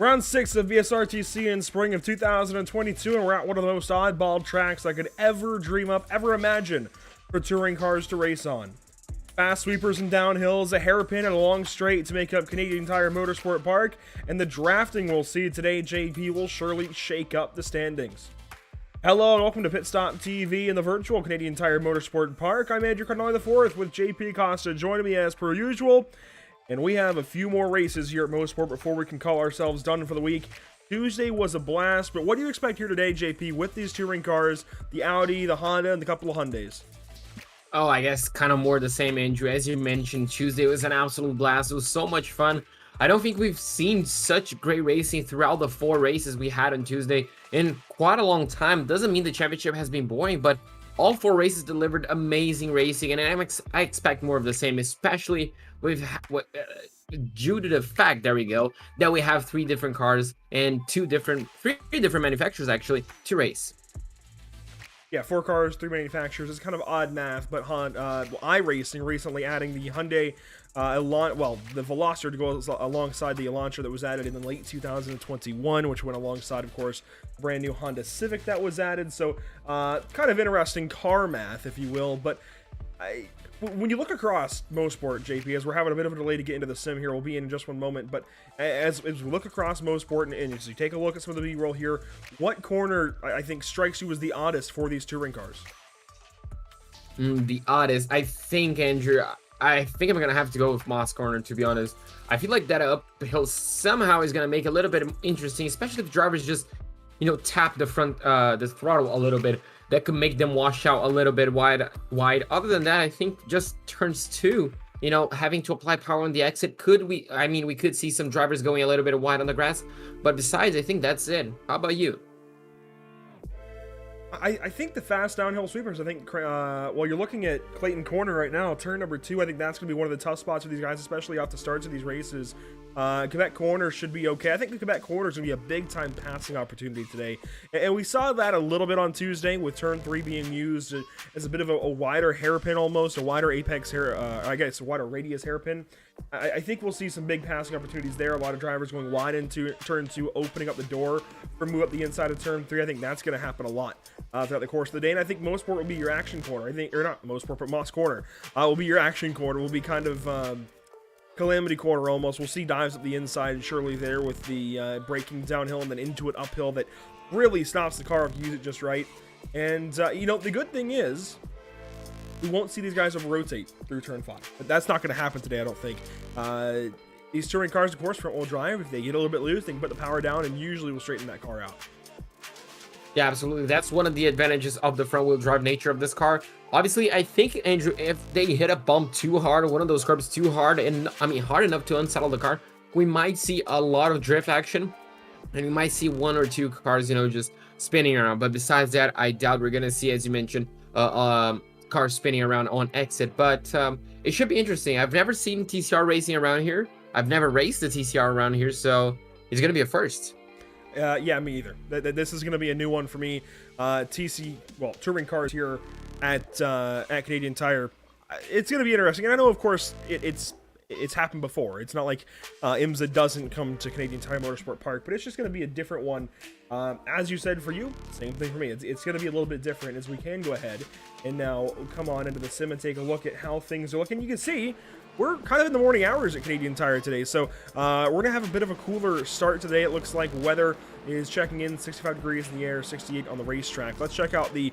Round 6 of BSRTC in spring of 2022, and we're at one of the most oddball tracks I could ever dream up, ever imagine for touring cars to race on. Fast sweepers and downhills, a hairpin and a long straight to make up Canadian Tire Motorsport Park, and the drafting we'll see today, JP, will surely shake up the standings. Hello and welcome to Pit Stop TV in the virtual Canadian Tire Motorsport Park. I'm Andrew Cardinale IV with JP Costa joining me as per usual. And we have a few more races here at Mosport before we can call ourselves done for the week. Tuesday was a blast, but what do you expect here today, JP, with these touring cars, the Audi, the Honda, and the couple of Hyundais? Oh, I guess kind of more the same, Andrew. As you mentioned, Tuesday was an absolute blast. It was so much fun. I don't think we've seen such great racing throughout the 4 races we had on Tuesday in quite a long time. Doesn't mean the championship has been boring, but all 4 races delivered amazing racing, and I expect more of the same, especially with due to the fact, there we go, that we have 3 different cars and 3 different manufacturers actually to race. Yeah, 4 cars, 3 manufacturers. It's kind of odd math, but iRacing recently adding the Hyundai the Veloster to go alongside the Elantra that was added in the late 2021, which went alongside, of course, the brand new Honda Civic that was added. So kind of interesting car math, if you will. But when you look across Mosport, JP, as we're having a bit of a delay to get into the sim here, we'll be in just one moment. But as we look across Mosport and as you take a look at some of the B-roll here, what corner I think strikes you as the oddest for these touring cars? The oddest, I think, Andrew, I think I'm going to have to go with Moss Corner, to be honest. I feel like that uphill somehow is going to make it a little bit interesting, especially if drivers just, tap the throttle a little bit. That could make them wash out a little bit wide. Other than that, I think just turns 2, having to apply power on the exit. We could see some drivers going a little bit wide on the grass. But besides, I think that's it. How about you? I think the fast downhill sweepers, you're looking at Clayton Corner right now, turn number 2, I think that's going to be one of the tough spots for these guys, especially off the starts of these races. Quebec Corner should be okay. I think the Quebec Corner is going to be a big-time passing opportunity today. And we saw that a little bit on Tuesday with turn 3 being used as a bit of a wider hairpin almost, a wider apex hair, a wider radius hairpin. I think we'll see some big passing opportunities there. A lot of drivers going wide into turn 2, opening up the door for move up the inside of turn 3. I think that's going to happen a lot throughout the course of the day. And I think Mosport will be your action corner. Not Mosport, but Moss Corner will be your action corner. Will be kind of calamity corner almost. We'll see dives up the inside surely there with the braking downhill and then into it uphill that really stops the car if you use it just right. And the good thing is we won't see these guys over rotate through turn 5, but that's not going to happen today, I don't think. These touring cars, of course, front wheel drive, if they get a little bit loose, they can put the power down and usually will straighten that car out. Yeah, absolutely. That's one of the advantages of the front wheel drive nature of this car. Obviously, I think, Andrew, if they hit a bump too hard or one of those curbs too hard, hard enough to unsettle the car, we might see a lot of drift action, and we might see 1 or 2 cars, just spinning around. But besides that, I doubt we're going to see, as you mentioned, cars spinning around on exit. But it should be interesting. I've never seen TCR racing around here. I've never raced the TCR around here, so it's going to be a first. Yeah, me either. This is going to be a new one for me. Touring cars here at Canadian Tire. It's going to be interesting. And I know, of course, it's happened before. It's not like IMSA doesn't come to Canadian Tire Motorsport Park, but it's just going to be a different one. As you said, for you, same thing for me. It's going to be a little bit different as we can go ahead and now come on into the sim and take a look at how things are looking. You can see we're kind of in the morning hours at Canadian Tire today, so we're going to have a bit of a cooler start today. It looks like weather is checking in, 65 degrees in the air, 68 on the racetrack. Let's check out the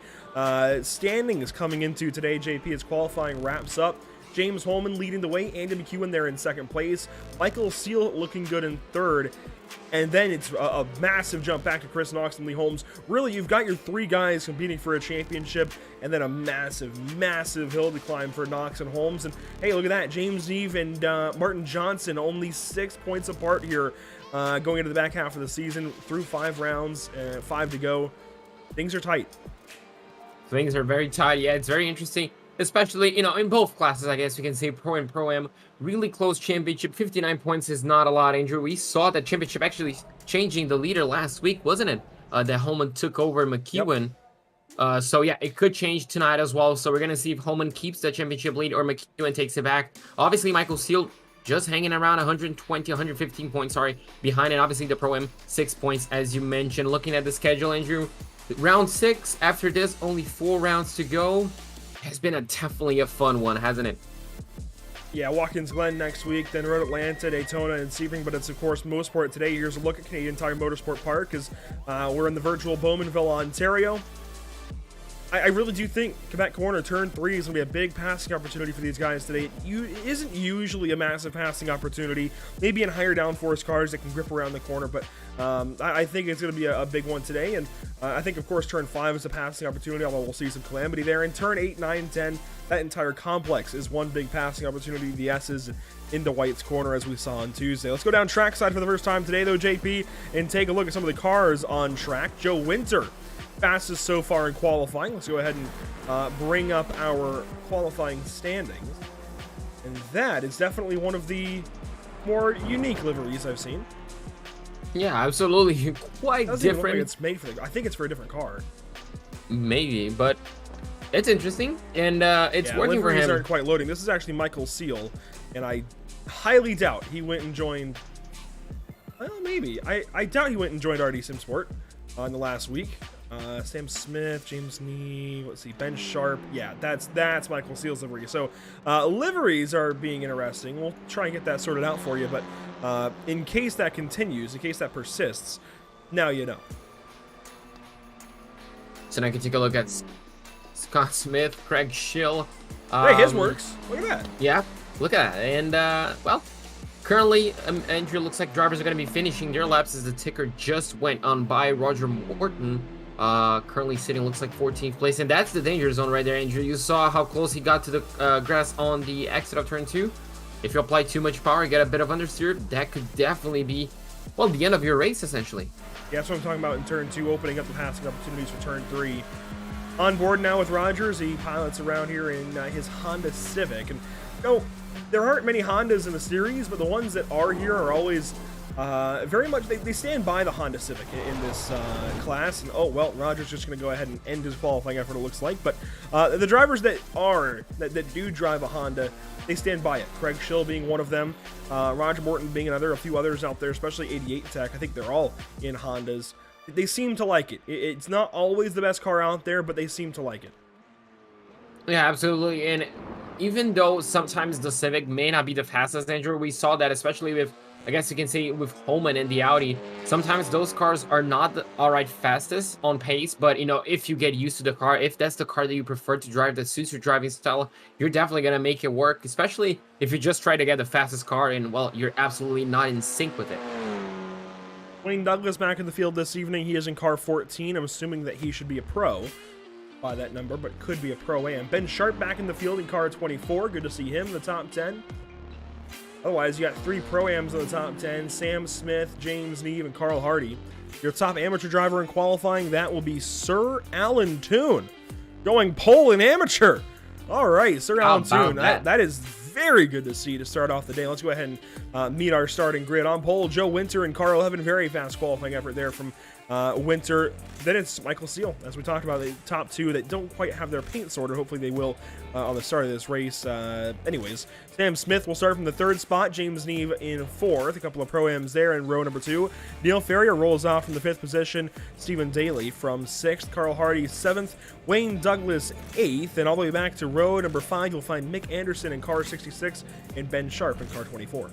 standings coming into today, JP, as qualifying wraps up. James Holman leading the way. Andy McEwen there in second place. Michael Seal looking good in third. And then it's a massive jump back to Chris Knox and Lee Holmes. Really, you've got your 3 guys competing for a championship, and then a massive hill to climb for Knox and Holmes. And hey, look at that. James Neve and Martin Johnson only 6 points apart here going into the back half of the season through 5 rounds, 5 to go. Things are tight. Things are very tight. Yeah, it's very interesting, especially, in both classes, I guess you can say Pro and Pro-Am. Really close championship. 59 points is not a lot, Andrew. We saw that championship actually changing the leader last week, wasn't it? That Holman took over McEwen. Yep. So yeah, it could change tonight as well. So we're going to see if Holman keeps the championship lead or McEwen takes it back. Obviously, Michael Seal just hanging around 115 points, behind it. Obviously, the Pro-Am 6 points, as you mentioned. Looking at the schedule, Andrew, round 6, after this, only 4 rounds to go. Has been definitely a fun one, hasn't it? Yeah, Watkins Glen next week, then Road Atlanta, Daytona, and Sebring, but it's, of course, Mosport today. Here's a look at Canadian Tire Motorsport Park as we're in the virtual Bowmanville, Ontario. I really do think Quebec Corner Turn 3 is going to be a big passing opportunity for these guys today. It isn't usually a massive passing opportunity, maybe in higher downforce cars that can grip around the corner, but I think it's going to be a big one today. And I think, of course, Turn 5 is a passing opportunity, although we'll see some calamity there. And Turn 8, 9, 10, that entire complex is one big passing opportunity. The S's into White's corner, as we saw on Tuesday. Let's go down trackside for the first time today, though, JP, and take a look at some of the cars on track. Joe Winter, fastest so far in qualifying. Let's go ahead and bring up our qualifying standings. And that is definitely one of the more unique liveries I've seen. Yeah, absolutely. Quite different. Look like it's made for I think it's for a different car. Maybe, but it's interesting, and it's working for him. Liveries aren't quite loading. This is actually Michael Seal, and I highly doubt he went and joined. Well, maybe. I doubt he went and joined RD SimSport in the last week. Sam Smith, James Nee, let's see, Ben Sharp. Yeah, that's Michael Seal's livery. So liveries are being interesting. We'll try and get that sorted out for you, but in case that continues, in case that persists, now you know. So now I can take a look at Scott Smith, Craig Schill. Hey, his works. Look at that. Yeah, look at that. And, well, currently, Andrew, looks like drivers are going to be finishing their laps as the ticker just went on by. Roger Morton currently sitting, looks like 14th place. And that's the danger zone right there, Andrew. You saw how close he got to the grass on the exit of turn 2. If you apply too much power, get a bit of understeer, that could definitely be, well, the end of your race, essentially. Yeah, that's what I'm talking about in turn 2, opening up the passing opportunities for turn 3. On board now with Rogers, he pilots around here in his Honda Civic. And, there aren't many Hondas in the series, but the ones that are here are always very much, they stand by the Honda Civic in this class. And, oh, well, Rogers just going to go ahead and end his qualifying effort, it looks like. But the drivers that do drive a Honda, they stand by it. Craig Schill being one of them. Roger Morton being another. A few others out there, especially 88 Tech. I think they're all in Hondas. They seem to like it. It's not always the best car out there, but they seem to like it. Yeah, absolutely. And even though sometimes the Civic may not be the fastest, Andrew, we saw that especially with, I guess you can say, with Holman and the Audi. Sometimes those cars are not the outright fastest on pace, but, if you get used to the car, if that's the car that you prefer to drive that suits your driving style, you're definitely going to make it work, especially if you just try to get the fastest car and, well, you're absolutely not in sync with it. Wayne Douglas back in the field this evening. He is in car 14. I'm assuming that he should be a pro by that number, but could be a Pro-Am. Ben Sharp back in the field in car 24. Good to see him in the top 10. Otherwise, you got 3 Pro-Ams in the top 10. Sam Smith, James Neve, and Carl Hardy. Your top amateur driver in qualifying, that will be Sir Alan Toon. Going pole in amateur. All right, Sir Alan Toon. That is very good to see to start off the day. Let's go ahead and meet our starting grid. On pole, Joe Winter and Carl Heaven. Very fast qualifying effort there from Winter. Then it's Michael Seal, as we talked about, the top 2 that don't quite have their paint sorted. Hopefully they will on the start of this race. Anyways, Sam Smith will start from the 3rd spot. James Neve in 4th. A couple of Pro-Ams there in row number 2. Neil Ferrier rolls off from the 5th position. Stephen Daly from 6th. Carl Hardy 7th. Wayne Douglas 8th. And all the way back to row number 5, you'll find Mick Anderson in car 66 and Ben Sharp in car 24.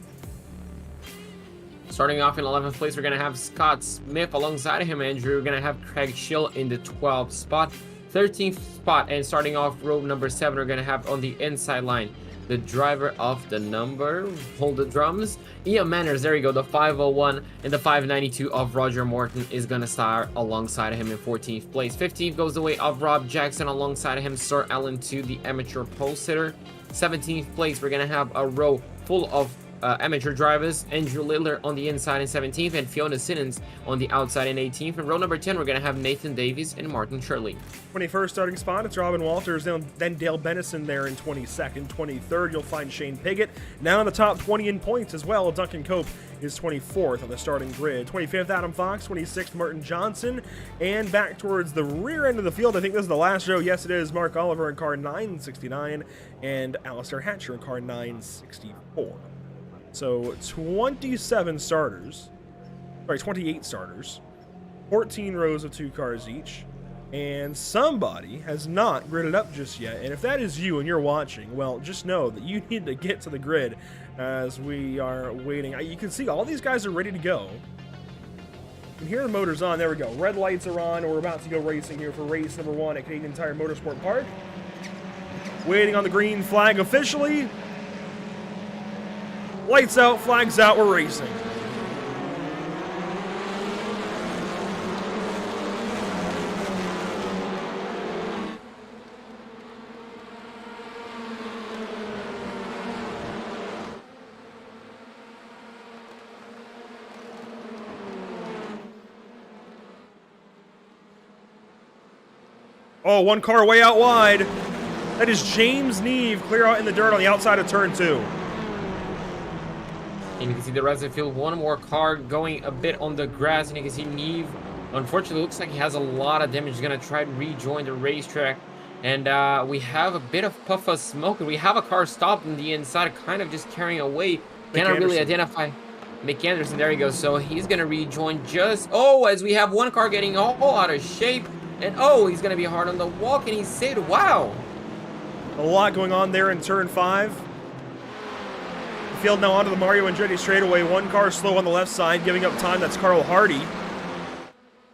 Starting off in 11th place, we're going to have Scott Smith alongside him, Andrew. We're going to have Craig Schill in the 12th spot. 13th spot, and starting off row number 7, we're going to have on the inside line the driver of the number. Hold the drums. Ian Manners, there you go, the 501 and the 592 of Roger Morton is gonna start alongside of him in 14th place. 15th goes the way of Rob Jackson, alongside of him Sir Alan 2, the amateur pole sitter. 17th place, we're gonna have a row full of amateur drivers. Andrew Littler on the inside in 17th, and Fiona Simmons on the outside in 18th. In row number 10, we're going to have Nathan Davies and Martin Shirley. 21st starting spot, it's Robin Walters, then Dale Bennison there in 22nd. 23rd, you'll find Shane Piggott. Now in the top 20 in points as well, Duncan Cope is 24th on the starting grid. 25th, Adam Fox. 26th, Martin Johnson. And back towards the rear end of the field, I think this is the last row. Yes, it is. Mark Oliver in car 969 and Alistair Hatcher in car 964. So 27 starters, sorry, 28 starters, 14 rows of 2 cars each, and somebody has not gridded up just yet. And if that is you and you're watching, well, just know that you need to get to the grid as we are waiting. You can see all these guys are ready to go. And here the motor's on. There we go. Red lights are on. We're about to go racing here for race number 1 at Canadian Tire Motorsport Park. Waiting on the green flag officially. Lights out, flags out, we're racing. Oh, one car way out wide. That is James Neve, clear out in the dirt on the outside of turn 2. And you can see the rest of the field, one more car going a bit on the grass, and you can see Neve, unfortunately, looks like he has a lot of damage. He's going to try to rejoin the racetrack. And we have a bit of puff of smoke, and we have a car stopped on the inside, kind of just carrying away. Cannot really identify Mick Anderson. There you go. So he's going to rejoin just, as we have one car getting all out of shape. And he's going to be hard on the walk, and he said, wow. A lot going on there in turn 5. Field now onto the Mario Andretti straightaway. One car slow on the left side, giving up time. That's Carl Hardy.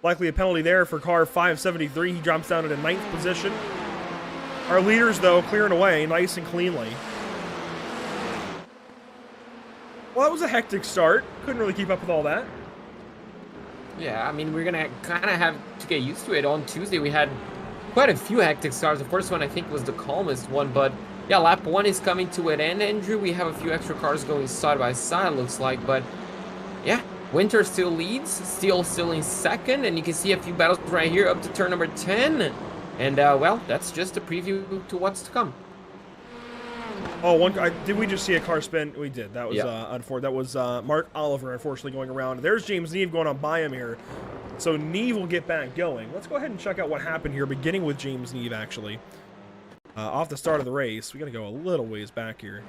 Likely a penalty there for car 573. He drops down at a 9th position. Our leaders, though, clearing away nice and cleanly. Well, that was a hectic start. Couldn't really keep up with all that. Yeah, I mean, we're going to kind of have to get used to it. On Tuesday, we had quite a few hectic starts. The first one, I think, was the calmest one, but yeah, lap 1 is coming to an end, Andrew. We have a few extra cars going side by side, looks like. But yeah, Winter still leads, still in second. And you can see a few battles right here up to turn number 10. And, well, that's just a preview to what's to come. Oh, did we just see a car spin? We did. That was unfortunate. That was Mark Oliver, unfortunately, going around. There's James Neve going on by him here. So Neve will get back going. Let's go ahead and check out what happened here, beginning with James Neve, actually. Off the start of the race. We got to go a little ways back here.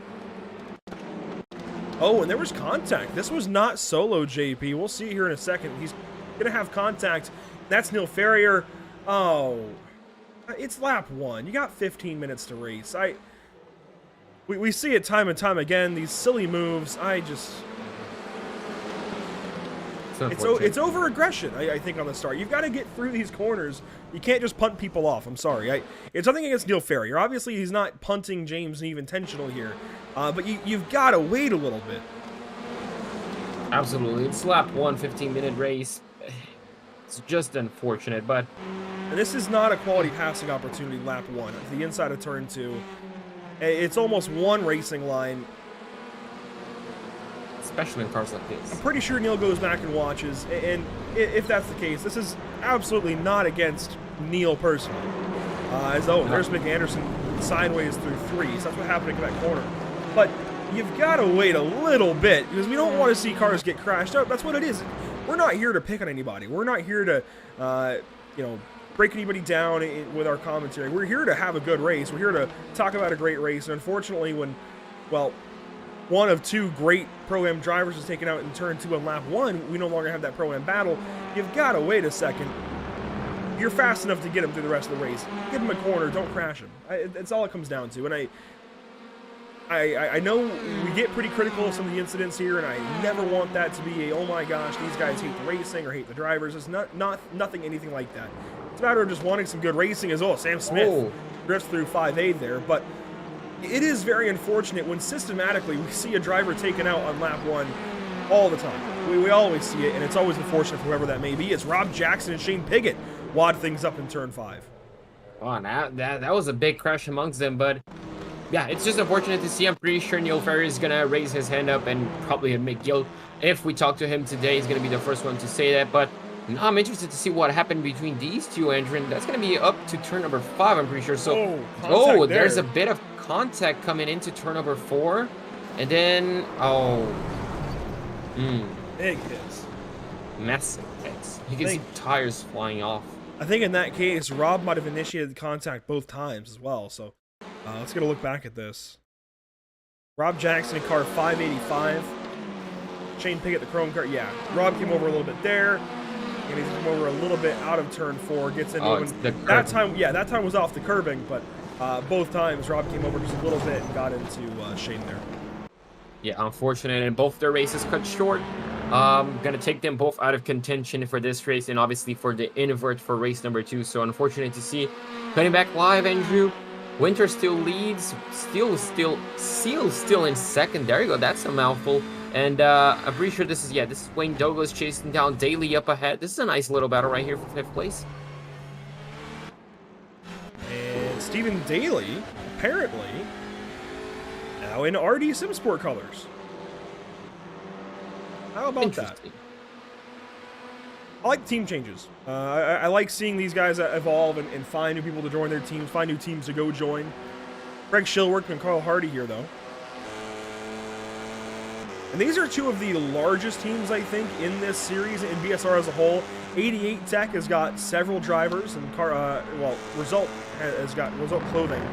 Oh, and there was contact. This was not solo, JP. We'll see here in a second. He's going to have contact. That's Neil Ferrier. Oh, it's lap 1. You got 15 minutes to race. We see it time and time again. These silly moves. It's over aggression, I think, on the start. You've got to get through these corners. You can't just punt people off. I'm sorry. It's nothing against Neil Ferrier. Obviously, he's not punting James Neve intentionally here. But you've got to wait a little bit. Absolutely. It's lap 1, 15-minute race. It's just unfortunate, but... And this is not a quality passing opportunity, lap 1. The inside of turn 2. It's almost one racing line. Especially in cars like this. I'm pretty sure Neil goes back and watches, and if that's the case, this is absolutely not against Neil personally. There's Mick Anderson sideways through 3, so that's what happened in that corner. But you've got to wait a little bit, because we don't want to see cars get crashed out. That's what it is. We're not here to pick on anybody. We're not here to, break anybody down with our commentary. We're here to have a good race. We're here to talk about a great race. And unfortunately, one of 2 great Pro-Am drivers is taken out in turn 2 on lap 1, we no longer have that Pro-Am battle. You've got to wait a second. You're fast enough to get him through the rest of the race. Give him a corner. Don't crash him. That's all it comes down to. And I know we get pretty critical of some of the incidents here, and I never want that to be oh my gosh, these guys hate the racing or hate the drivers. It's nothing anything like that. It's a matter of just wanting some good racing. Sam Smith drifts through 5A there, but it is very unfortunate when systematically we see a driver taken out on lap 1 all the time. We always see it, and it's always unfortunate for whoever that may be. It's Rob Jackson and Shane Piggott wad things up in turn 5. Oh, that was a big crash amongst them, but yeah, it's just unfortunate to see. I'm pretty sure Neil Ferry is gonna raise his hand up and probably admit guilt. If we talk to him today, he's gonna be the first one to say that. But I'm interested to see what happened between these two, Andrew. And that's gonna be up to turn number 5, I'm pretty sure. So, there's a bit of contact coming into turn number 4, and then big hits, massive hits. You can see tires flying off. I think in that case, Rob might have initiated contact both times as well. So let's get a look back at this. Rob Jackson in car 585. Shane Piggott, the chrome car. Yeah, Rob came over a little bit there, and he's come over a little bit out of turn 4. Gets into that time. Yeah, that time was off the curbing, but both times Rob came over just a little bit and got into Shane there. Yeah, unfortunate, and both their races cut short. Gonna take them both out of contention for this race, and obviously for the invert for race number 2. So unfortunate to see. Cutting back live, Andrew. Winter still leads. Seal still in second. There you go. That's a mouthful. And I'm pretty sure this is Wayne Douglas chasing down Daly up ahead. This is a nice little battle right here for 5th place. And Stephen Daly, apparently, now in RD Simsport colors. How about that? I like team changes. I like seeing these guys evolve and find new people to join their teams, find new teams to go join. Greg Schillworth and Carl Hardy here, though. And these are two of the largest teams, I think, in this series in BSR as a whole. 88 Tech has got several drivers, and Result has got Result Clothing.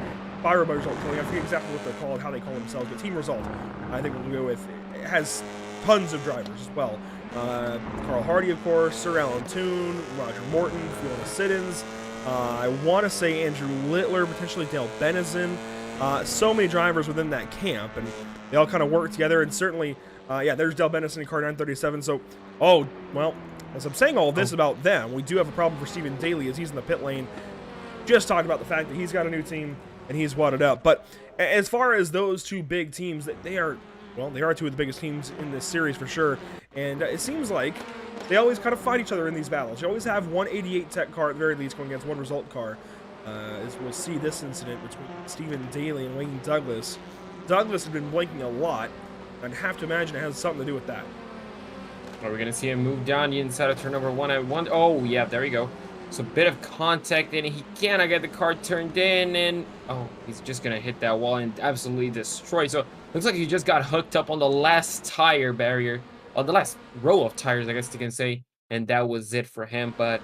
Fire by Result Clothing. I forget exactly what they're called, how they call themselves, but Team Result, I think we'll go with. It has tons of drivers as well. Carl Hardy, of course, Sir Alan Toon, Roger Morton, Fiona Siddons. I want to say Andrew Littler, potentially Dale Benison. So many drivers within that camp, and they all kind of work together. And certainly, there's Dale Benison in car 937. So, as I'm saying all this about them, we do have a problem for Stephen Daly as he's in the pit lane. Just talking about the fact that he's got a new team and he's wadded up. But as far as those two big teams, they are two of the biggest teams in this series for sure. And it seems like they always kind of fight each other in these battles. You always have one 88 Tech car at the very least going against one Result car. As we'll see this incident between Stephen Daly and Wayne Douglas. Douglas has been blinking a lot. I'd have to imagine it has something to do with that. Are we going to see him move down the inside of turn number 1 at 1? Oh, yeah, there we go. So a bit of contact, and he cannot get the car turned in, and he's just going to hit that wall and absolutely destroy. So looks like he just got hooked up on the last tire barrier, on the last row of tires, I guess you can say, and that was it for him. But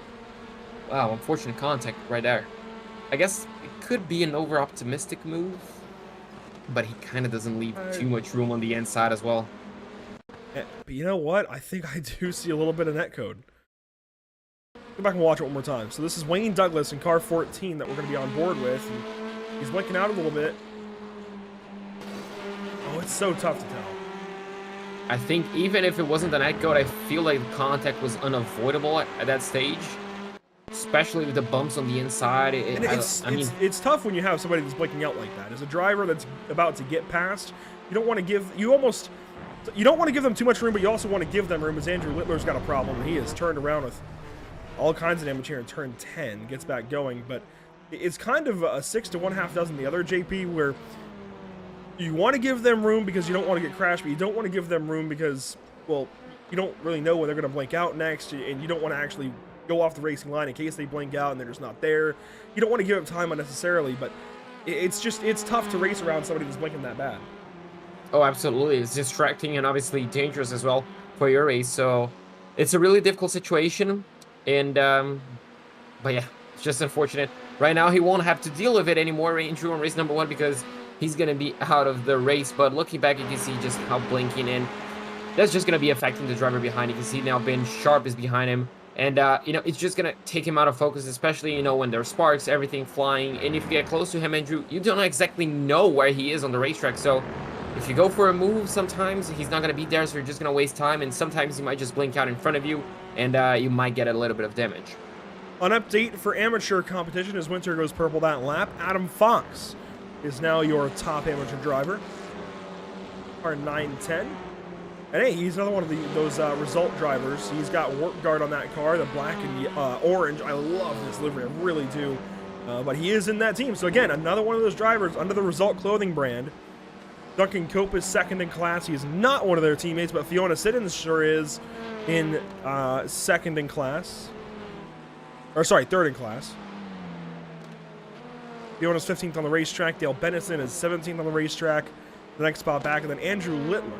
wow, unfortunate contact right there. I guess it could be an over-optimistic move, but he kind of doesn't leave too much room on the inside as well. But you know what? I think I do see a little bit of netcode. Go back and watch it one more time. So this is Wayne Douglas in car 14 that we're going to be on board with. And he's blinking out a little bit. Oh, it's so tough to tell. I think even if it wasn't the netcode, I feel like the contact was unavoidable at that stage. Especially with the bumps on the inside. It's tough when you have somebody that's blinking out like that. As a driver that's about to get past, you don't want to give them too much room, but you also want to give them room. As Andrew Littler's got a problem, he has turned around with all kinds of damage here in turn 10, gets back going, but it's kind of a 6 to 1/2 dozen the other, JP, where you want to give them room because you don't want to get crashed, but you don't want to give them room because, well, you don't really know when they're going to blink out next, and you don't want to actually go off the racing line in case they blink out and they're just not there. You don't want to give up time unnecessarily, but it's tough to race around somebody that's blinking that bad. Oh, absolutely. It's distracting and obviously dangerous as well for your race. So it's a really difficult situation. And, but yeah, it's just unfortunate. Right now, he won't have to deal with it anymore, Andrew, on race number 1 because he's going to be out of the race. But looking back, you can see just how blinking in. That's just going to be affecting the driver behind. You can see now Ben Sharp is behind him. And, it's just going to take him out of focus, especially, when there's sparks, everything flying. And if you get close to him, Andrew, you don't exactly know where he is on the racetrack. So if you go for a move, sometimes he's not going to be there, so you're just going to waste time. And sometimes he might just blink out in front of you, and you might get a little bit of damage. An update for amateur competition as Winter goes purple that lap. Adam Fox is now your top amateur driver. Car 910. And hey, he's another one of those result drivers. He's got work guard on that car, the black and orange. I love this livery, I really do. But he is in that team. So again, another one of those drivers under the Result clothing brand. Duncan Cope is second in class. He is not one of their teammates, but Fiona Siddons sure is in second in class. Or sorry, third in class. Fiona's 15th on the racetrack. Dale Bennison is 17th on the racetrack. The next spot back. And then Andrew Littler,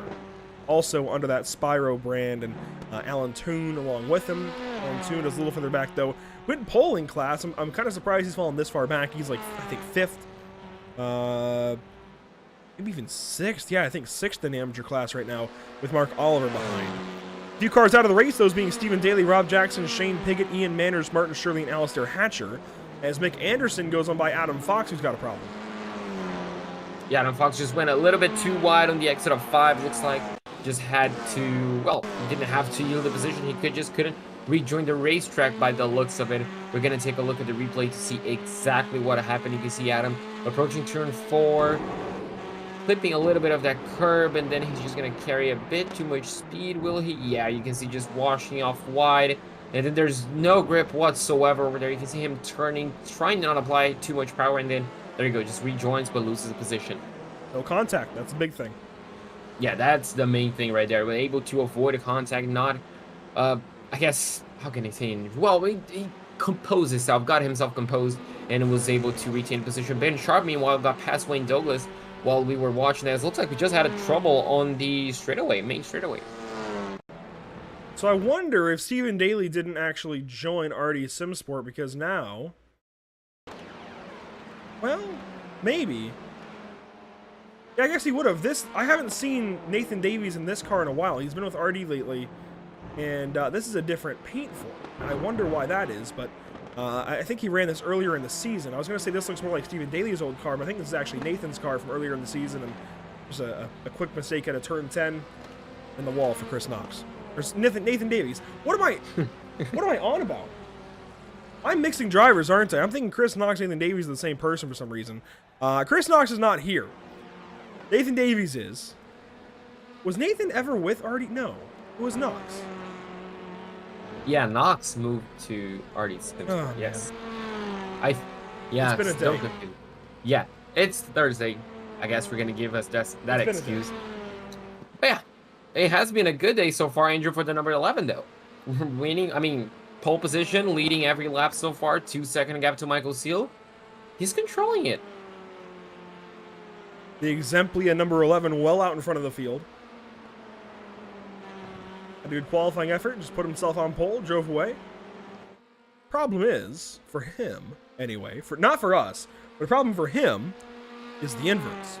also under that Spyro brand, and Alan Toon along with him. Alan Toon is a little further back, though. Went polling class. I'm kind of surprised he's fallen this far back. He's like, I think, 5th. Maybe even 6th. Yeah, I think 6th in the amateur class right now, with Mark Oliver behind. A few cars out of the race, those being Stephen Daly, Rob Jackson, Shane Piggott, Ian Manners, Martin Shirley, and Alistair Hatcher, as Mick Anderson goes on by Adam Fox, who's got a problem. Yeah, Adam Fox just went a little bit too wide on the exit of 5, looks like. Just had to, well, he didn't have to yield the position. He couldn't rejoin the racetrack by the looks of it. We're going to take a look at the replay to see exactly what happened. You can see Adam approaching turn 4, clipping a little bit of that curb, and then he's just going to carry a bit too much speed, will he? Yeah, you can see just washing off wide, and then there's no grip whatsoever over there. You can see him turning, trying not to apply too much power, and then there you go, just rejoins but loses the position. No contact, that's a big thing. Yeah, that's the main thing right there. We're able to avoid a contact, not, I guess, how can I say? Well, he composed himself, got himself composed, and was able to retain position. Ben Sharp, meanwhile, got past Wayne Douglas while we were watching this. Looks like we just had a trouble on the straightaway, main straightaway. So I wonder if Stephen Daly didn't actually join RD SimSport, because now, well, maybe. Yeah, I guess he would have. I haven't seen Nathan Davies in this car in a while. He's been with RD lately, and this is a different paint form. I wonder why that is, but I think he ran this earlier in the season. I was going to say this looks more like Stephen Daly's old car, but I think this is actually Nathan's car from earlier in the season, and there's a quick mistake at a turn 10 in the wall for Chris Knox. There's Nathan Davies. What am I on about? I'm mixing drivers, aren't I? I'm thinking Chris Knox and Nathan Davies are the same person for some reason. Chris Knox is not here. Nathan Davies is. Was Nathan ever with RD? No. It was Knox. Yeah, Knox moved to RD's. Oh, yes. Man. Yeah, it's been a day. Yeah, it's Thursday. I guess we're gonna give us that excuse. But yeah, it has been a good day so far, Andrew, for the number 11 though. Winning, I mean, pole position, leading every lap so far. 2-second gap to Michael Seal. He's controlling it. The Exemplia number 11 well out in front of the field. A good qualifying effort, just put himself on pole, drove away. Problem is, for him, anyway, not for us, but the problem for him is the inverts.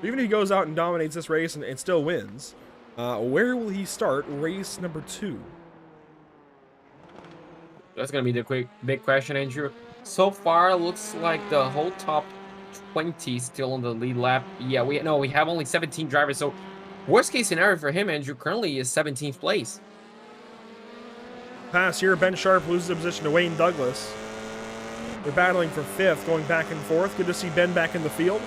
Even if he goes out and dominates this race and still wins, where will he start race number 2? That's going to be the big question, Andrew. So far, it looks like the whole top 20 still on the lead lap. Yeah, we have only 17 drivers, so worst case scenario for him, Andrew, currently is 17th place. Pass here, Ben Sharp loses the position to Wayne Douglas. They're battling for 5th, going back and forth. Good to see Ben back in the field.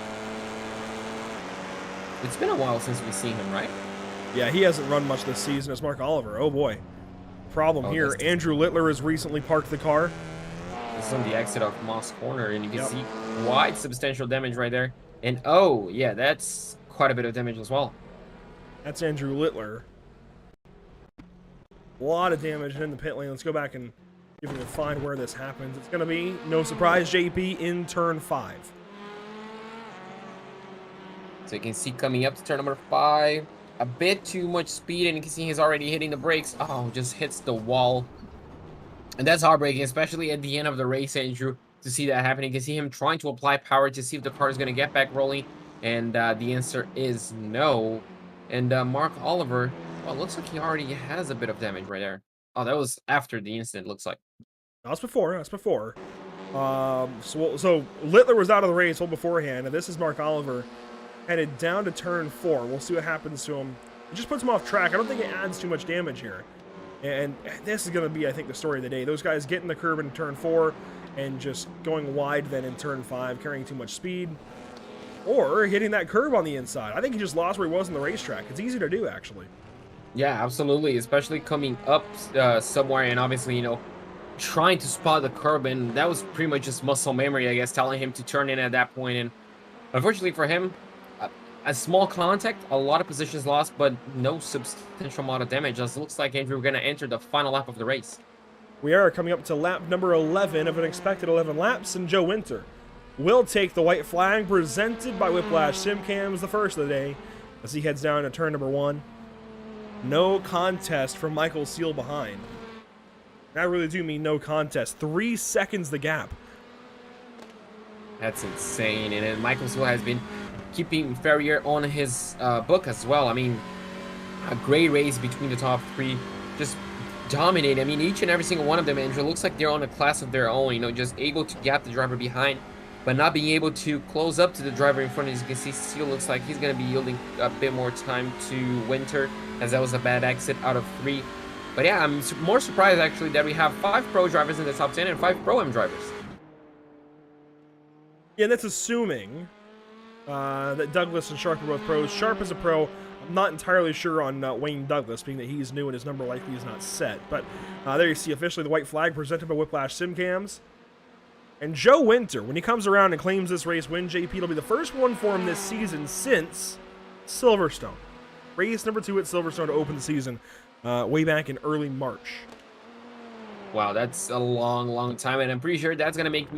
It's been a while since we've seen him, right? Yeah, he hasn't run much this season. It's Mark Oliver. Oh boy. Problem here. Andrew Littler has recently parked the car. This is on the exit of Moss Corner, and you can see quite substantial damage right there. And oh, yeah, that's quite a bit of damage as well. That's Andrew Littler. A lot of damage in the pit lane. Let's go back and see if we can find where this happens. It's going to be, no surprise, JP in turn 5. So you can see coming up to turn number 5, a bit too much speed, and you can see he's already hitting the brakes. Oh, just hits the wall. And that's heartbreaking, especially at the end of the race, Andrew, to see that happening. You can see him trying to apply power to see if the car is going to get back rolling, and the answer is no. And Mark Oliver, well, it looks like he already has a bit of damage right there. Oh, that was after the incident, looks like. That's before. So Littler was out of the race well beforehand, and this is Mark Oliver headed down to turn 4. We'll see what happens to him. It just puts him off track. I don't think it adds too much damage here. And this is going to be, I think, the story of the day. Those guys getting the curb in turn 4 and just going wide then in turn 5, carrying too much speed. or hitting that curb on the inside. I think he just lost where he was on the racetrack. It's easy to do, actually. Yeah, absolutely, especially coming up somewhere and obviously, you know, trying to spot the curb, and that was pretty much just muscle memory, I guess, telling him to turn in at that point. And unfortunately for him, a small contact, a lot of positions lost, but no substantial amount of damage. As it looks like, Andrew, we're going to enter the final lap of the race. We are coming up to lap number 11 of an expected 11 laps, and Joe Winter will take the white flag presented by Whiplash Simcams, the first of the day, as he heads down to turn number 1. No contest from Michael Seal behind. I really do mean no contest. 3 seconds the gap. That's insane. And then Michael Seal has been keeping Ferrier on his book as well. I mean, a great race between the top 3. Just dominate. I mean, each and every single one of them, Andrew, looks like they're on a class of their own. You know, just able to gap the driver behind, but not being able to close up to the driver in front. As you can see, Seal looks like he's going to be yielding a bit more time to Winter, as that was a bad exit out of 3. But yeah, I'm more surprised actually that we have 5 pro drivers in the top 10 and 5 pro-am drivers. Yeah, and that's assuming that Douglas and Sharp are both pros. Sharp is a pro. I'm not entirely sure on Wayne Douglas, being that he's new and his number likely is not set. But there you see officially the white flag presented by Whiplash Simcams. And Joe Winter, when he comes around and claims this race win, JP, it'll be the first one for him this season since Silverstone. Race number 2 at Silverstone to open the season way back in early March. Wow, that's a long time, and I'm pretty sure that's gonna make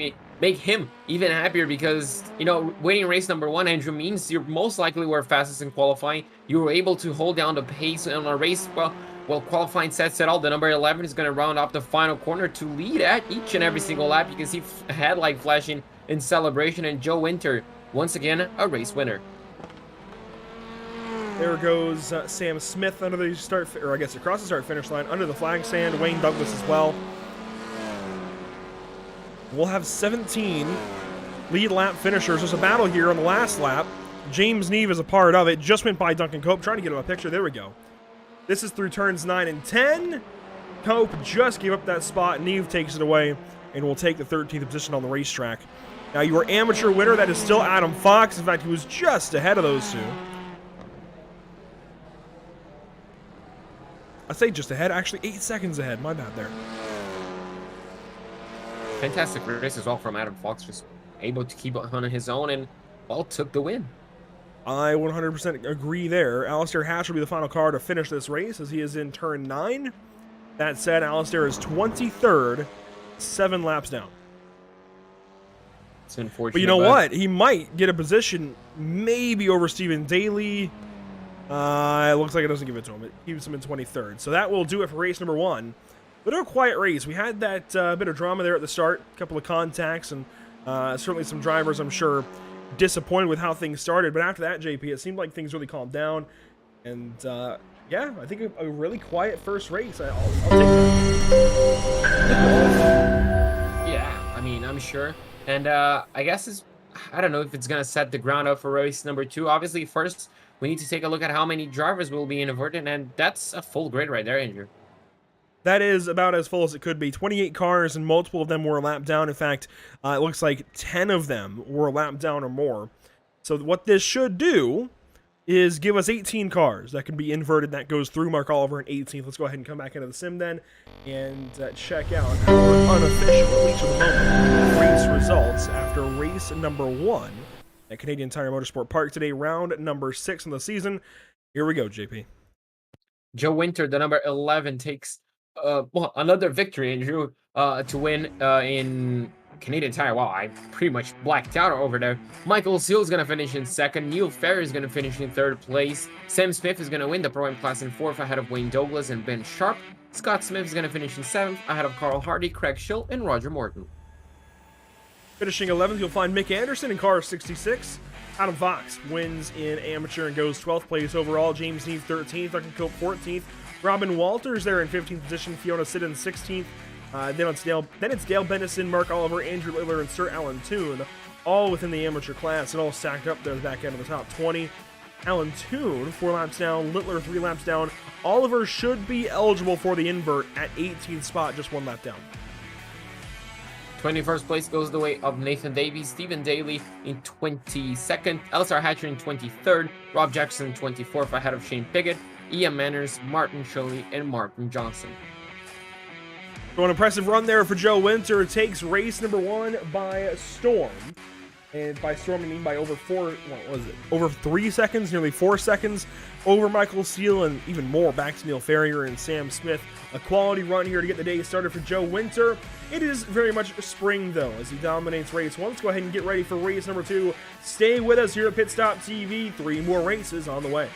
him even happier, because, you know, winning race number 1, Andrew, means you're most likely were fastest in qualifying. You were able to hold down the pace on a race. Well, qualifying sets it all. The number 11 is going to round up the final corner to lead at each and every single lap. You can see headlight flashing in celebration, and Joe Winter, once again, a race winner. There goes Sam Smith under the start, or I guess across the start finish line, under the flag stand. Wayne Douglas as well. We'll have 17 lead lap finishers. There's a battle here on the last lap. James Neve is a part of it. Just went by Duncan Cope, trying to get him a picture. There we go. This is through turns 9 and 10. Cope just gave up that spot. Neve takes it away and will take the 13th position on the racetrack. Now, your amateur winner, that is still Adam Fox. In fact, he was just ahead of those two. I say just ahead, actually 8 seconds ahead. My bad there. Fantastic race as well from Adam Fox, just able to keep on his own and, well, took the win. I 100% agree there. Alistair Hatch will be the final car to finish this race as he is in turn 9. That said, Alistair is 23rd, 7 laps down. It's unfortunate. But you know what? He might get a position maybe over Stephen Daly. It looks like it doesn't give it to him. It keeps him in 23rd. So that will do it for race number 1. But a quiet race. We had that bit of drama there at the start, a couple of contacts, and certainly some drivers, I'm sure, disappointed with how things started. But after that, JP, it seemed like things really calmed down. And yeah, I think a really quiet first race. I'll take that. Yeah, I mean, I'm sure. And I guess I don't know if it's going to set the ground up for race number 2. Obviously, first, we need to take a look at how many drivers will be inverted, and that's a full grid right there, Andrew. That is about as full as it could be. 28 cars, and multiple of them were a lap down. In fact, it looks like 10 of them were a lap down or more. So what this should do is give us 18 cars that can be inverted. That goes through Mark Oliver in 18th. Let's go ahead and come back into the sim then and check out our unofficial, at least for the moment, race results after race number 1 at Canadian Tire Motorsport Park today, round number 6 in the season. Here we go, JP. Joe Winter, the number 11, takes well, another victory, Andrew, to win in Canadian Tire. Wow, I pretty much blacked out over there. Michael Seal is going to finish in 2nd. Neil Ferry is going to finish in 3rd place. Sam Smith is going to win the Pro-Am class in 4th ahead of Wayne Douglas and Ben Sharp. Scott Smith is going to finish in 7th ahead of Carl Hardy, Craig Schill, and Roger Morton. Finishing 11th, you'll find Mick Anderson in car 66. Adam Fox wins in amateur and goes 12th place overall. James Neve 13th, Duncan Cope 14th. Robin Walters there in 15th position. Fiona Sid in 16th. Then it's Dale Bennison, Mark Oliver, Andrew Littler, and Sir Alan Toon, all within the amateur class and all stacked up there at the back end of the top 20. Alan Toon 4 laps down, Littler 3 laps down. Oliver should be eligible for the invert at 18th spot, just 1 lap down. 21st place goes the way of Nathan Davies, Stephen Daly in 22nd, Elsar Hatcher in 23rd, Rob Jackson in 24th ahead of Shane Piggott, Ian Manners, Martin Shirley, and Martin Johnson. So an impressive run there for Joe Winter. It takes race number 1 by storm. And by storm, I mean by over 3 seconds, nearly 4 seconds over Michael Steele, and even more back to Neil Farrier and Sam Smith. A quality run here to get the day started for Joe Winter. It is very much spring, though, as he dominates race 1. Let's go ahead and get ready for race number 2. Stay with us here at Pit Stop TV. 3 more races on the way.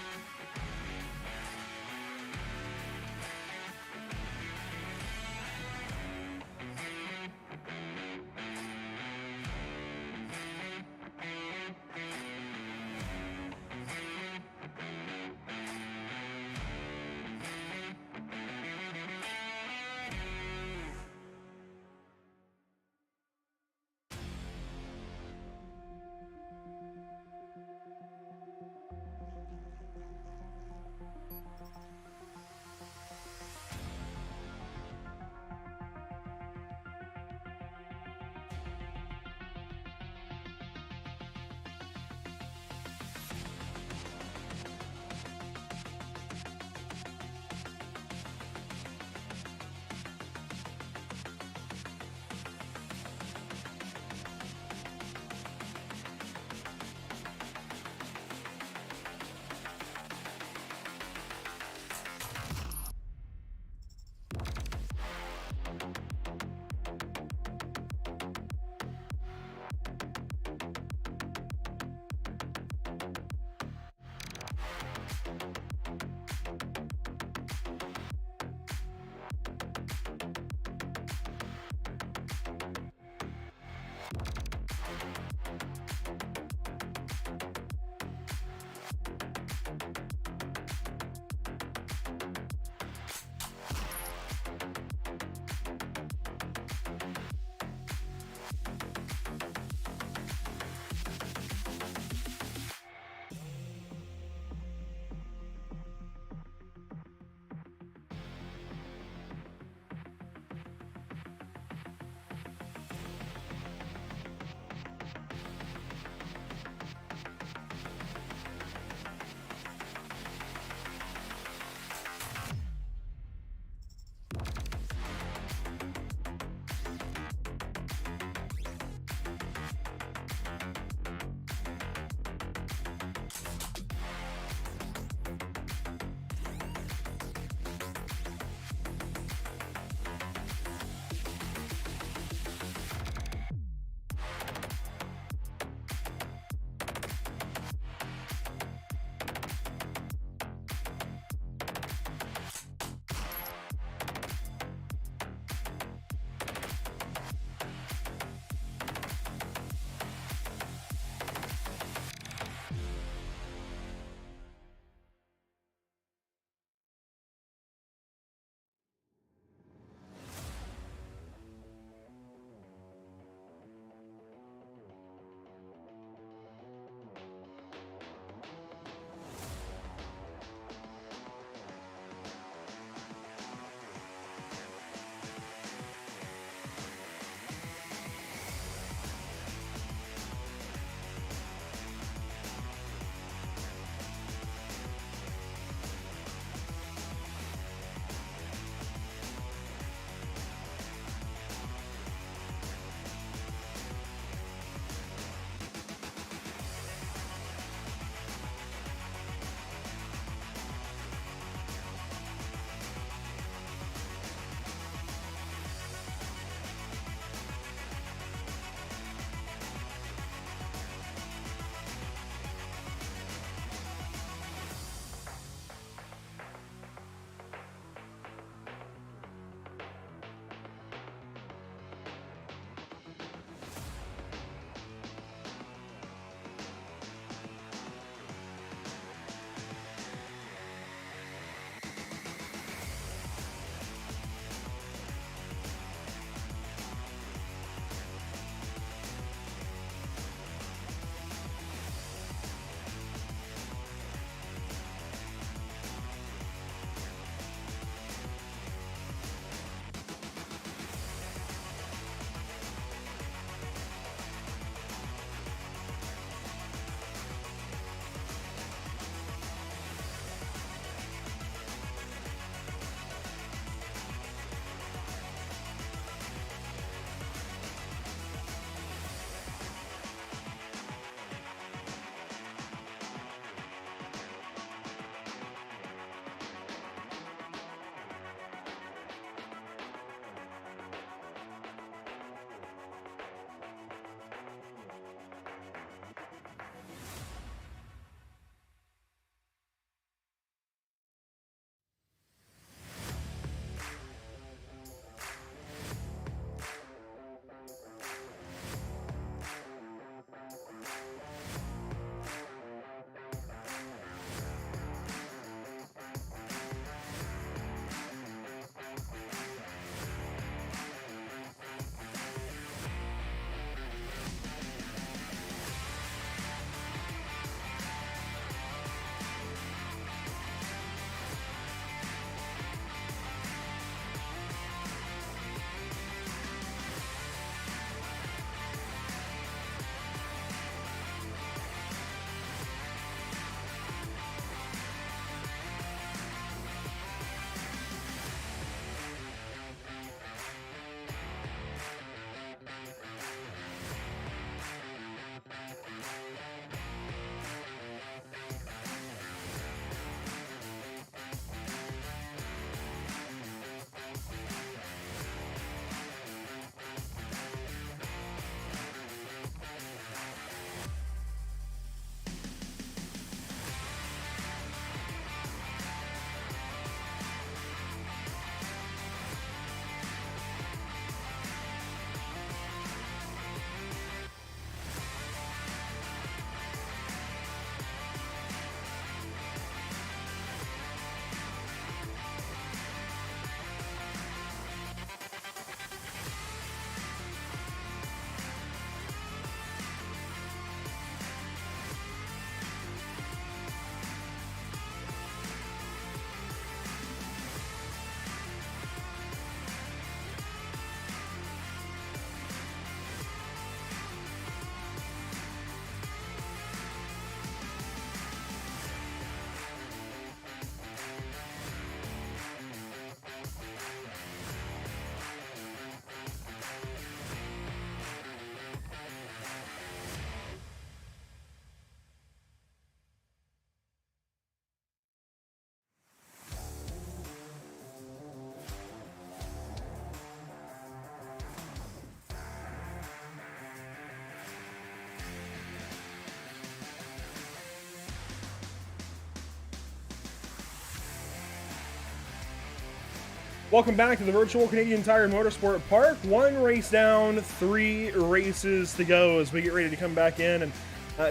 Welcome back to the virtual Canadian Tire Motorsport Park. One race down, 3 races to go as we get ready to come back in and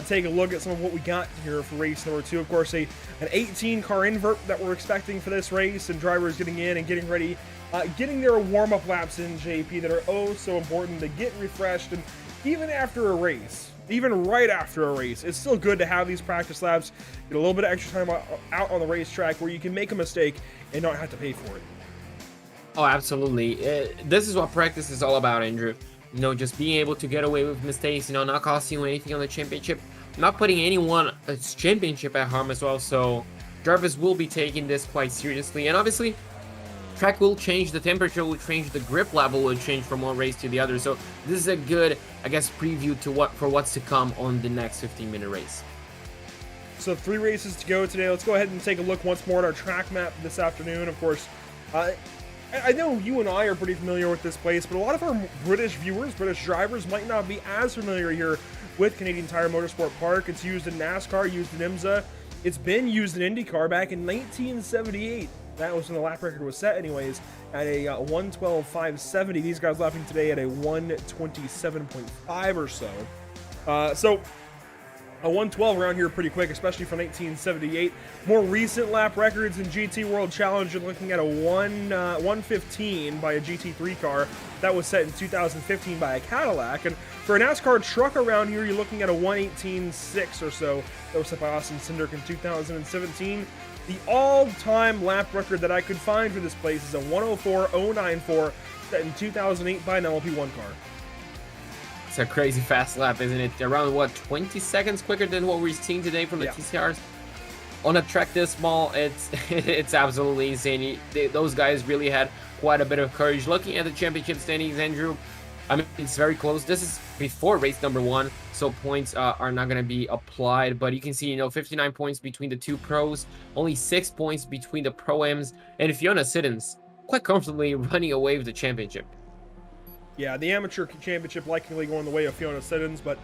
take a look at some of what we got here for race number 2. Of course, an 18-car invert that we're expecting for this race, and drivers getting in and getting ready, getting their warm-up laps in, JP, that are oh so important to get refreshed. And even after a race, even right after a race, it's still good to have these practice laps, get a little bit of extra time out on the racetrack where you can make a mistake and not have to pay for it. Oh, absolutely. This is what practice is all about, Andrew. You know, just being able to get away with mistakes, you know, not costing you anything on the championship, not putting anyone's championship at harm as well. So drivers will be taking this quite seriously. And obviously, track will change, the temperature will change, the grip level will change from one race to the other. So this is a good, I guess, preview to what's to come on the next 15-minute race. So 3 races to go today. Let's go ahead and take a look once more at our track map this afternoon. Of course, I know you and I are pretty familiar with this place, but a lot of our British viewers, British drivers, might not be as familiar here with Canadian Tire Motorsport Park. It's used in NASCAR, used in IMSA. It's been used in IndyCar back in 1978. That was when the lap record was set anyways, at a 1:12.570. These guys lapping today at a 1:27.5 or so. So a 1:12 around here pretty quick, especially for 1978. More recent lap records in GT World Challenge, you're looking at a 1:15 by a GT3 car. That was set in 2015 by a Cadillac. And for a NASCAR truck around here, you're looking at a 1:18.6 or so. That was set by Austin Cindric in 2017. The all-time lap record that I could find for this place is a 1:04.094, set in 2008 by an LP1 car. It's a crazy fast lap, isn't it? Around, what, 20 seconds quicker than what we're seeing today from the TCRs? On a track this small, it's absolutely insane. Those guys really had quite a bit of courage. Looking at the championship standings, Andrew, I mean, it's very close. This is before race number 1, so points are not going to be applied. But you can see, 59 points between the 2 pros, only 6 points between the Pro-Ams, and Fiona Siddons quite comfortably running away with the championship. Yeah, the amateur championship likely going the way of Fiona Siddons, but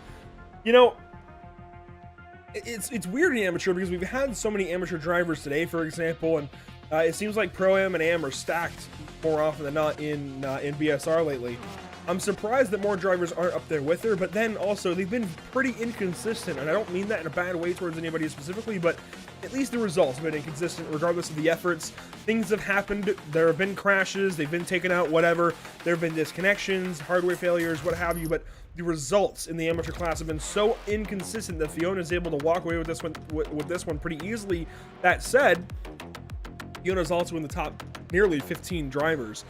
it's weird in the amateur because we've had so many amateur drivers today, for example, and it seems like Pro-Am and Am are stacked more often than not in BSR lately. I'm surprised that more drivers aren't up there with her, but then also they've been pretty inconsistent, and I don't mean that in a bad way towards anybody specifically, but at least the results have been inconsistent regardless of the efforts. Things have happened, there have been crashes, they've been taken out, whatever, there have been disconnections, hardware failures, what have you, but the results in the amateur class have been so inconsistent that Fiona is able to walk away with this one pretty easily. That said, Fiona's also in the top nearly 15 drivers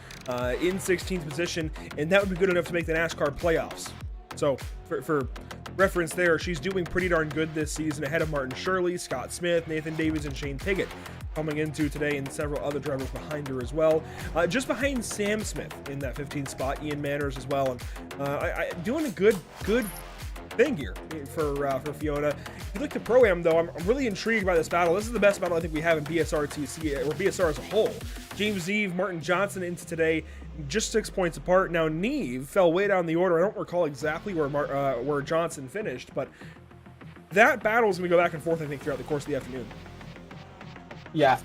in 16th position, and that would be good enough to make the NASCAR playoffs. So for reference there, she's doing pretty darn good this season, ahead of Martin Shirley, Scott Smith, Nathan Davies, and Shane Piggott coming into today, and several other drivers behind her as well. Just behind Sam Smith in that 15th spot, Ian Manners as well, and doing a good thing here for Fiona. If you look at Pro-Am, though, I'm really intrigued by this battle. This is the best battle I think we have in BSRTC, or BSR as a whole. James Neve, Martin Johnson into today, just 6 points apart. Now, Neve fell way down the order. I don't recall exactly where Johnson finished, but that battle is going to go back and forth, I think, throughout the course of the afternoon. Yeah,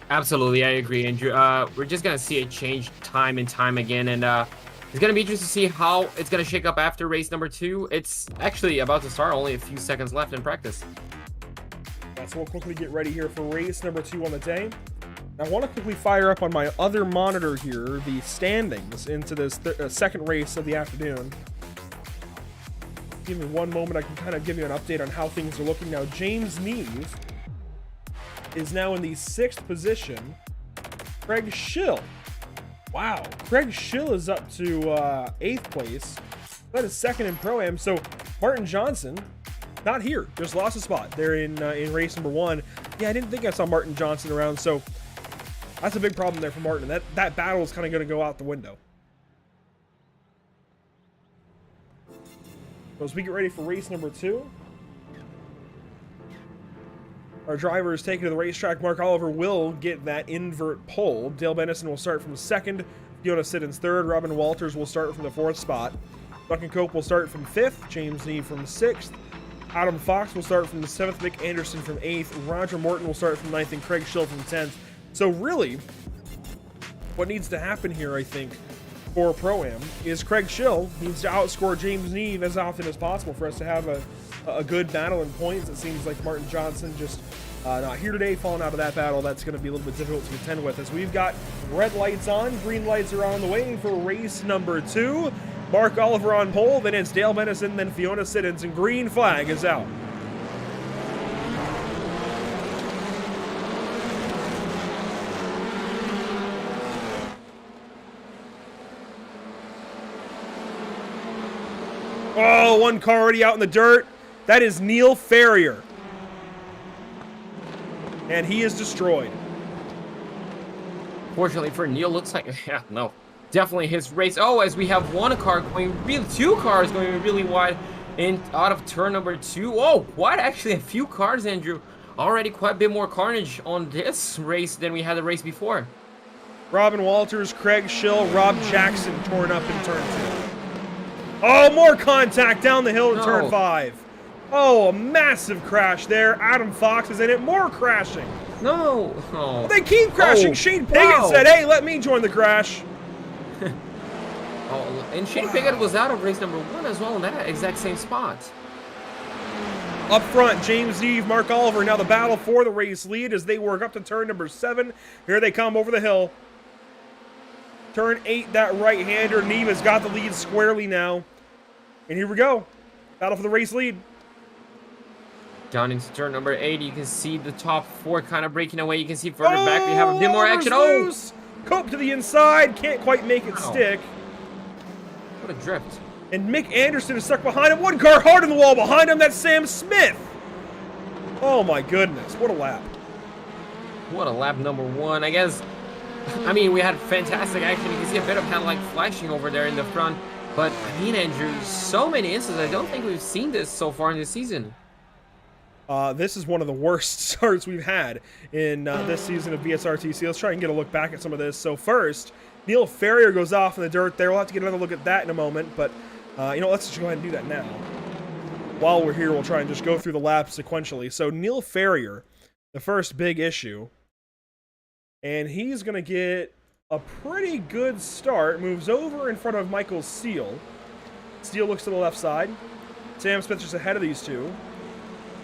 absolutely. I agree, Andrew. We're just going to see it change time and time again, and it's going to be interesting to see how it's going to shake up after race number 2. It's actually about to start, only a few seconds left in practice. So we'll quickly get ready here for race number 2 on the day. I want to quickly fire up on my other monitor here the standings into this second race of the afternoon. Give me one moment, I can kind of give you an update on how things are looking now. James Neve is now in the 6th position. Craig Schill. Wow, Craig Schill is up to 8th place. That is 2nd in Pro-Am. So Martin Johnson, not here, just lost a spot there in race number 1. Yeah, I didn't think I saw Martin Johnson around, so that's a big problem there for Martin. That battle is kind of going to go out the window. So as we get ready for race number 2, our driver is taken to the racetrack. Mark Oliver will get that invert pole. Dale Bennison will start from 2nd. Fiona Siddons 3rd. Robin Walters will start from the 4th spot. Duncan Cope will start from 5th. James Neve from 6th. Adam Fox will start from the 7th. Mick Anderson from 8th. Roger Morton will start from 9th. And Craig Schill from 10th. So really, what needs to happen here, I think, for Pro-Am is Craig Schill needs to outscore James Neve as often as possible for us to have a good battle in points. It seems like Martin Johnson just not here today, falling out of that battle. That's going to be a little bit difficult to contend with, as we've got red lights on, green lights are on the way for race number 2. Mark Oliver on pole, then it's Dale Benison, then Fiona Siddons, and green flag is out. Oh, one car already out in the dirt. That is Neil Ferrier. And he is destroyed. Fortunately for Neil, looks like, yeah, no. Definitely his race. Oh, as we have one car going, two cars going really wide in out of turn number 2. Oh, what? Actually, a few cars, Andrew. Already quite a bit more carnage on this race than we had the race before. Robin Walters, Craig Schill, Rob Jackson torn up in turn 2. Oh, more contact down the hill to turn 5. Oh, a massive crash there. Adam Fox is in it. More crashing. No. Oh. They keep crashing. Shane Piggott said, hey, let me join the crash. Oh, and Shane Piggott was out of race number 1 as well in that exact same spot. Up front, James Neve, Mark Oliver. Now the battle for the race lead as they work up to turn number 7. Here they come over the hill. Turn 8, that right-hander. Neve has got the lead squarely now. And here we go. Battle for the race lead. Down into turn number 8, you can see the top 4 kind of breaking away. You can see further back we have a bit more action. Loose. Cope to the inside. Can't quite make it stick. What a drift. And Mick Anderson is stuck behind him. One car hard on the wall behind him. That's Sam Smith. Oh, my goodness. What a lap. What a lap number 1. I guess, I mean, we had fantastic action. You can see a bit of headlight flashing over there in the front. But, I mean, Andrew, so many instances. I don't think we've seen this so far in this season. This is one of the worst starts we've had in this season of BSRTC. Let's try and get a look back at some of this. So first, Neil Ferrier goes off in the dirt there. We'll have to get another look at that in a moment. But, you know, let's just go ahead and do that now. While we're here, we'll try and just go through the laps sequentially. So Neil Ferrier, the first big issue. And he's going to get a pretty good start. Moves over in front of Michael Steele. Steele looks to the left side. Sam Smith just ahead of these two.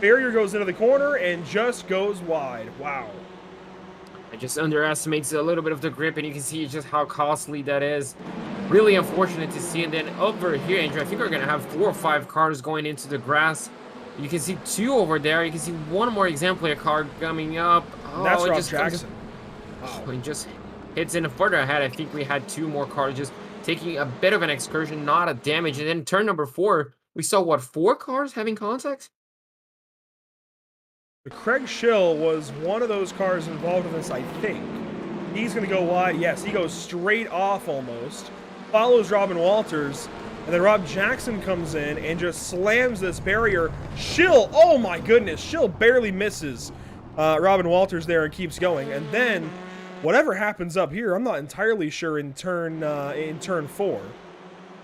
Ferrier goes into the corner and just goes wide. Wow. It just underestimates a little bit of the grip, and you can see just how costly that is. Really unfortunate to see. And then over here, Andrew, I think we're going to have 4 or 5 cars going into the grass. You can see 2 over there. You can see one more exemplary car coming up. Oh, that's Rob Jackson. Wow. It just hits in further ahead. I think we had 2 more cars just taking a bit of an excursion, not a damage. And then turn number 4, we saw, what, 4 cars having contact? Craig Schill was one of those cars involved in this, I think. He's going to go wide. Yes, he goes straight off almost. Follows Robin Walters. And then Rob Jackson comes in and just slams this barrier. Schill, oh my goodness. Schill barely misses Robin Walters there and keeps going. And then whatever happens up here, I'm not entirely sure in turn 4.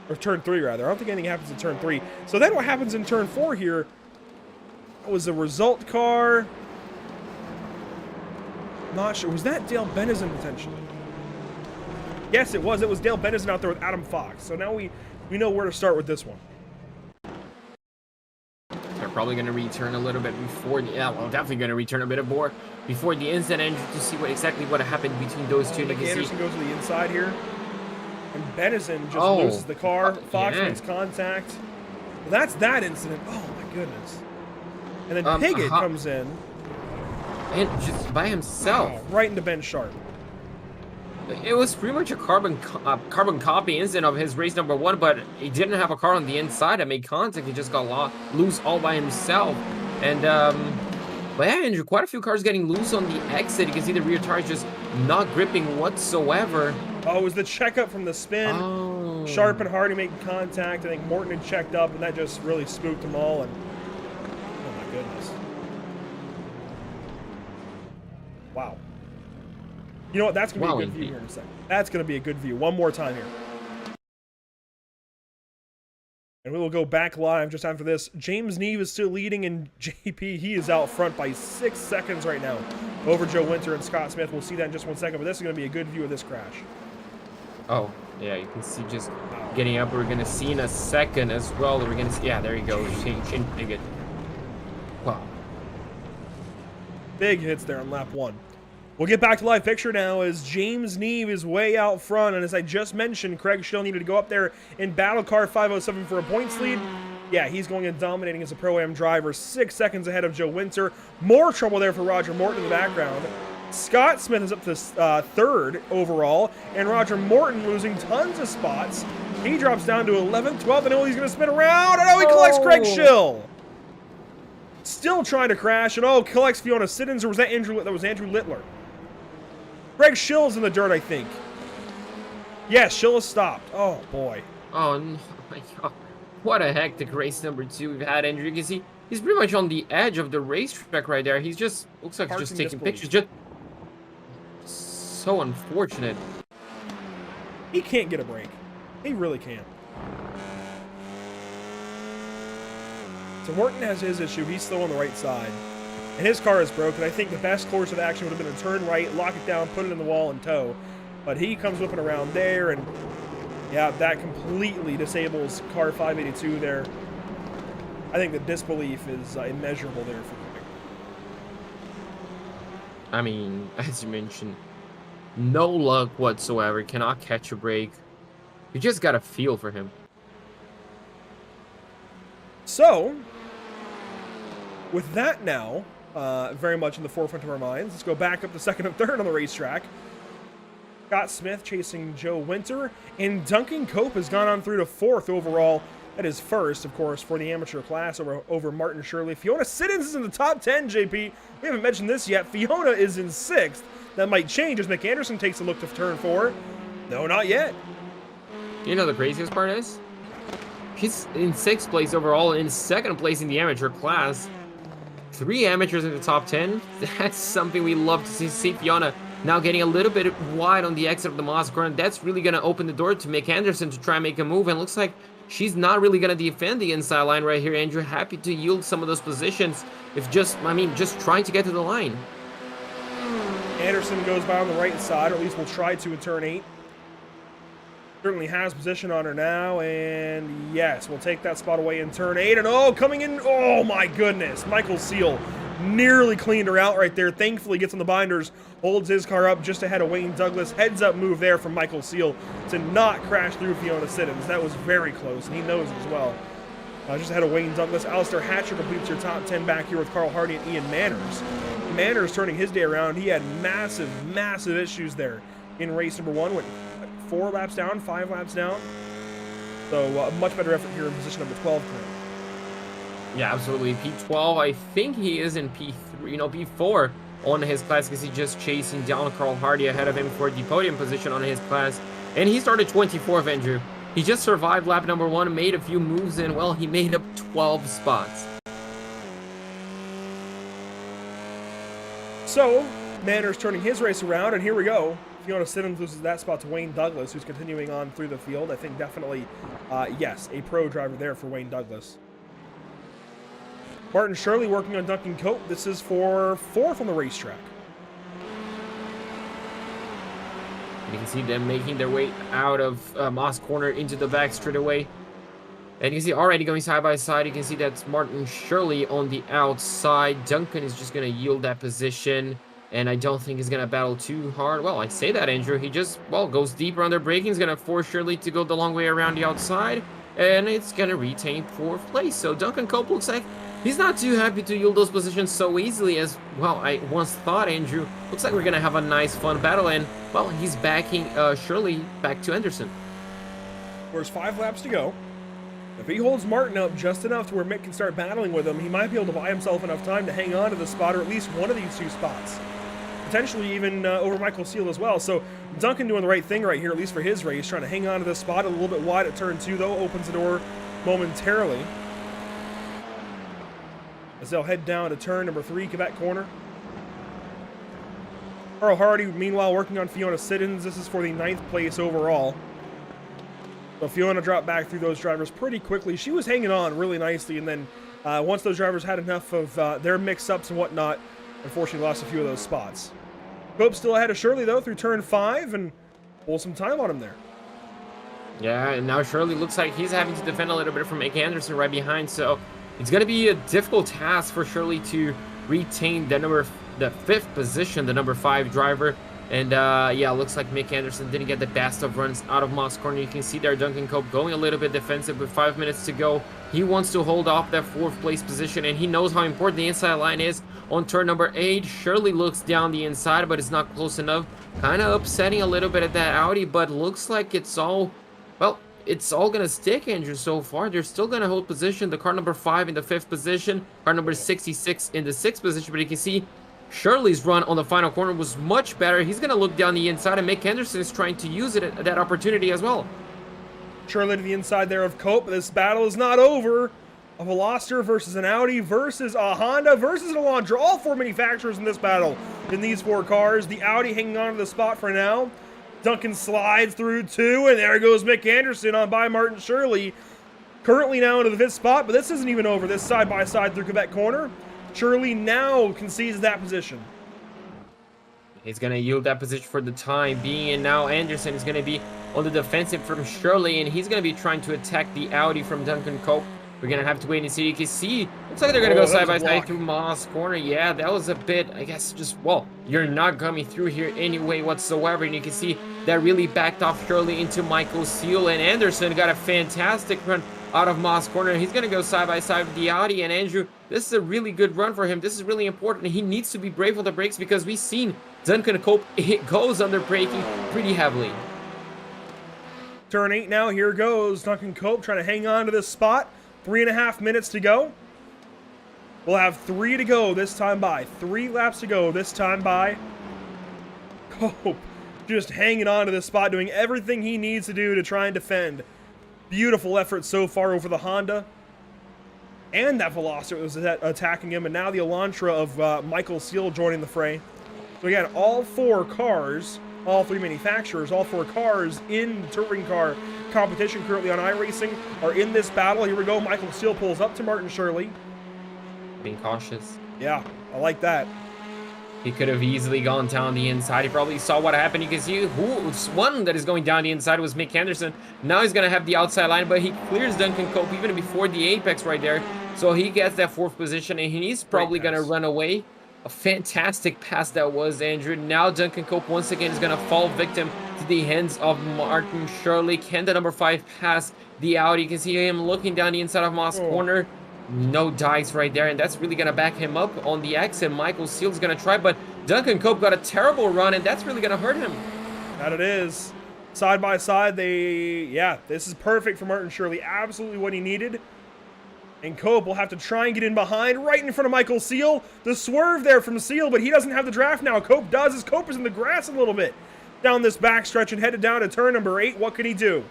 Or turn 3, rather. I don't think anything happens in turn 3. So then what happens in turn 4 here? Was the result car? Not sure. Was that Dale Benison potentially? Yes, it was. It was Dale Benison out there with Adam Fox. So now we know where to start with this one. They're probably going to return a little bit before. Definitely going to return a bit more before the incident to see exactly what happened between those two. Anderson goes to the inside here, and Benison just loses the car. Fox makes contact. Well, that's that incident. Oh my goodness. And then Piggott comes in. And just by himself. Oh, right into Ben Sharp. It was pretty much a carbon copy incident of his race number 1, but he didn't have a car on the inside that made contact. He just got loose all by himself. And, but yeah, Andrew, quite a few cars getting loose on the exit. You can see the rear tires just not gripping whatsoever. Oh, it was the checkup from the spin. Oh. Sharp and Hardy making contact. I think Morton had checked up, and that just really spooked them all. And goodness. Wow. You know what? That's going to be a good view here in a second. That's going to be a good view. One more time here. And we will go back live just after this. James Neve is still leading in JP. He is out front by 6 seconds right now over Joe Winter and Scott Smith. We'll see that in just 1 second, but this is going to be a good view of this crash. Oh, yeah, you can see just getting up. We're gonna see in a second as well. We're gonna see, yeah, there you go. Change it. Wow. Big hits there on lap 1. We'll get back to live picture now as James Neve is way out front. And as I just mentioned, Craig Schill needed to go up there in Battle Car 507 for a points lead. Yeah, he's going and dominating as a Pro-Am driver, 6 seconds ahead of Joe Winter. More trouble there for Roger Morton in the background. Scott Smith is up to 3rd overall, and Roger Morton losing tons of spots. He drops down to 11th, 12th, and he's going to spin around. And he collects Craig Schill. Still trying to crash, and collects Fiona Siddons, or was that Andrew? That was Andrew Littler. Greg Schill's in the dirt, I think. Yes, Schill has stopped. Oh, boy. Oh, no, my God. What a hectic race number 2 we've had, Andrew. You can see he's pretty much on the edge of the racetrack right there. He's just, looks like he's just taking pictures. Just so unfortunate. He can't get a break. He really can't. So Morton has his issue. He's slow on the right side. And his car is broken. I think the best course of action would have been to turn right, lock it down, put it in the wall, and tow. But he comes whipping around there, and yeah, that completely disables car 582 there. I think the disbelief is immeasurable there for Craig. I mean, as you mentioned, no luck whatsoever. Cannot catch a break. You just got a feel for him. So, with that now very much in the forefront of our minds, let's go back up to 2nd and 3rd on the racetrack. Scott Smith chasing Joe Winter, and Duncan Cope has gone on through to 4th overall. That is 1st, of course, for the amateur class over Martin Shirley. Fiona Siddons is in the top 10, JP. We haven't mentioned this yet. Fiona is in 6th. That might change as Mick Anderson takes a look to turn 4. No, not yet. You know the craziest part is? She's in 6th place overall and in 2nd place in the amateur class. 3 amateurs in the top 10. That's something we love to see Fiona now getting a little bit wide on the exit of the Mosport, and that's really going to open the door to Mick Anderson to try and make a move, and looks like she's not really going to defend the inside line right here. Andrew happy to yield some of those positions if just trying to get to the line. Anderson goes by on the right side, or at least will try to in turn 8. Certainly has position on her now, and yes, we'll take that spot away in turn 8. And coming in, oh my goodness, Michael Seal nearly cleaned her out right there. Thankfully gets on the binders, holds his car up just ahead of Wayne Douglas. Heads up move there from Michael Seal to not crash through Fiona Siddons. That was very close, and he knows it as well. Just ahead of Wayne Douglas, Alistair Hatcher completes your top 10 back here with Carl Hardy and Ian Manners. Manners turning his day around. He had massive issues there in race number 1. Went 4 laps down, 5 laps down. So a much better effort here in position number 12 currently. Yeah, absolutely. P12, I think he is in P3, P4 on his class, because he's just chasing down Carl Hardy ahead of him for the podium position on his class. And he started 24th, Andrew. He just survived lap number 1, made a few moves, and well, he made up 12 spots. So, Manners turning his race around, and here we go. Fiona Siddons loses that spot to Wayne Douglas, who's continuing on through the field. I think definitely, yes, a pro driver there for Wayne Douglas. Martin Shirley working on Duncan Cope. This is for 4th on the racetrack. You can see them making their way out of Moss Corner into the back straightaway. And you can see already going side by side. You can see that's Martin Shirley on the outside. Duncan is just going to yield that position. And I don't think he's going to battle too hard. Well, I say that, Andrew. He just, goes deeper on their braking. He's going to force Shirley to go the long way around the outside. And it's going to retain 4th place. So Duncan Cope looks like he's not too happy to yield those positions so easily as, I once thought, Andrew. Looks like we're going to have a nice, fun battle. And, he's backing Shirley back to Anderson. There's 5 laps to go. If he holds Martin up just enough to where Mick can start battling with him, he might be able to buy himself enough time to hang on to the spot, or at least one of these 2 spots. Potentially even over Michael Seal as well. So Duncan doing the right thing right here, at least for his race, trying to hang on to this spot a little bit wide at turn 2, though. Opens the door momentarily as they'll head down to turn number 3, Quebec corner. Carl Hardy, meanwhile, working on Fiona Siddons. This is for the 9th place overall. So Fiona dropped back through those drivers pretty quickly. She was hanging on really nicely, and then once those drivers had enough of their mix-ups and whatnot, unfortunately lost a few of those spots. Cope still ahead of Shirley, though, through turn 5, and pull some time on him there. Yeah, and now Shirley looks like he's having to defend a little bit from Mick Anderson right behind, so it's going to be a difficult task for Shirley to retain the fifth position, the number 5 driver. And yeah, looks like Mick Anderson didn't get the best of runs out of Moss corner. You can see there Duncan Cope going a little bit defensive with 5 minutes to go. He wants to hold off that 4th place position, and he knows how important the inside line is on turn number 8. Shirley looks down the inside, but it's not close enough. Kind of upsetting a little bit at that Audi, but looks like it's all, well, it's all going to stick, Andrew, so far. They're still going to hold position. The car number 5 in the 5th position, car number 66 in the 6th position, but you can see Shirley's run on the final corner was much better. He's going to look down the inside, and Mick Henderson is trying to use that opportunity as well. Shirley to the inside there of Cope. This battle is not over. A Veloster versus an Audi versus a Honda versus an Elantra. All 4 manufacturers in this battle in these 4 cars. The Audi hanging on to the spot for now. Duncan slides through 2, and there goes Mick Anderson on by Martin Shirley. Currently now into the 5th spot, but this isn't even over. This side-by-side through Quebec corner. Shirley now concedes that position. He's going to yield that position for the time being, and now Anderson is going to be on the defensive from Shirley, and he's going to be trying to attack the Audi from Duncan Cope. We're going to have to wait and see. You can see, looks like they're going to go side-by-side through Moss corner. Yeah, that was a bit, I guess, just, well, you're not coming through here anyway whatsoever, and you can see that really backed off Shirley into Michael Seal, and Anderson got a fantastic run out of Moss corner. He's going to go side-by-side with the Audi, and Andrew, this is a really good run for him. This is really important. He needs to be brave on the brakes because we've seen Duncan Cope, it goes under braking pretty heavily. Turn 8 now. Here goes Duncan Cope trying to hang on to this spot. 3.5 minutes to go. We'll have 3 to go this time by. 3 laps to go this time by. Cope just hanging on to this spot, doing everything he needs to do to try and defend. Beautiful effort so far over the Honda. And that Veloster was attacking him, and now the Elantra of Michael Seal joining the fray. So again, all 4 cars, all 3 manufacturers, all 4 cars in touring car competition currently on iRacing are in this battle. Here we go. Michael Seal pulls up to Martin Shirley. Being cautious. Yeah, I like that. He could have easily gone down the inside. He probably saw what happened. You can see who's one that is going down the inside was Mick Henderson. Now he's going to have the outside line, but he clears Duncan Cope even before the apex right there. So he gets that 4th position, and he's probably going to run away. A fantastic pass that was, Andrew. Now Duncan Cope once again is going to fall victim to the hands of Martin Shirley. Can the number 5 pass the Audi? You can see him looking down the inside of Moss corner. No dice right there, and that's really going to back him up on the exit. Michael Seal's going to try, but Duncan Cope got a terrible run, and that's really going to hurt him. That it is. Side by side, this is perfect for Martin Shirley. Absolutely what he needed. And Cope will have to try and get in behind, right in front of Michael Seal. The swerve there from Seal, but he doesn't have the draft now. Cope does, as Cope is in the grass a little bit. Down this backstretch and headed down to turn number 8. What can he do?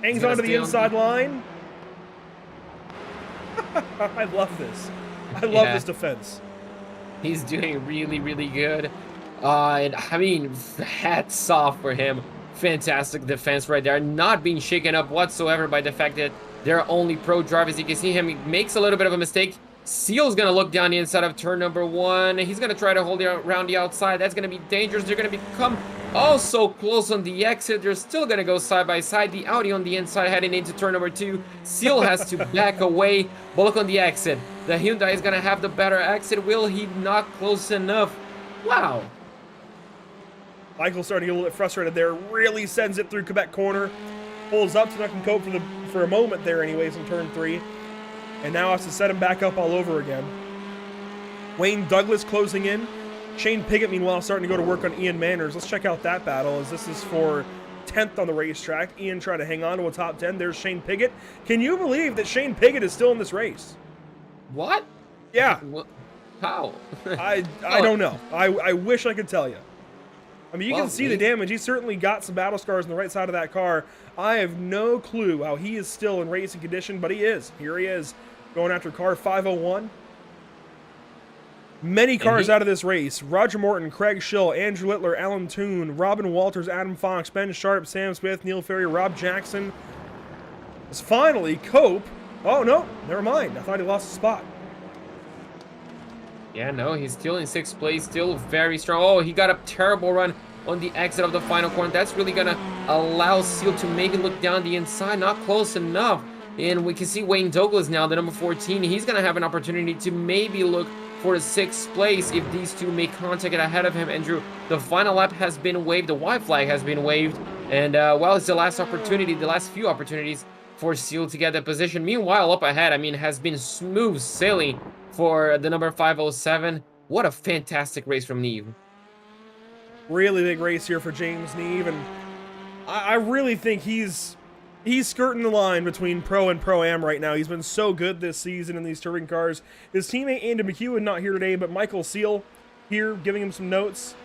Hangs onto the inside line. I love this. I love this defense. He's doing really, really good. And I mean, hats off for him. Fantastic defense right there. Not being shaken up whatsoever by the fact that they're only pro drivers. You can see him, he makes a little bit of a mistake. Seal's going to look down the inside of turn number 1. He's going to try to hold it around the outside. That's going to be dangerous. They're going to become oh so close on the exit. They're still going to go side by side. The Audi on the inside heading into turn number 2. Seal has to back away. But look on the exit. The Hyundai is going to have the better exit. Will he not close enough? Wow. Michael's starting to get a little bit frustrated there. Really sends it through Quebec corner. Pulls up to Duncan Cope for a moment there anyways in turn 3. And now has to set him back up all over again. Wayne Douglas closing in. Shane Piggott, meanwhile, starting to go to work on Ian Manners. Let's check out that battle, as this is for 10th on the racetrack. Ian trying to hang on to a top 10. There's Shane Piggott. Can you believe that Shane Piggott is still in this race? What? Yeah. How? I don't know. I wish I could tell you. I mean, you can see the damage. He's certainly got some battle scars on the right side of that car. I have no clue how he is still in racing condition, but he is. Here he is, going after car 501. Many cars out of this race. Roger Morton, Craig Schill, Andrew Littler, Alan Toon, Robin Walters, Adam Fox, Ben Sharp, Sam Smith, Neil Ferry, Rob Jackson. It's finally Cope. Oh, no, never mind. I thought he lost a spot. Yeah, no, he's still in 6th place, still very strong. Oh, he got a terrible run on the exit of the final corner. That's really gonna allow Seal to maybe look down the inside, not close enough. And we can see Wayne Douglas now, the number 14. He's gonna have an opportunity to maybe look for the 6th place if these two make contact ahead of him. Andrew, the final lap has been waived, the white flag has been waived, and well, it's the last opportunity, the last few opportunities for Seal to get that position. Meanwhile, up ahead, I mean, has been smooth sailing for the number 507. What a fantastic race from Neve. Really big race here for James Neve, and I really think he's skirting the line between Pro and Pro-Am right now. He's been so good this season in these touring cars. His teammate Andy McEwen not here today, but Michael Seal here giving him some notes.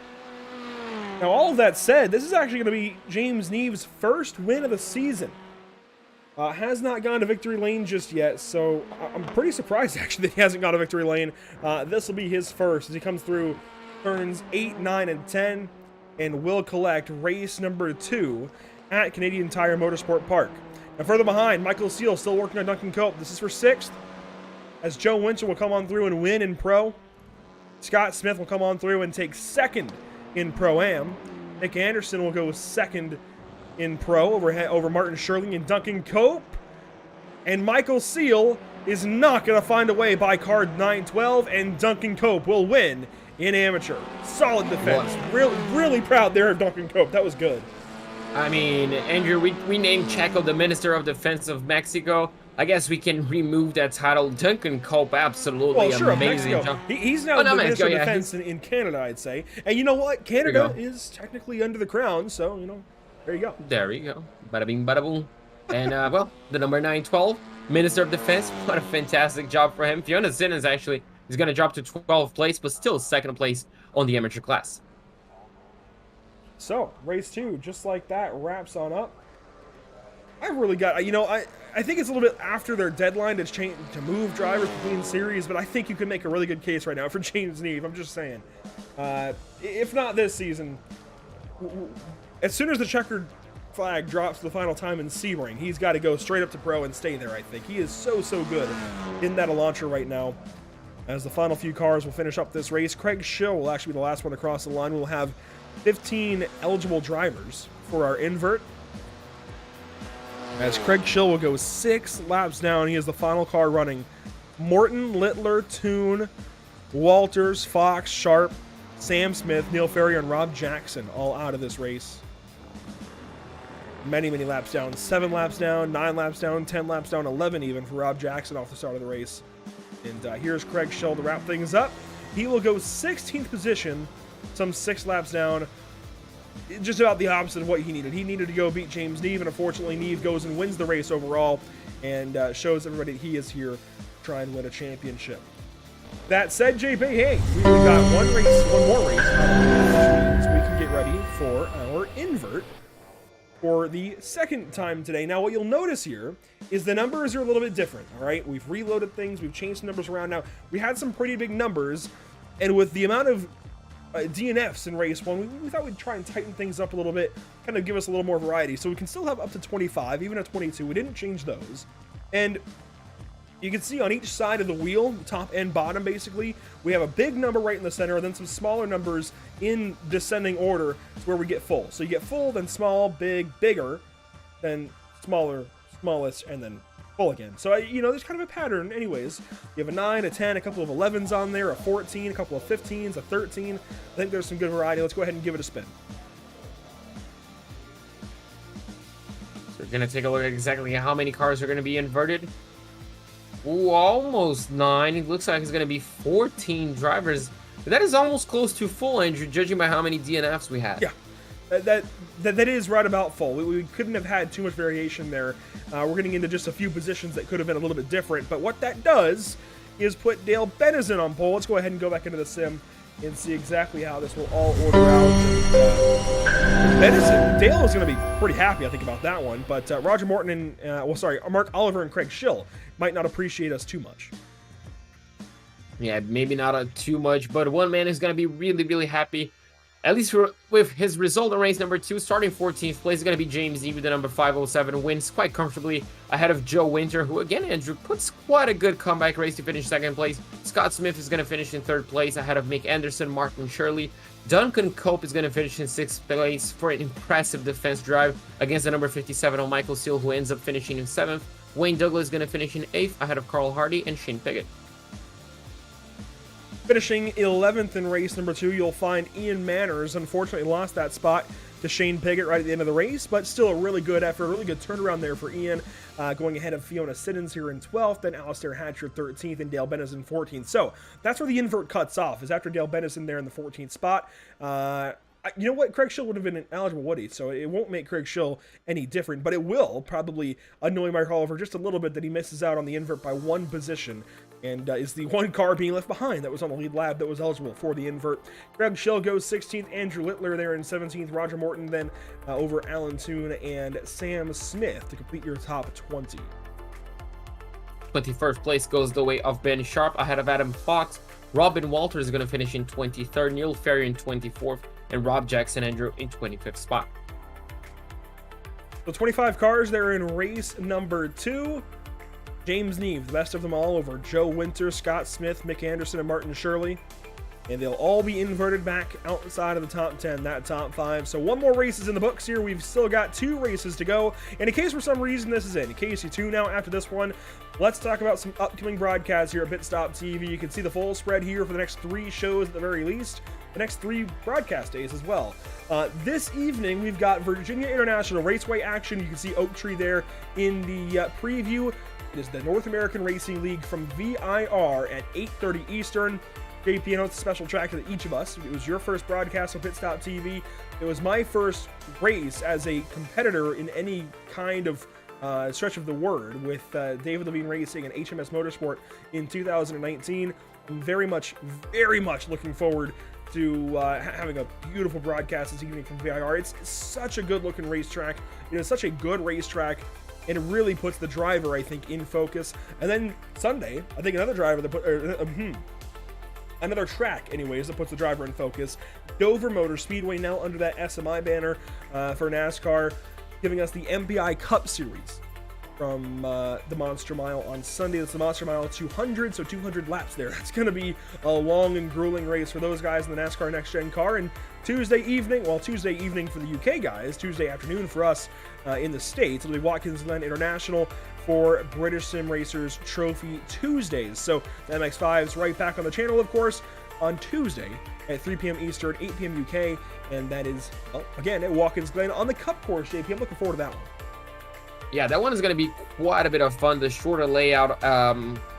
Now, all of that said, this is actually going to be James Neve's first win of the season. Has not gone to victory lane just yet, so I'm pretty surprised actually that he hasn't gone to victory lane. This will be his first as he comes through turns 8, 9, and 10, and will collect race number 2 at Canadian Tire Motorsport Park. Now further behind, Michael Seal still working on Duncan Cope. This is for 6th, as Joe Winchell will come on through and win in Pro. Scott Smith will come on through and take 2nd in Pro-Am. Nick Anderson will go 2nd in Pro over Martin Shirley and Duncan Cope. And Michael Seal is not going to find a way by card 912, and Duncan Cope will win in Amateur. Solid defense. Really proud there of Duncan Cope. That was good. I mean, Andrew, we named Checo the Minister of Defense of Mexico. I guess we can remove that title. Duncan Cope, absolutely amazing. He's now the Minister of Defense in Canada, I'd say. And you know what? Canada is technically under the crown, so, you know, there you go. There you go. Bada bing, bada boom. And, well, the number 912, Minister of Defense. What a fantastic job for him. Fiona Simmons actually is going to drop to 12th place, but still 2nd place on the amateur class. So, race 2, just like that, wraps on up. I really got, you know, I think it's a little bit after their deadline to move drivers between series, but I think you can make a really good case right now for James Neve. I'm just saying. If not this season, as soon as the checkered flag drops the final time in Sebring, he's got to go straight up to Pro and stay there, I think. He is so good in that Elantra right now. As the final few cars will finish up this race, Craig Schill will actually be the last one to cross the line. We'll have 15 eligible drivers for our invert. As Craig Schill will go 6 laps down, he is the final car running. Morton, Littler, Toon, Walters, Fox, Sharp, Sam Smith, Neil Ferry, and Rob Jackson all out of this race. Many laps down. 7 laps down, 9 laps down, 10 laps down, 11 even for Rob Jackson off the start of the race. And here's Craig Schill to wrap things up. He will go 16th position, some 6 laps down. Just about the opposite of what he needed. He needed to go beat James Neve, and unfortunately Neve goes and wins the race overall and shows everybody he is here to try and win a championship. That said, JP, hey, we've got one more race, which means we can get ready for our invert for the 2nd time today. Now, what you'll notice here is the numbers are a little bit different, all right? We've reloaded things, we've changed some numbers around. Now, we had some pretty big numbers, and with the amount of DNFs in race 1, we thought we'd try and tighten things up a little bit, kind of give us a little more variety. So we can still have up to 25, even at 22. We didn't change those. And you can see on each side of the wheel, top and bottom basically, we have a big number right in the center, and then some smaller numbers in descending order to where we get full. So you get full, then small, big, bigger, then smaller, smallest, and then full again. So, you know, there's kind of a pattern anyways. You have a 9, a 10, a couple of 11s on there, a 14, a couple of 15s, a 13. I think there's some good variety. Let's go ahead and give it a spin. So we're going to take a look at exactly how many cars are going to be inverted. Ooh, almost 9. It looks like it's going to be 14 drivers. That is almost close to full, Andrew, judging by how many DNFs we had. Yeah. That is right about full. We couldn't have had too much variation there. We're getting into just a few positions that could have been a little bit different, but what that does is put Dale Benison on pole. Let's go ahead and go back into the sim and see exactly how this will all order out. Dale is going to be pretty happy, I think, about that one, but Roger Morton and, Mark Oliver and Craig Schill might not appreciate us too much. Yeah, maybe not too much, but one man is going to be really happy. At least with his result in race number 2, starting 14th place is going to be James Eve with the number 507, wins quite comfortably ahead of Joe Winter, who again, Andrew, puts quite a good comeback race to finish 2nd place. Scott Smith is going to finish in 3rd place ahead of Mick Anderson, Martin Shirley. Duncan Cope is going to finish in 6th place for an impressive defense drive against the number 57 on Michael Steele, who ends up finishing in 7th. Wayne Douglas is going to finish in 8th ahead of Carl Hardy and Shane Piggott. Finishing 11th in race number 2, you'll find Ian Manners. Unfortunately lost that spot to Shane Piggott right at the end of the race, but still a really good effort, a really good turnaround there for Ian, going ahead of Fiona Siddons here in 12th, then Alistair Hatcher 13th, and Dale Bennison 14th. So that's where the invert cuts off, is after Dale Bennison there in the 14th spot. You know what? Craig Schill would have been eligible, would he? So it won't make Craig Schill any different, but it will probably annoy Mark Oliver just a little bit that he misses out on the invert by 1 position, and is the 1 car being left behind that was on the lead lap that was eligible for the invert. Craig Schill goes 16th, Andrew Littler there in 17th, Roger Morton then over Alan Toon and Sam Smith to complete your top 20. 21st place goes the way of Ben Sharp ahead of Adam Fox. Robin Walters is going to finish in 23rd, Neil Ferry in 24th, and Rob Jackson Andrew in 25th spot. So 25 cars there in race number 2. James Neve, the best of them all, over Joe Winter, Scott Smith, Mick Anderson, and Martin Shirley. And they'll all be inverted back outside of the top 10, that top 5. So 1 more race is in the books here. We've still got 2 races to go. And in case for some reason this is in case you tune out after this one, let's talk about some upcoming broadcasts here at Pitstop TV. You can see the full spread here for the next 3 shows at the very least. The next 3 broadcast days as well. This evening, we've got Virginia International Raceway action. You can see Oak Tree there in the preview. It is the North American Racing League from VIR at 8:30 Eastern. JP, I know it's a special track to each of us. It was your first broadcast on Pitstop TV. It was my first race as a competitor in any kind of stretch of the word with David Levine Racing and HMS Motorsport in 2019. I'm very much looking forward to having a beautiful broadcast this evening from VIR. It's such a good looking racetrack. It is such a good racetrack, and it really puts the driver, I think, in focus. And then Sunday, I think another driver that put, another track, anyways, that puts the driver in focus. Dover Motor Speedway now under that SMI banner for NASCAR, giving us the MPI Cup Series from the Monster Mile on Sunday. That's the Monster Mile 200, so 200 laps there. That's going to be a long and grueling race for those guys in the NASCAR Next Gen car. And Tuesday evening for the UK guys, Tuesday afternoon for us in the States, it'll be Watkins Glen International for British Sim Racers Trophy Tuesdays. So the MX-5's right back on the channel, of course, on Tuesday at 3 p.m. Eastern, 8 p.m. UK, and that is, well, again, at Watkins Glen on the Cup course, JP. I'm looking forward to that one. Yeah, that one is going to be quite a bit of fun. The shorter layout, I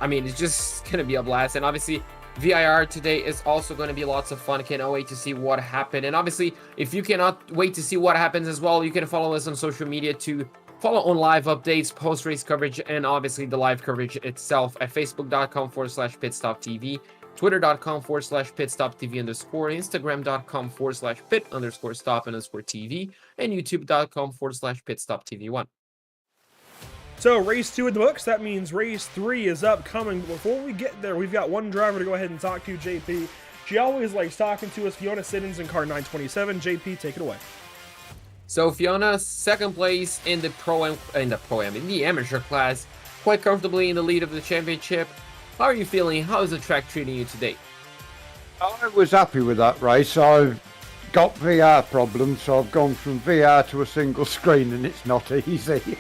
mean, it's just going to be a blast. And obviously, VIR today is also going to be lots of fun. Cannot wait to see what happened. And obviously, if you cannot wait to see what happens as well, you can follow us on social media to follow on live updates, post-race coverage, and obviously the live coverage itself at facebook.com/pitstoptv, twitter.com/pitstoptv_, instagram.com/pit_stop_tv, and youtube.com/pitstoptv1. So race 2 in the books. That means race 3 is upcoming. Before we get there, we've got one driver to go ahead and talk to, JP. She always likes talking to us. Fiona Siddons in car 927. JP, take it away. So Fiona, second place in the in the amateur class, quite comfortably in the lead of the championship. How are you feeling? How is the track treating you today? I was happy with that race. I've got VR problems, so I've gone from VR to a single screen, and it's not easy.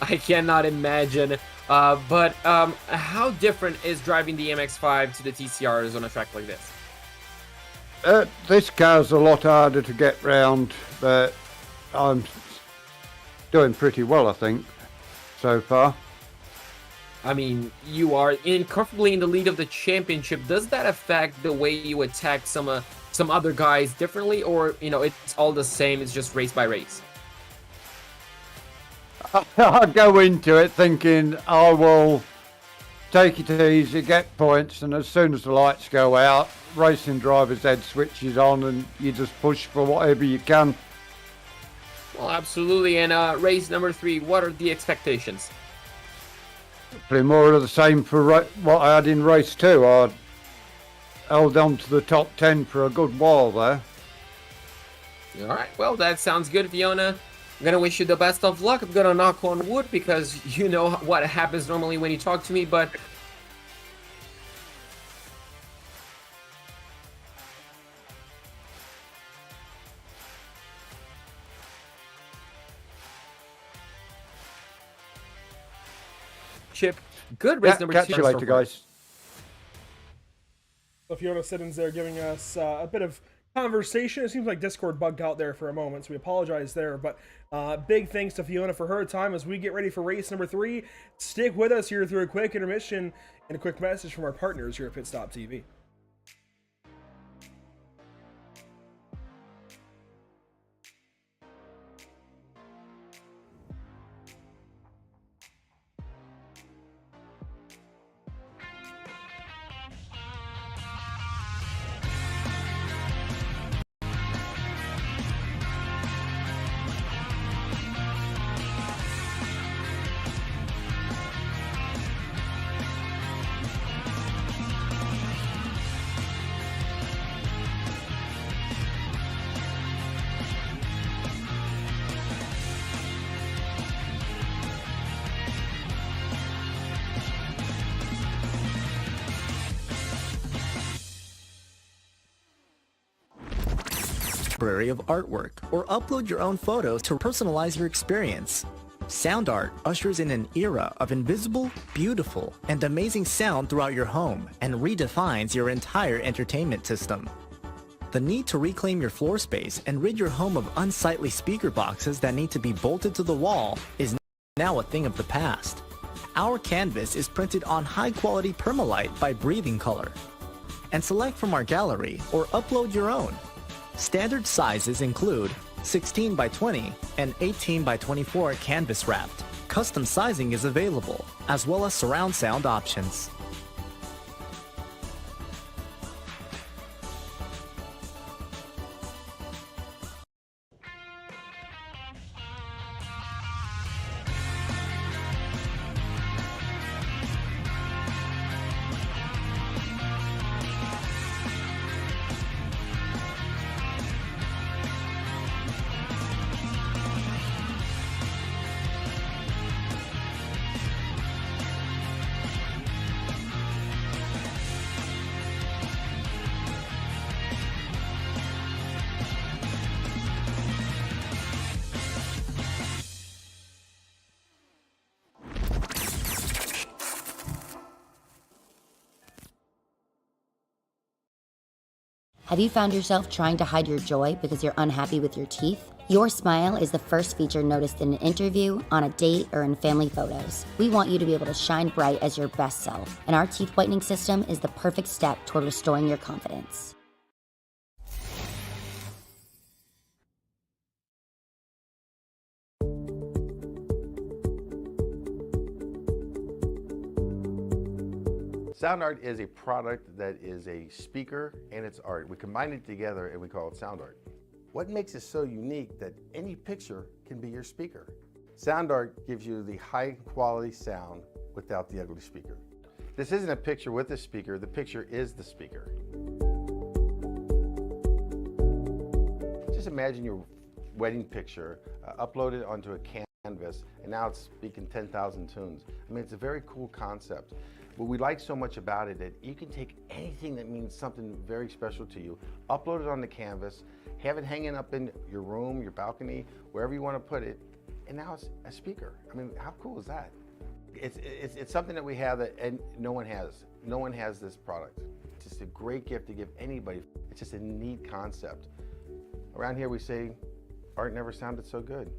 I cannot imagine. But how different is driving the MX-5 to the TCRs on a track like this? This car's a lot harder to get round, but I'm doing pretty well, I think, so far. I mean, you are comfortably in the lead of the championship. Does that affect the way you attack some other guys differently, or it's all the same? It's just race by race. I go into it thinking I will take it easy, get points, and as soon as the lights go out, racing driver's head switches on, and you just push for whatever you can. Well, absolutely. And race number 3, what are the expectations? Hopefully more of the same for what I had in race 2. I held on to the top 10 for a good while there. All right, well, that sounds good, Fiona. I'm gonna wish you the best of luck. I'm gonna knock on wood because you know what happens normally when you talk to me, but Chip, good race number Catch 2. you later, guys. So Fiona Siddons there giving us a bit of conversation. It seems like Discord bugged out there for a moment, so we apologize there. But big thanks to Fiona for her time as we get ready for race number 3. Stick with us here through a quick intermission and a quick message from our partners here at Pit Stop TV. Library of artwork, or upload your own photos to personalize your experience. Sound Art ushers in an era of invisible, beautiful, and amazing sound throughout your home and redefines your entire entertainment system. The need to reclaim your floor space and rid your home of unsightly speaker boxes that need to be bolted to the wall is now a thing of the past. Our canvas is printed on high-quality permalite by Breathing Color. And select from our gallery or upload your own. Standard sizes include 16 by 20 and 18 by 24 canvas wrapped. Custom sizing is available, as well as surround sound options. Have you found yourself trying to hide your joy because you're unhappy with your teeth? Your smile is the first feature noticed in an interview, on a date, or in family photos. We want you to be able to shine bright as your best self, and our teeth whitening system is the perfect step toward restoring your confidence. Sound Art is a product that is a speaker and it's art. We combine it together and we call it Sound Art. What makes it so unique that any picture can be your speaker? Sound Art gives you the high quality sound without the ugly speaker. This isn't a picture with a speaker, the picture is the speaker. Just imagine your wedding picture uploaded onto a canvas and now it's speaking 10,000 tunes. I mean, it's a very cool concept. What we like so much about it that you can take anything that means something very special to you, upload it on the canvas, have it hanging up in your room, your balcony, wherever you want to put it, and now it's a speaker. I mean, how cool is that? It's something that we have that and no one has. No one has this product. It's just a great gift to give anybody. It's just a neat concept. Around here we say, art never sounded so good.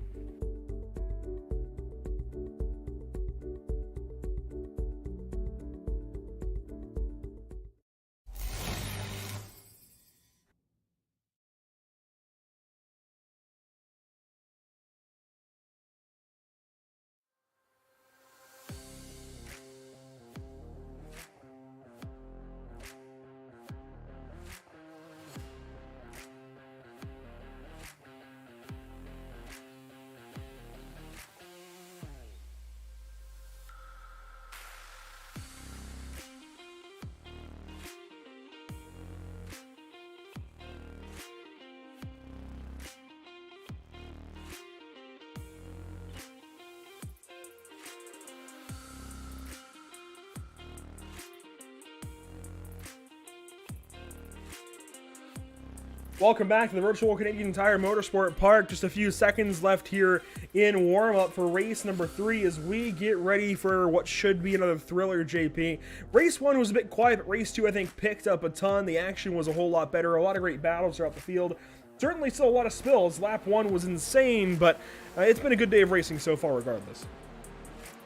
Welcome back to the virtual Canadian Tire Motorsport Park. Just a few seconds left here in warm-up for race number 3 as we get ready for what should be another thriller, JP. Race 1 was a bit quiet, but race 2 I think picked up a ton. The action was a whole lot better. A lot of great battles throughout the field. Certainly still a lot of spills. Lap 1 was insane, but it's been a good day of racing so far regardless.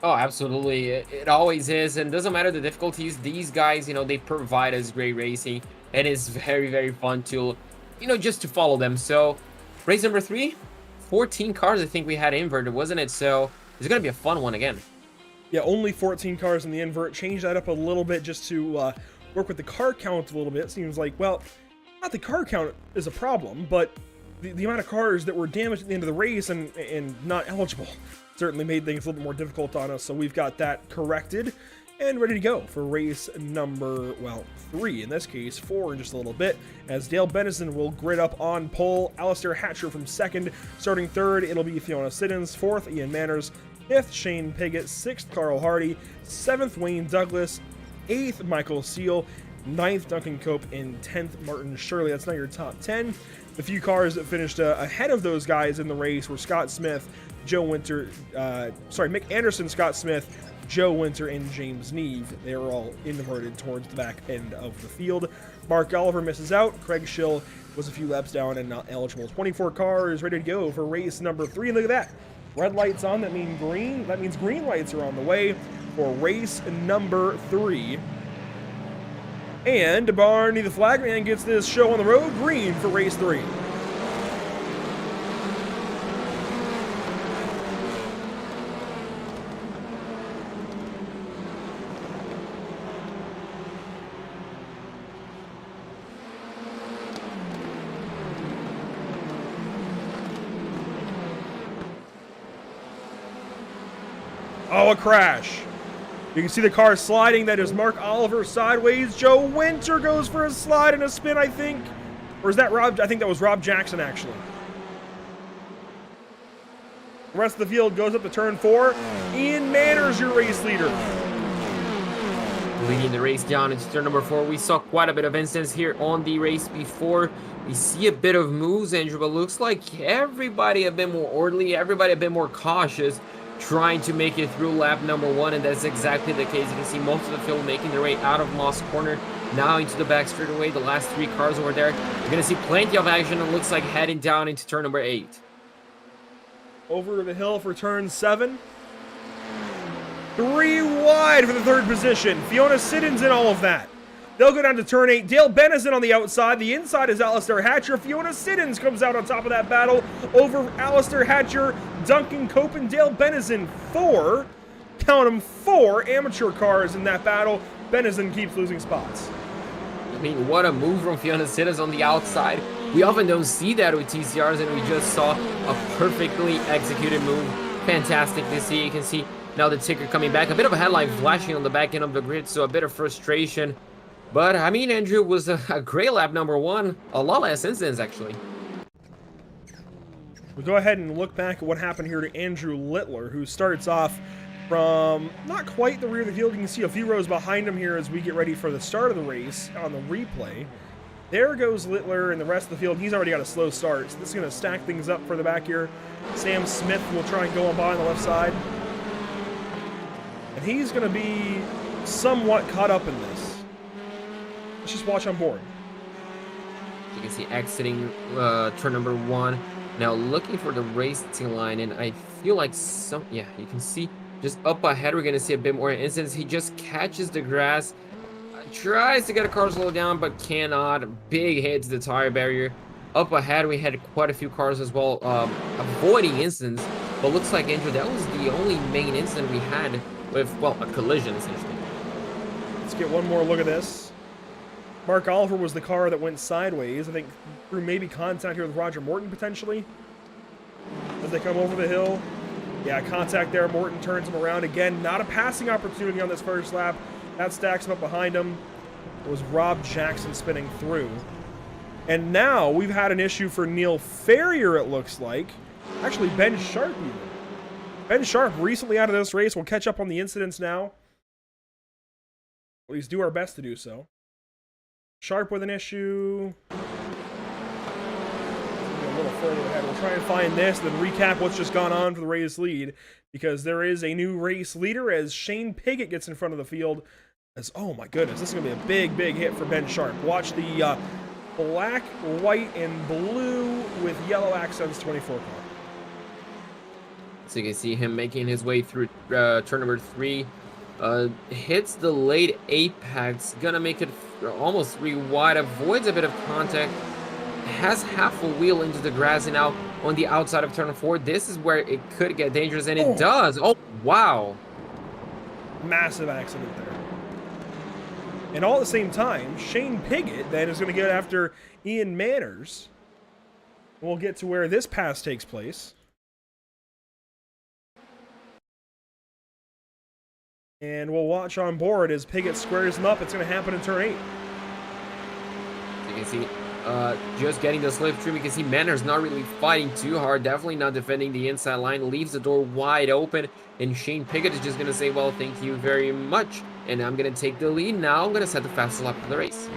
Oh, absolutely. It always is. And doesn't matter the difficulties. These guys, you know, they provide us great racing. And it's very, very fun to, you know, just to follow them. So race number 3, 14 cars I think we had inverted, wasn't it? So it's going to be a fun one again. Yeah, only 14 cars in the invert. Change that up a little bit just to work with the car count a little bit. It seems like, well, not the car count is a problem, but the amount of cars that were damaged at the end of the race and not eligible certainly made things a little bit more difficult on us. So we've got that corrected and ready to go for race number, well, 3, in this case 4 in just a little bit, as Dale Benison will grid up on pole, Alistair Hatcher from 2nd, starting 3rd it'll be Fiona Siddons, 4th Ian Manners, 5th Shane Piggott, 6th Carl Hardy, 7th Wayne Douglas, 8th Michael Seal, 9th Duncan Cope, and 10th Martin Shirley. That's not your top 10. The few cars that finished ahead of those guys in the race were Scott Smith, Joe Winter, Mick Anderson, Scott Smith, Joe Winter, and James Neve. They were all inverted towards the back end of the field. Mark Oliver misses out. Craig Schill was a few laps down and not eligible. 24 cars ready to go for race number 3. And look at that. Red lights on, that means green. That means green lights are on the way for race number 3. And Barney the Flagman gets this show on the road green for race 3. Oh, a crash. You can see the car sliding. That is Mark Oliver sideways. Joe Winter goes for a slide and a spin, I think. Or is that Rob? I think that was Rob Jackson, actually. The rest of the field goes up to turn 4. Ian Manners, your race leader. Leading the race down into turn number 4. We saw quite a bit of incidents here on the race before. We see a bit of moves, Andrew, but looks like everybody a bit more orderly, everybody a bit more cautious, trying to make it through lap number 1, and that's exactly the case. You can see most of the field making their way out of Moss Corner, now into the back straightaway. The last 3 cars over there. You're going to see plenty of action. It looks like heading down into turn number 8. Over the hill for turn 7. 3 wide for the 3rd position. Fiona Siddons in all of that. They'll go down to turn 8. Dale Benison on the outside. The inside is Alistair Hatcher. Fiona Siddons comes out on top of that battle over Alistair Hatcher, Duncan Cope, and Dale Benison. 4, count them, 4 amateur cars in that battle. Benison keeps losing spots. I mean, what a move from Fiona Siddons on the outside. We often don't see that with TCRs, and we just saw a perfectly executed move. Fantastic to see. You can see now the ticker coming back. A bit of a headlight flashing on the back end of the grid, so a bit of frustration. But, I mean, Andrew, was a great lap number 1. A lot less incidents, actually. We'll go ahead and look back at what happened here to Andrew Littler, who starts off from not quite the rear of the field. You can see a few rows behind him here as we get ready for the start of the race on the replay. There goes Littler and the rest of the field. He's already got a slow start, so this is going to stack things up for the back here. Sam Smith will try and go on by on the left side. And he's going to be somewhat caught up in this. Let's just watch on board. You can see exiting turn number 1. Now looking for the racing line, and I feel like you can see just up ahead we're going to see a bit more incidents. He just catches the grass, tries to get a car slow down, but cannot. Big hit to the tire barrier. Up ahead we had quite a few cars as well avoiding incidents, but looks like, Andrew, that was the only main incident we had with, well, a collision essentially. Let's get one more look at this. Mark Oliver was the car that went sideways, I think through maybe contact here with Roger Morton potentially, as they come over the hill. Yeah, contact there. Morton turns him around again. Not a passing opportunity on this first lap. That stacks him up behind him. It was Rob Jackson spinning through. And now we've had an issue for Neil Ferrier, it looks like. Actually, Ben Sharp even. Ben Sharp recently out of this race. We'll catch up on the incidents now. At least do our best to do so. Sharp with an issue. further ahead. We'll try and find this, then recap what's just gone on for the race lead, because there is a new race leader as Shane Piggott gets in front of the field. As, oh my goodness, this is going to be a big, big hit for Ben Sharp. Watch the black, white, and blue with yellow accents 24 car. So you can see him making his way through turn number 3. Hits the late apex, gonna make it almost 3 wide, avoids a bit of contact, has half a wheel into the grass, and now on the outside of turn 4. This is where it could get dangerous, and it does. Oh, wow. Massive accident there. And all at the same time, Shane Piggott then is going to get after Ian Manners. We'll get to where this pass takes place. And we'll watch on board as Piggott squares him up. It's going to happen in turn 8. So you can see just getting the slip trim. You can see Manners not really fighting too hard, definitely not defending the inside line, leaves the door wide open, and Shane Piggott is just going to say, well, thank you very much, and I'm going to take the lead. Now I'm going to set the fastest lap of the race.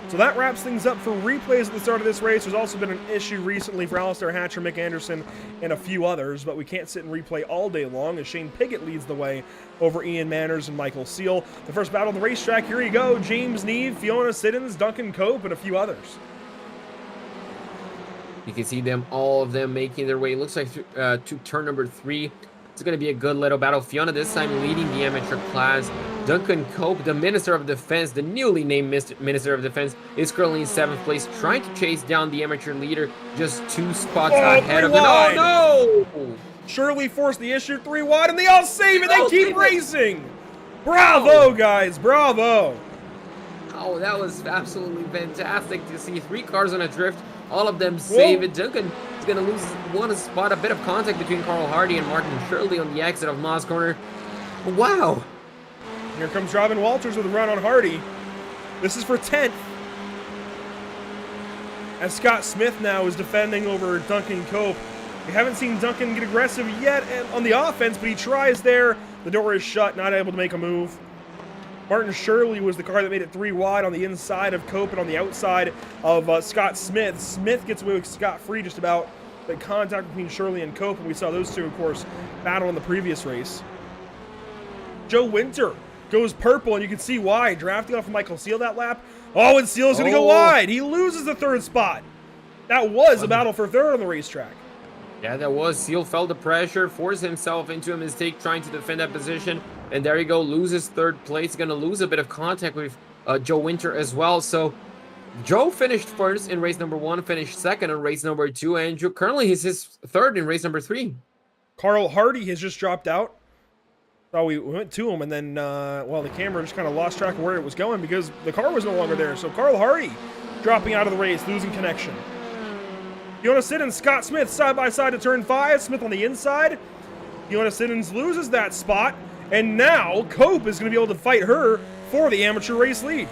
So that wraps things up for replays at the start of this race. There's also been an issue recently for Alistair Hatcher, Mick Anderson, and a few others, but we can't sit and replay all day long as Shane Piggott leads the way over Ian Manners and Michael Seal. The first battle on the racetrack, here you go. James Neve, Fiona Siddons, Duncan Cope, and a few others. You can see them, all of them making their way, looks like to turn number 3. It's going to be a good little battle. Fiona this time leading the amateur class. Duncan Cope, the Minister of Defense, the newly named Minister of Defense, is currently in 7th place, trying to chase down the amateur leader, just 2 spots ahead of him. Oh, no! Shirley forced the issue 3 wide, and they all save it. They keep racing. Bravo, guys. Bravo. Oh, that was absolutely fantastic to see 3 cars on a drift. All of them save it. Duncan is going to lose 1 spot. A bit of contact between Carl Hardy and Martin Shirley on the exit of Moss Corner. Wow. Here comes Robin Walters with a run on Hardy. This is for 10th. As Scott Smith now is defending over Duncan Cope. We haven't seen Duncan get aggressive yet on the offense, but he tries there. The door is shut, not able to make a move. Martin Shirley was the car that made it 3 wide on the inside of Cope and on the outside of Scott Smith. Smith gets away with scot-free just about. The contact between Shirley and Cope, and we saw those two, of course, battle in the previous race. Joe Winter goes purple, and you can see why. Drafting off of Michael Seal that lap. Oh, and Seal's going to go wide. He loses the 3rd spot. That was a battle for 3rd on the racetrack. Yeah, that was. Seal felt the pressure, forced himself into a mistake trying to defend that position. And there you go, loses 3rd place. Going to lose a bit of contact with Joe Winter as well. So Joe finished 1st in race number 1, finished 2nd in race number 2. And Joe currently is his 3rd in race number 3. Carl Hardy has just dropped out. So we went to him, and then, well, the camera just kind of lost track of where it was going because the car was no longer there. So Carl Hardy dropping out of the race, losing connection. Fiona Siddons, Scott Smith side by side to turn 5. Smith on the inside. Fiona Siddons loses that spot. And now Cope is going to be able to fight her for the amateur race lead.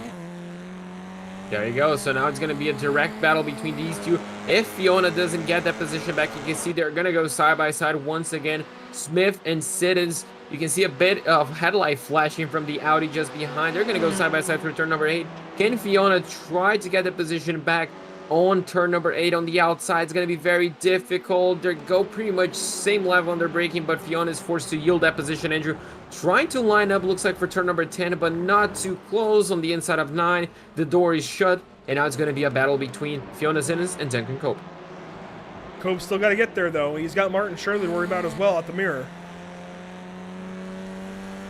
There you go. So now it's going to be a direct battle between these two. If Fiona doesn't get that position back, you can see they're going to go side by side once again. Smith and Siddons. You can see a bit of headlight flashing from the Audi just behind. They're going to go side by side through turn number 8. Can Fiona try to get the position back on turn number 8 on the outside? It's going to be very difficult. They go pretty much same level on their braking, but Fiona is forced to yield that position. Andrew trying to line up, looks like for turn number 10, but not too close on the inside of 9. The door is shut, and now it's going to be a battle between Fiona Siddons and Duncan Cope. Cope's still got to get there, though. He's got Martin Shirley to worry about as well at the mirror.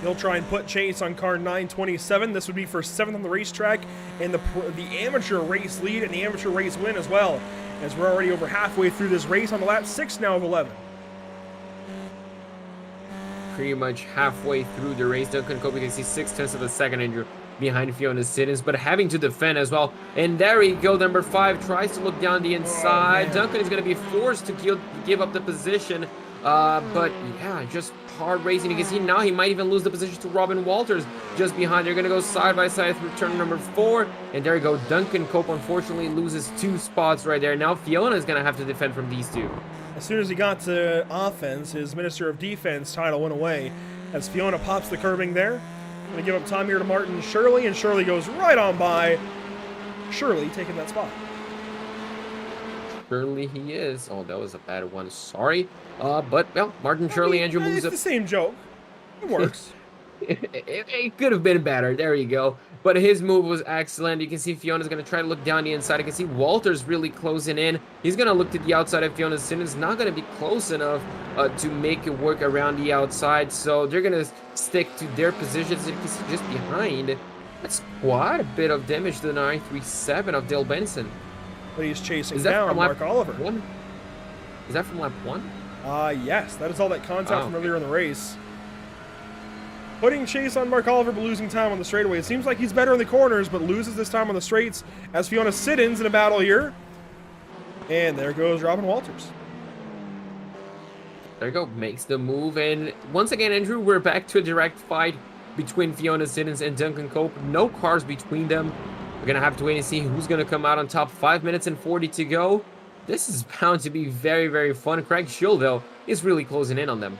He'll try and put chase on car 927. This would be for 7th on the racetrack and the amateur race lead and the amateur race win as well, as we're already over halfway through this race on the lap 6 now of 11. Pretty much halfway through the race. Duncan Cope, you can see 6/10 of a second, Andrew, behind Fiona Siddons, but having to defend as well. And there we go, number 5 tries to look down the inside. Duncan is going to be forced to give up the position, but yeah, just hard racing. You can see now he might even lose the position to Robin Walters just behind. They're going to go side by side through turn number 4, and there you go. Duncan Cope unfortunately loses 2 spots right there. Now Fiona is going to have to defend from these 2. As soon as he got to offense, his Minister of Defense title went away as Fiona pops the curbing there. Going to give up time here to Martin Shirley, and Shirley goes right on by. Shirley taking that spot. surely he is. Oh, that was a bad one. Sorry. But, well, Martin Shirley, Andrew It's moves the up. same joke. It works. It could have been better. There you go. But his move was excellent. You can see Fiona's going to try to look down the inside. I can see Walter's really closing in. He's going to look to the outside of Fiona. Simmons not going to be close enough to make it work around the outside. So they're going to stick to their positions. You can see just behind. That's quite a bit of damage to the 937 of Dale Benson. But he's chasing Is that down from Mark lap Oliver. 1? Is that from lap 1? Yes, that is all that contact from okay. earlier in the race. Putting chase on Mark Oliver, but losing time on the straightaway. It seems like he's better in the corners, but loses this time on the straights as Fiona sit-ins in a battle here. And there goes Robin Walters. There you go, makes the move. And once again, Andrew, we're back to a direct fight between Fiona Siddons and Duncan Cope. No cars between them. We're going to have to wait and see who's going to come out on top. 5 minutes and 40 to go. This is bound to be very, very fun. Craig Schill, though, is really closing in on them.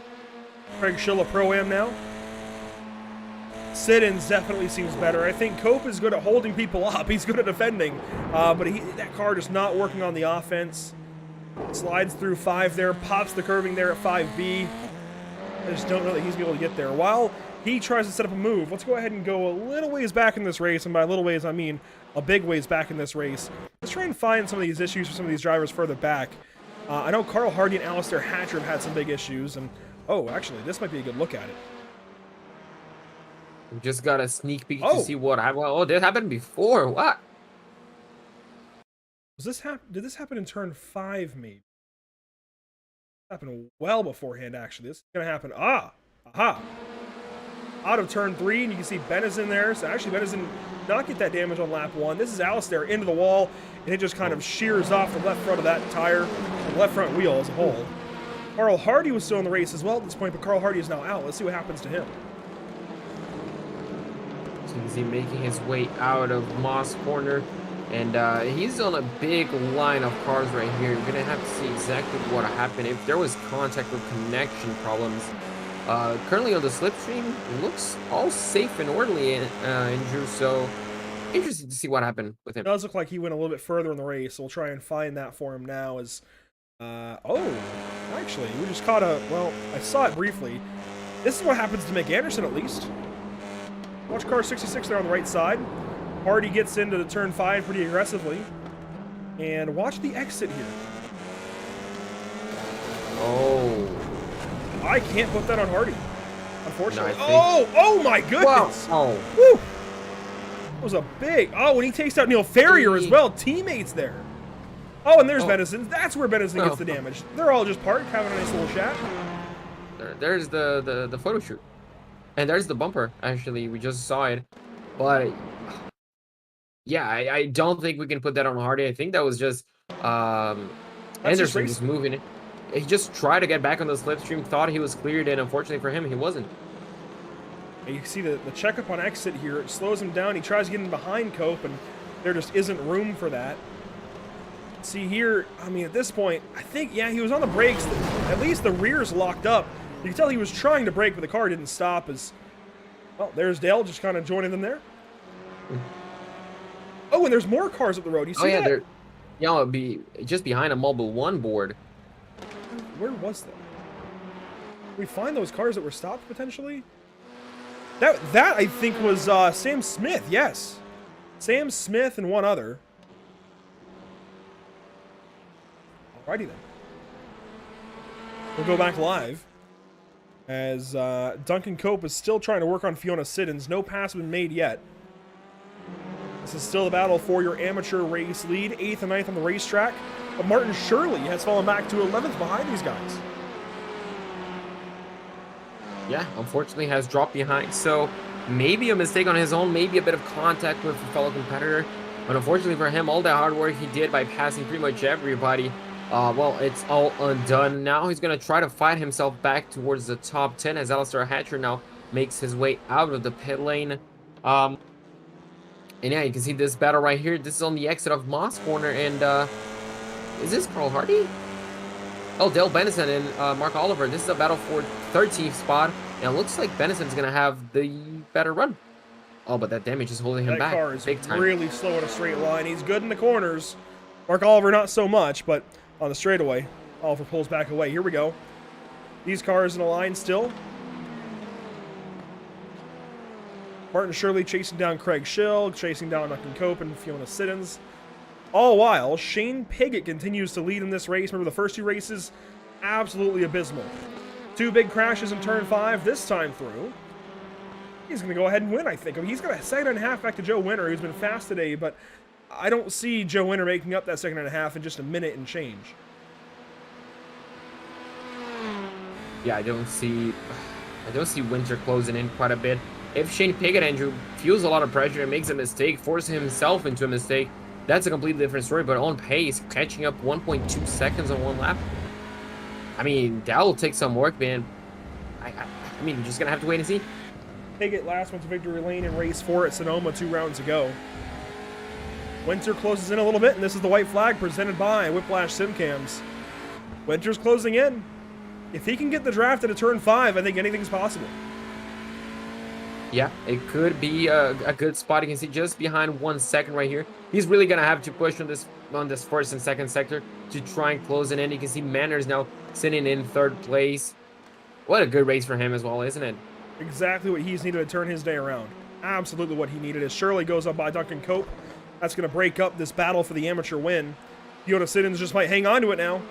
Craig Schill, a Pro-Am now. Siddons definitely seems better. I think Cope is good at holding people up. He's good at defending. But that car just not working on the offense. Slides through 5 there. Pops the curving there at 5B. I just don't know that he's going to be able to get there. While he tries to set up a move, let's go ahead and go a little ways back in this race. And by little ways, I mean a big ways back in this race. Let's try and find some of these issues for some of these drivers further back. I know Carl Hardy and Alistair Hatcher have had some big issues. And, oh, actually, this might be a good look at it. We just got a sneak peek to see what happened. Oh, this happened before. What? Was this did this happen in turn 5, maybe? Happened well beforehand, actually. This is going to happen. Aha. Out of turn 3, and you can see Benison there. So actually, Benison did not get that damage on lap 1. This is Alistair into the wall, and it just kind of shears off the left front of that tire, the left front wheel as a whole. Carl Hardy was still in the race as well at this point, but Carl Hardy is now out. Let's see what happens to him. So you can see making his way out of Moss Corner. And he's on a big line of cars right here. You're going to have to see exactly what happened. If there was contact or connection problems. Currently on the slipstream, looks all safe and orderly, Andrew. So interesting to see what happened with him. It does look like he went a little bit further in the race. We'll try and find that for him now. As actually, we just caught well, I saw it briefly. This is what happens to Mick Anderson, at least. Watch car 66 there on the right side. Hardy gets into the turn 5 pretty aggressively. And watch the exit here. Oh. I can't put that on Hardy, unfortunately. No, oh my goodness. Wow. Oh. Woo. That was a big... Oh, and he takes out Neil Ferrier as well. Teammates there. Oh, and there's Benison. That's where Benison gets the damage. They're all just parked, having a nice little chat. There's the photo shoot. And there's the bumper, actually. We just saw it. But... yeah, I don't think we can put that on Hardy. I think that was just Anderson just moving it. He just tried to get back on the slipstream, thought he was cleared, and unfortunately for him, he wasn't. And you can see the checkup on exit here. It slows him down. He tries to get in behind Cope, and there just isn't room for that. See here, I mean, at this point, I think, yeah, he was on the brakes. At least the rear's locked up. You can tell he was trying to brake, but the car didn't stop. As well, there's Dale just kind of joining them there. Oh, and there's more cars up the road. You see that? It'll be just behind a Mobile 1 board. Where was that? Did we find those cars that were stopped potentially? That I think was Sam Smith. Yes, Sam Smith and one other. Alrighty then. We'll go back live as Duncan Cope is still trying to work on Fiona Siddons. No pass has been made yet. This is still the battle for your amateur race lead, 8th and 9th on the racetrack. But Martin Shirley has fallen back to 11th behind these guys. Yeah, unfortunately has dropped behind. So maybe a mistake on his own, maybe a bit of contact with a fellow competitor. But unfortunately for him, all that hard work he did by passing pretty much everybody, well, it's all undone. Now he's going to try to fight himself back towards the top 10 as Alistair Hatcher now makes his way out of the pit lane. And yeah, you can see this battle right here. This is on the exit of Moss Corner. And is this Carl Hardy? Oh, Dale Benison and Mark Oliver. This is a battle for 13th spot. And it looks like Benison's going to have the better run. Oh, but that damage is holding him back. That car is big time. Really slow in a straight line. He's good in the corners. Mark Oliver, not so much, but on the straightaway, Oliver pulls back away. Here we go. These cars in a line still. Martin Shirley chasing down Craig Schill, chasing down Duncan Cope and Fiona Siddons. All while, Shane Piggott continues to lead in this race. Remember, the first 2 races, absolutely abysmal. 2 big crashes in turn 5 this time through. He's going to go ahead and win, I think. I mean, he's got a second and a half back to Joe Winter, who's been fast today, but I don't see Joe Winter making up that second and a half in just a minute and change. Yeah, I don't see Winter closing in quite a bit. If Shane Piggott, Andrew, feels a lot of pressure and makes a mistake, forcing himself into a mistake, that's a completely different story. But on pace, catching up 1.2 seconds on 1 lap, I mean, that'll take some work, man. I mean, you're just gonna have to wait and see. Piggott last went to victory lane in race 4 at Sonoma 2 rounds ago. Winter closes in a little bit, and this is the white flag presented by Whiplash Simcams. Winter's closing in. If he can get the draft at a turn 5, I think anything's possible. Yeah, it could be a good spot. You can see just behind 1 second right here. He's really gonna have to push on this first and second sector to try and close it in. You can see Manners now sitting in 3rd place. What a good race for him as well, isn't it? Exactly what he's needed to turn his day around. Absolutely what he needed. As Shirley goes up by Duncan Cope, that's going to break up this battle for the amateur win. Fiona Siddons just might hang on to it now.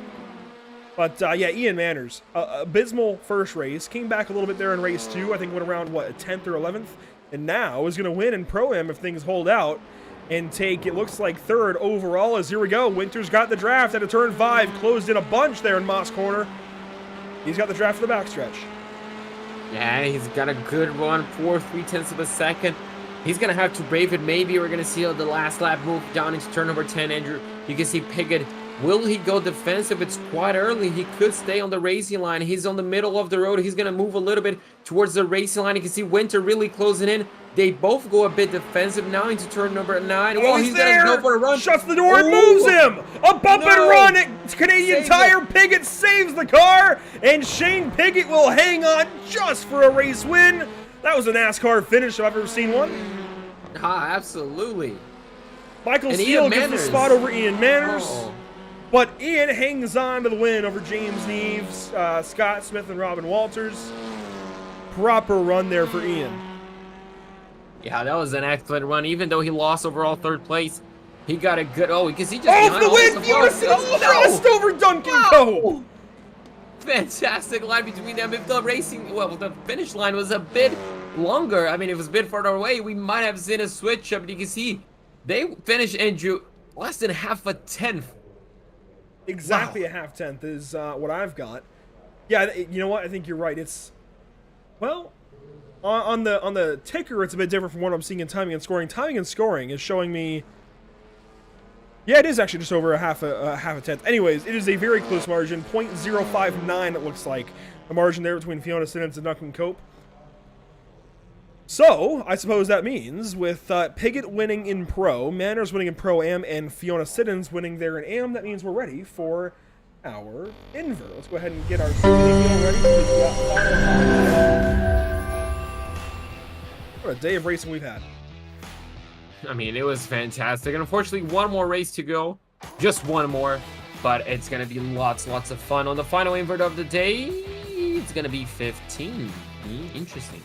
But yeah, Ian Manners, abysmal first race, came back a little bit there in race 2. I think went around, what, a 10th or 11th? And now is going to win in Pro-Am if things hold out and take, it looks like, 3rd overall. As here we go, Winter's got the draft at a turn 5, closed in a bunch there in Moss Corner. He's got the draft for the backstretch. Yeah, he's got a good run for 0.3 of a second. He's going to have to brave it. Maybe we're going to see the last lap move down into turn number 10, Andrew. You can see Piggott. Will he go defensive? It's quite early. He could stay on the racing line. He's on the middle of the road. He's going to move a little bit towards the racing line. You can see Winter really closing in. They both go a bit defensive now into turn number 9. Oh, he's going to go for a run. Shuts the door and moves him. A bump and run at Canadian Tire. Piggott saves the car, and Shane Piggott will hang on just for a race win. That was a NASCAR finish if I've ever seen one. Ah, absolutely. Michael Steele gets the spot over Ian Manners. Oh. But Ian hangs on to the win over James Neves, Scott Smith, and Robin Walters. Proper run there for Ian. Yeah, that was an excellent run. Even though he lost overall 3rd place, he got a good. Oh, because he just. Oh, the win! Crossed over Duncan Cope. Fantastic line between them. If the the finish line was a bit longer, I mean, it was a bit further away, we might have seen a switch up. But you can see they finished, Andrew, less than half a tenth. Exactly. Wow. A half tenth is what I've got. Yeah, you know what? I think you're right. It's, well, on the ticker, it's a bit different from what I'm seeing in timing and scoring. Timing and scoring is showing me. Yeah, it is actually just over a half a tenth. Anyways, it is a very close margin, 0.059. It looks like the margin there between Fiona Siddons and Duncan Cope. So, I suppose that means with Piggott winning in Pro, Manners winning in Pro-Am, and Fiona Siddons winning there in Am, that means we're ready for our Inver. Let's go ahead and get our video ready. What a day of racing we've had. I mean, it was fantastic. And unfortunately, one more race to go. Just one more. But it's going to be lots of fun. On the final invert of the day, it's going to be 15. Interesting.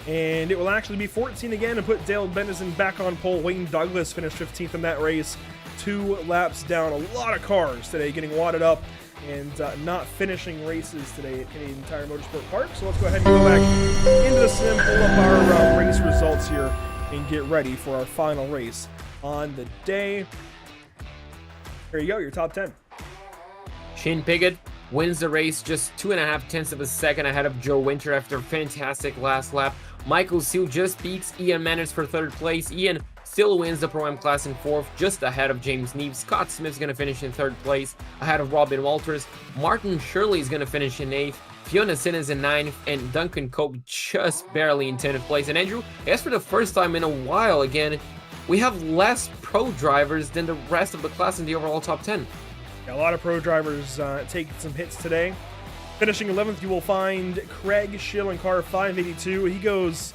And it will actually be 14 again and put Dale Bennison back on pole. Wayne Douglas finished 15th in that race. 2 laps down. A lot of cars today getting wadded up and not finishing races today at Canadian Tire Motorsport Park. So let's go ahead and go back into the sim, pull up our race results here, and get ready for our final race on the day. Here you go, your top 10. Shane Piggott wins the race just 2.5 tenths of a second ahead of Joe Winter after a fantastic last lap. Michael Seal just beats Ian Manners for 3rd place. Ian still wins the Pro-Am class in 4th, just ahead of James Neves. Scott Smith's going to finish in 3rd place, ahead of Robin Walters. Martin Shirley is going to finish in 8th. Fiona Siddons in 9th, and Duncan Cope just barely in 10th place. And Andrew, I guess for the first time in a while again, we have less pro drivers than the rest of the class in the overall top 10. Yeah, a lot of pro drivers taking some hits today. Finishing 11th, you will find Craig Schill in car 582. He goes,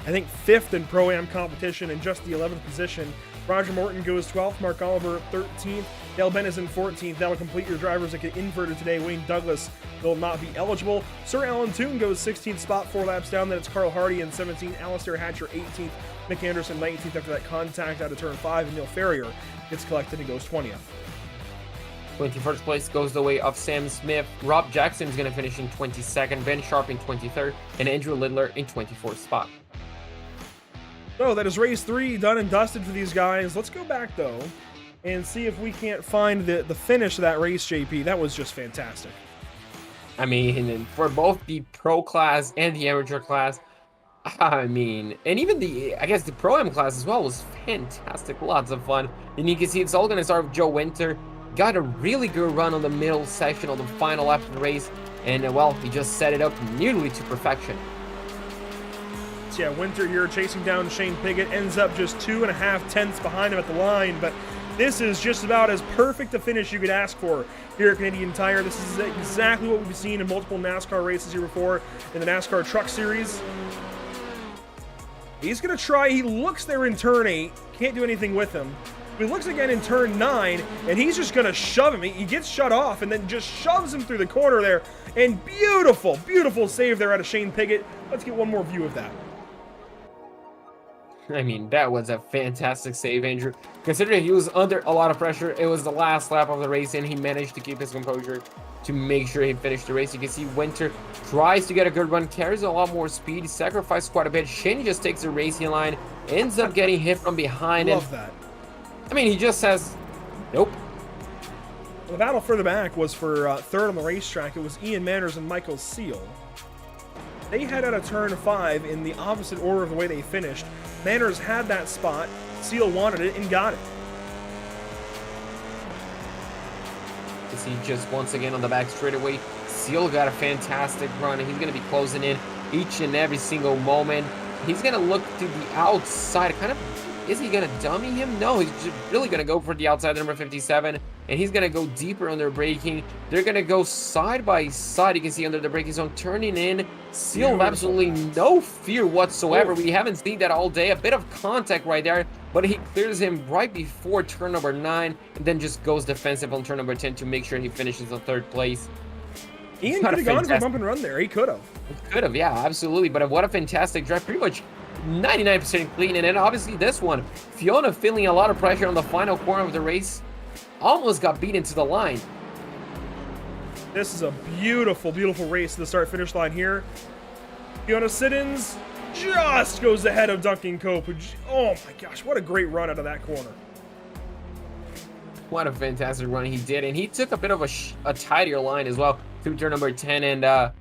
I think, 5th in Pro-Am competition in just the 11th position. Roger Morton goes 12th. Mark Oliver 13th. Dale Benison 14th. That'll complete your drivers that get inverted today. Wayne Douglas will not be eligible. Sir Alan Toon goes 16th spot, 4 laps down. Then it's Carl Hardy in 17th. Alistair Hatcher 18th. Nick Anderson 19th after that contact out of turn 5. And Neil Ferrier gets collected and goes 20th. 21st place goes the way of Sam Smith. Rob Jackson is going to finish in 22nd. Ben Sharp in 23rd. And Andrew Lidler in 24th spot. So that is race 3 done and dusted for these guys. Let's go back, though, and see if we can't find the finish of that race, JP. That was just fantastic. I mean, for both the pro class and the amateur class, I mean, and even I guess the pro-am class as well was fantastic. Lots of fun. And you can see it's all going to start with Joe Winter. Got a really good run on the middle section on the final lap of the race. And, well, he just set it up nearly to perfection. Yeah, Winter here chasing down Shane Piggott, ends up just 2.5 tenths behind him at the line, but this is just about as perfect a finish you could ask for here at Canadian Tire. This is exactly what we've seen in multiple NASCAR races here before in the NASCAR Truck Series. He's going to try, he looks there in turn 8, can't do anything with him. He looks again in turn 9, and he's just going to shove him. He gets shut off and then just shoves him through the corner there, and beautiful, beautiful save there out of Shane Piggott. Let's get one more view of that. I mean, that was a fantastic save, Andrew. Considering he was under a lot of pressure, it was the last lap of the race, and he managed to keep his composure to make sure he finished the race. You can see Winter tries to get a good run, carries a lot more speed, he sacrificed quite a bit. Shane just takes the racing line, ends up getting hit from behind. Love that. I mean, he just says, nope. The battle further back was for third on the racetrack. It was Ian Manners and Michael Seal. They head out of turn 5 in the opposite order of the way they finished. Manners had that spot, Seal wanted it and got it. You see just once again on the back straightaway, Seal got a fantastic run, and he's going to be closing in each and every single moment. He's going to look to the outside, kind of, is he going to dummy him? No, he's just really going to go for the outside, number 57, and he's going to go deeper on their braking. They're going to go side by side. You can see under the braking zone, turning in. Seal with absolutely no fear whatsoever. We haven't seen that all day. A bit of contact right there, but he clears him right before turn number 9, and then just goes defensive on turn number 10 to make sure he finishes in 3rd place. Ian could have gone for a bump and run there. He could have. Could have, yeah, absolutely. But what a fantastic drive. Pretty much 99% clean. And then obviously this one, Fiona feeling a lot of pressure on the final corner of the race. Almost got beaten to the line. This is a beautiful, beautiful race to the start-finish line here. Fiona Siddons just goes ahead of Duncan Cope. Oh my gosh, what a great run out of that corner. What a fantastic run he did. And he took a bit of a tighter line as well through turn number 10. And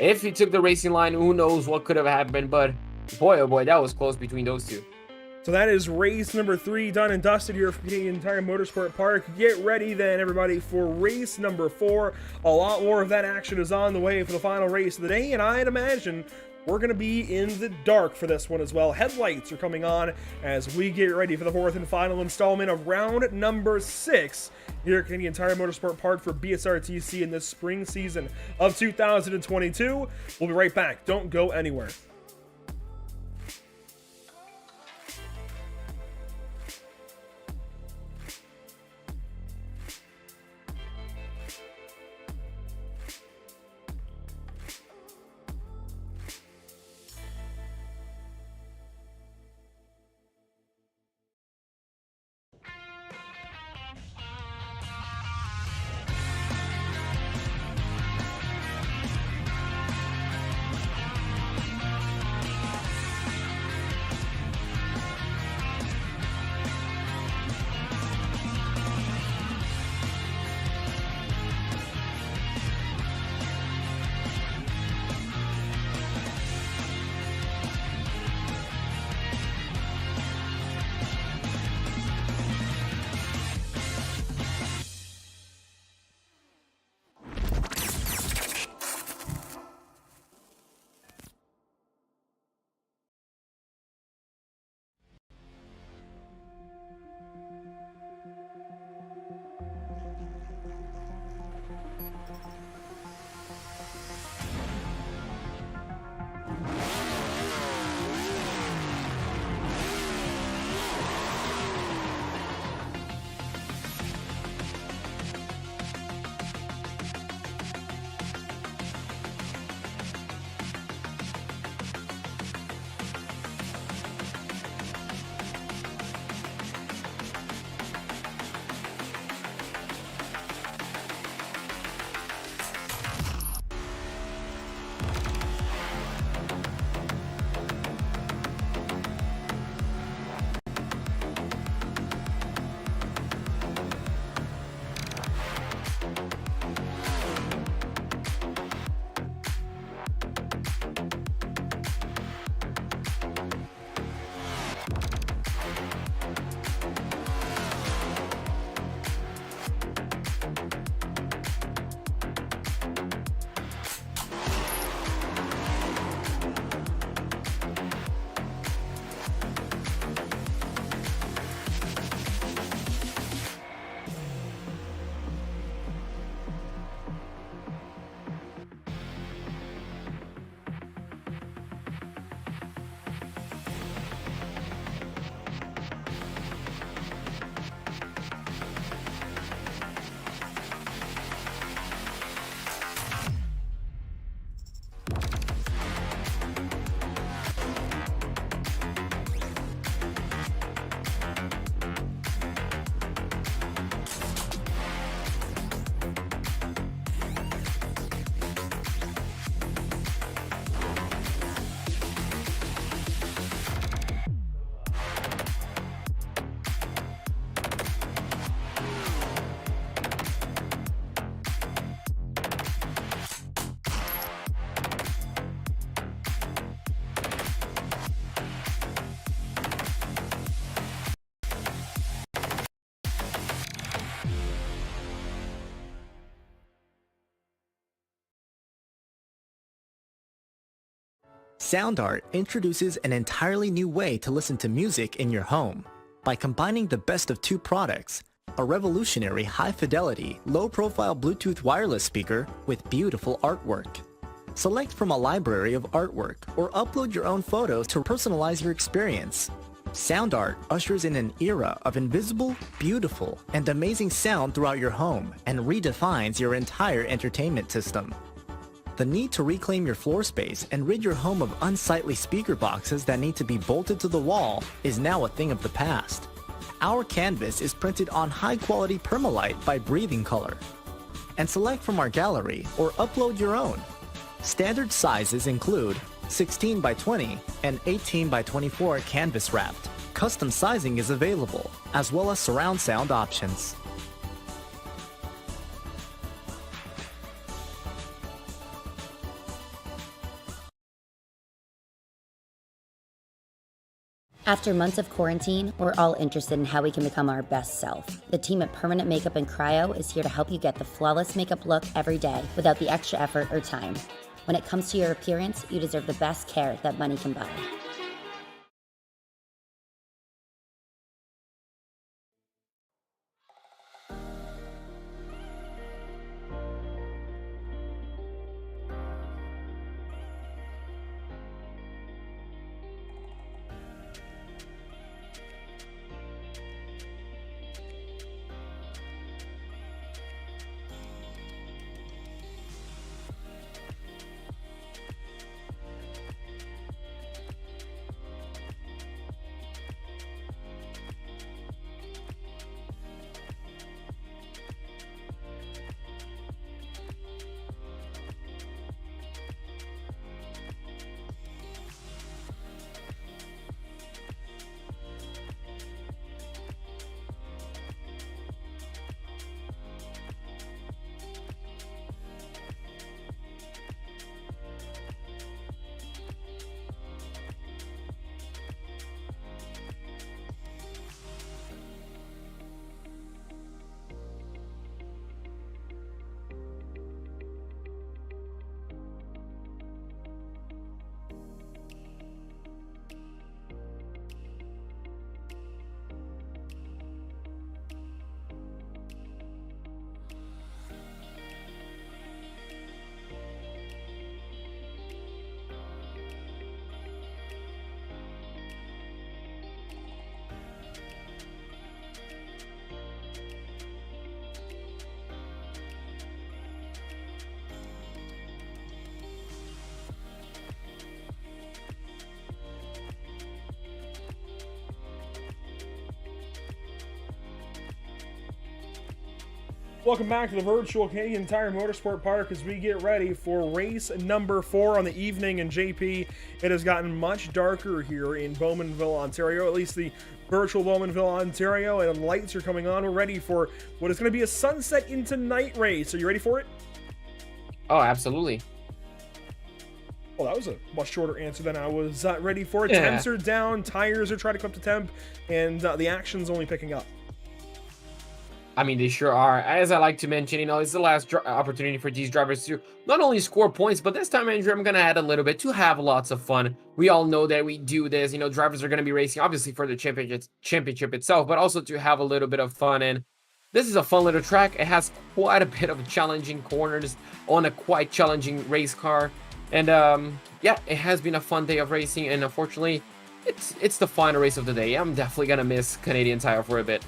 if he took the racing line, who knows what could have happened. But boy, oh boy, that was close between those two. So that is race number 3 done and dusted here for Canadian Tire Motorsport Park. Get ready then, everybody, for race number 4. A lot more of that action is on the way for the final race of the day, and I'd imagine we're going to be in the dark for this one as well. Headlights are coming on as we get ready for the 4th and final installment of round number 6 here at Canadian Tire Motorsport Park for BSRTC in this spring season of 2022. We'll be right back. Don't go anywhere. Sound Art introduces an entirely new way to listen to music in your home by combining the best of two products, a revolutionary high-fidelity, low-profile Bluetooth wireless speaker with beautiful artwork. Select from a library of artwork or upload your own photos to personalize your experience. Sound Art ushers in an era of invisible, beautiful, and amazing sound throughout your home and redefines your entire entertainment system. The need to reclaim your floor space and rid your home of unsightly speaker boxes that need to be bolted to the wall is now a thing of the past. Our canvas is printed on high-quality permalite by Breathing Color. And select from our gallery or upload your own. Standard sizes include 16 by 20 and 18 by 24 canvas wrapped. Custom sizing is available, as well as surround sound options. After months of quarantine, we're all interested in how we can become our best self. The team at Permanent Makeup and Cryo is here to help you get the flawless makeup look every day without the extra effort or time. When it comes to your appearance, you deserve the best care that money can buy. Welcome back to the virtual Canadian Tire Motorsport Park as we get ready for race number 4 on the evening. And JP, it has gotten much darker here in Bowmanville, Ontario, at least the virtual Bowmanville, Ontario, and lights are coming on. We're ready for what is going to be a sunset into night race. Are you ready for it? Oh, absolutely. Well, that was a much shorter answer than I was ready for. Yeah. Temps are down, tires are trying to come up to temp, and the action's only picking up. I mean, they sure are. As I like to mention, it's the last opportunity for these drivers to not only score points, but this time, Andrew, I'm going to add a little bit to have lots of fun. We all know that we do this. Drivers are going to be racing, obviously, for the championship itself, but also to have a little bit of fun. And this is a fun little track. It has quite a bit of challenging corners on a quite challenging race car. And, yeah, it has been a fun day of racing. And unfortunately, it's the final race of the day. I'm definitely going to miss Canadian Tire for a bit.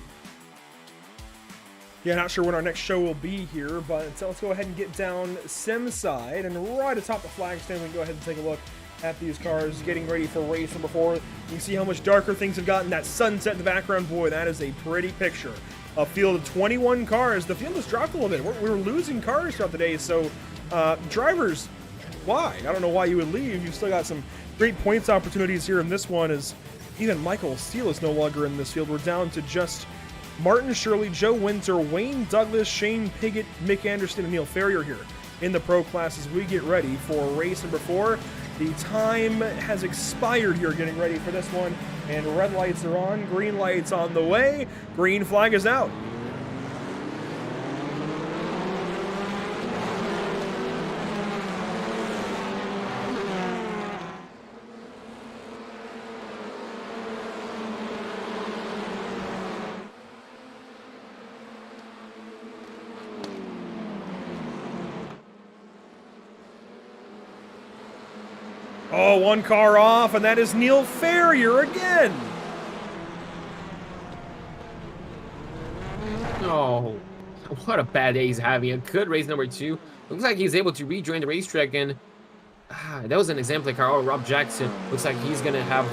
Yeah, not sure when our next show will be here, but let's go ahead and get down sim side, and right atop the flag stand, we can go ahead and take a look at these cars getting ready for race number 4. You can see how much darker things have gotten. That sunset in the background, boy, that is a pretty picture. A field of 21 cars. The field has dropped a little bit. We were losing cars throughout the day, so drivers, why? I don't know why you would leave. You've still got some great points opportunities here in this one, as even Michael Steele is no longer in this field. We're down to just Martin Shirley, Joe Winter, Wayne Douglas, Shane Piggott, Mick Anderson, and Neil Ferrier here in the pro class as we get ready for race number 4. The time has expired here getting ready for this one, and red lights are on, green lights on the way, green flag is out. Oh, one car off, and that is Neil Farrier again. Oh, what a bad day he's having. A good race number 2. Looks like he's able to rejoin the racetrack, and that was an exemplary car. Oh, Rob Jackson looks like he's going to have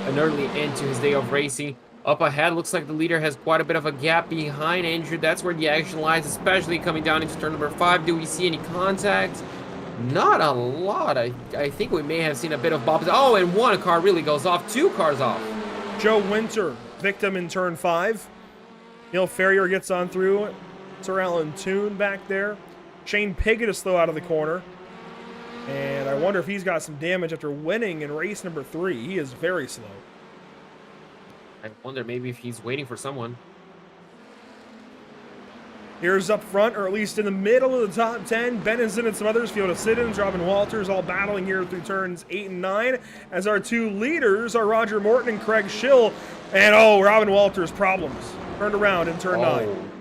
an early end to his day of racing. Up ahead, looks like the leader has quite a bit of a gap behind Andrew. That's where the action lies, especially coming down into turn number 5. Do we see any contact? Not a lot. I think we may have seen a bit of bobs. Oh, and one car really goes off. 2 cars off. Joe Winter, victim in turn 5. Neil Farrier gets on through. Terrell and Toon back there. Shane Piggott is slow out of the corner. And I wonder if he's got some damage after winning in race number 3. He is very slow. I wonder maybe if he's waiting for someone. Here's up front, or at least in the middle of the top 10, Benenson and some others, Fiona Siddons, Robin Walters, all battling here through turns 8 and 9, as our 2 leaders are Roger Morton and Craig Schill. And oh, Robin Walters, problems. Turned around in turn 9.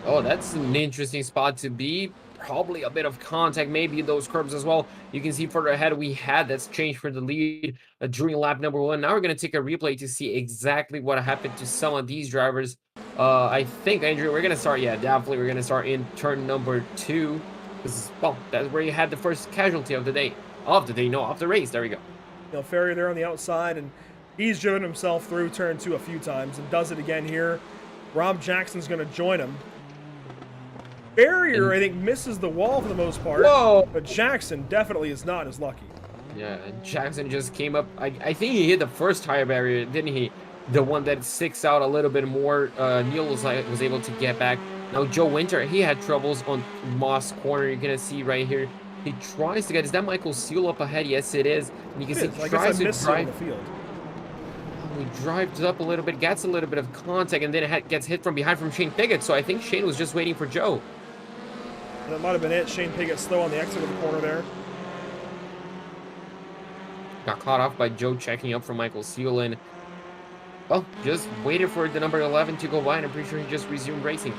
Oh, that's an interesting spot to be. Probably a bit of contact, maybe those curbs as well. You can see further ahead we had that's changed for the lead during lap number 1. Now we're going to take a replay to see exactly what happened to some of these drivers. I think, Andrew, we're going to start, yeah, definitely we're going to start in turn number 2. This is, well, that's where you had the first casualty of the day. Of the race. There we go. You know, Farrier there on the outside, and he's driven himself through turn 2 a few times and does it again here. Rob Jackson's going to join him. Farrier, I think, misses the wall for the most part. Whoa! But Jackson definitely is not as lucky. Yeah, Jackson just came up. I think he hit the first tire barrier, didn't he? The one that sticks out a little bit more. Neil was able to get back. Now Joe Winter, he had troubles on Moss corner. You're gonna see right here. He tries to get. Is that Michael Seal up ahead? Yes, it is. And you can see he tries to drive. The field. He drives up a little bit, gets a little bit of contact, and then gets hit from behind from Shane Piggott. So I think Shane was just waiting for Joe. That might have been it. Shane Piggott slow on the exit of the corner there. Got caught off by Joe checking up from Michael Seal, and well, just waited for the number 11 to go by, and I'm pretty sure he just resumed racing.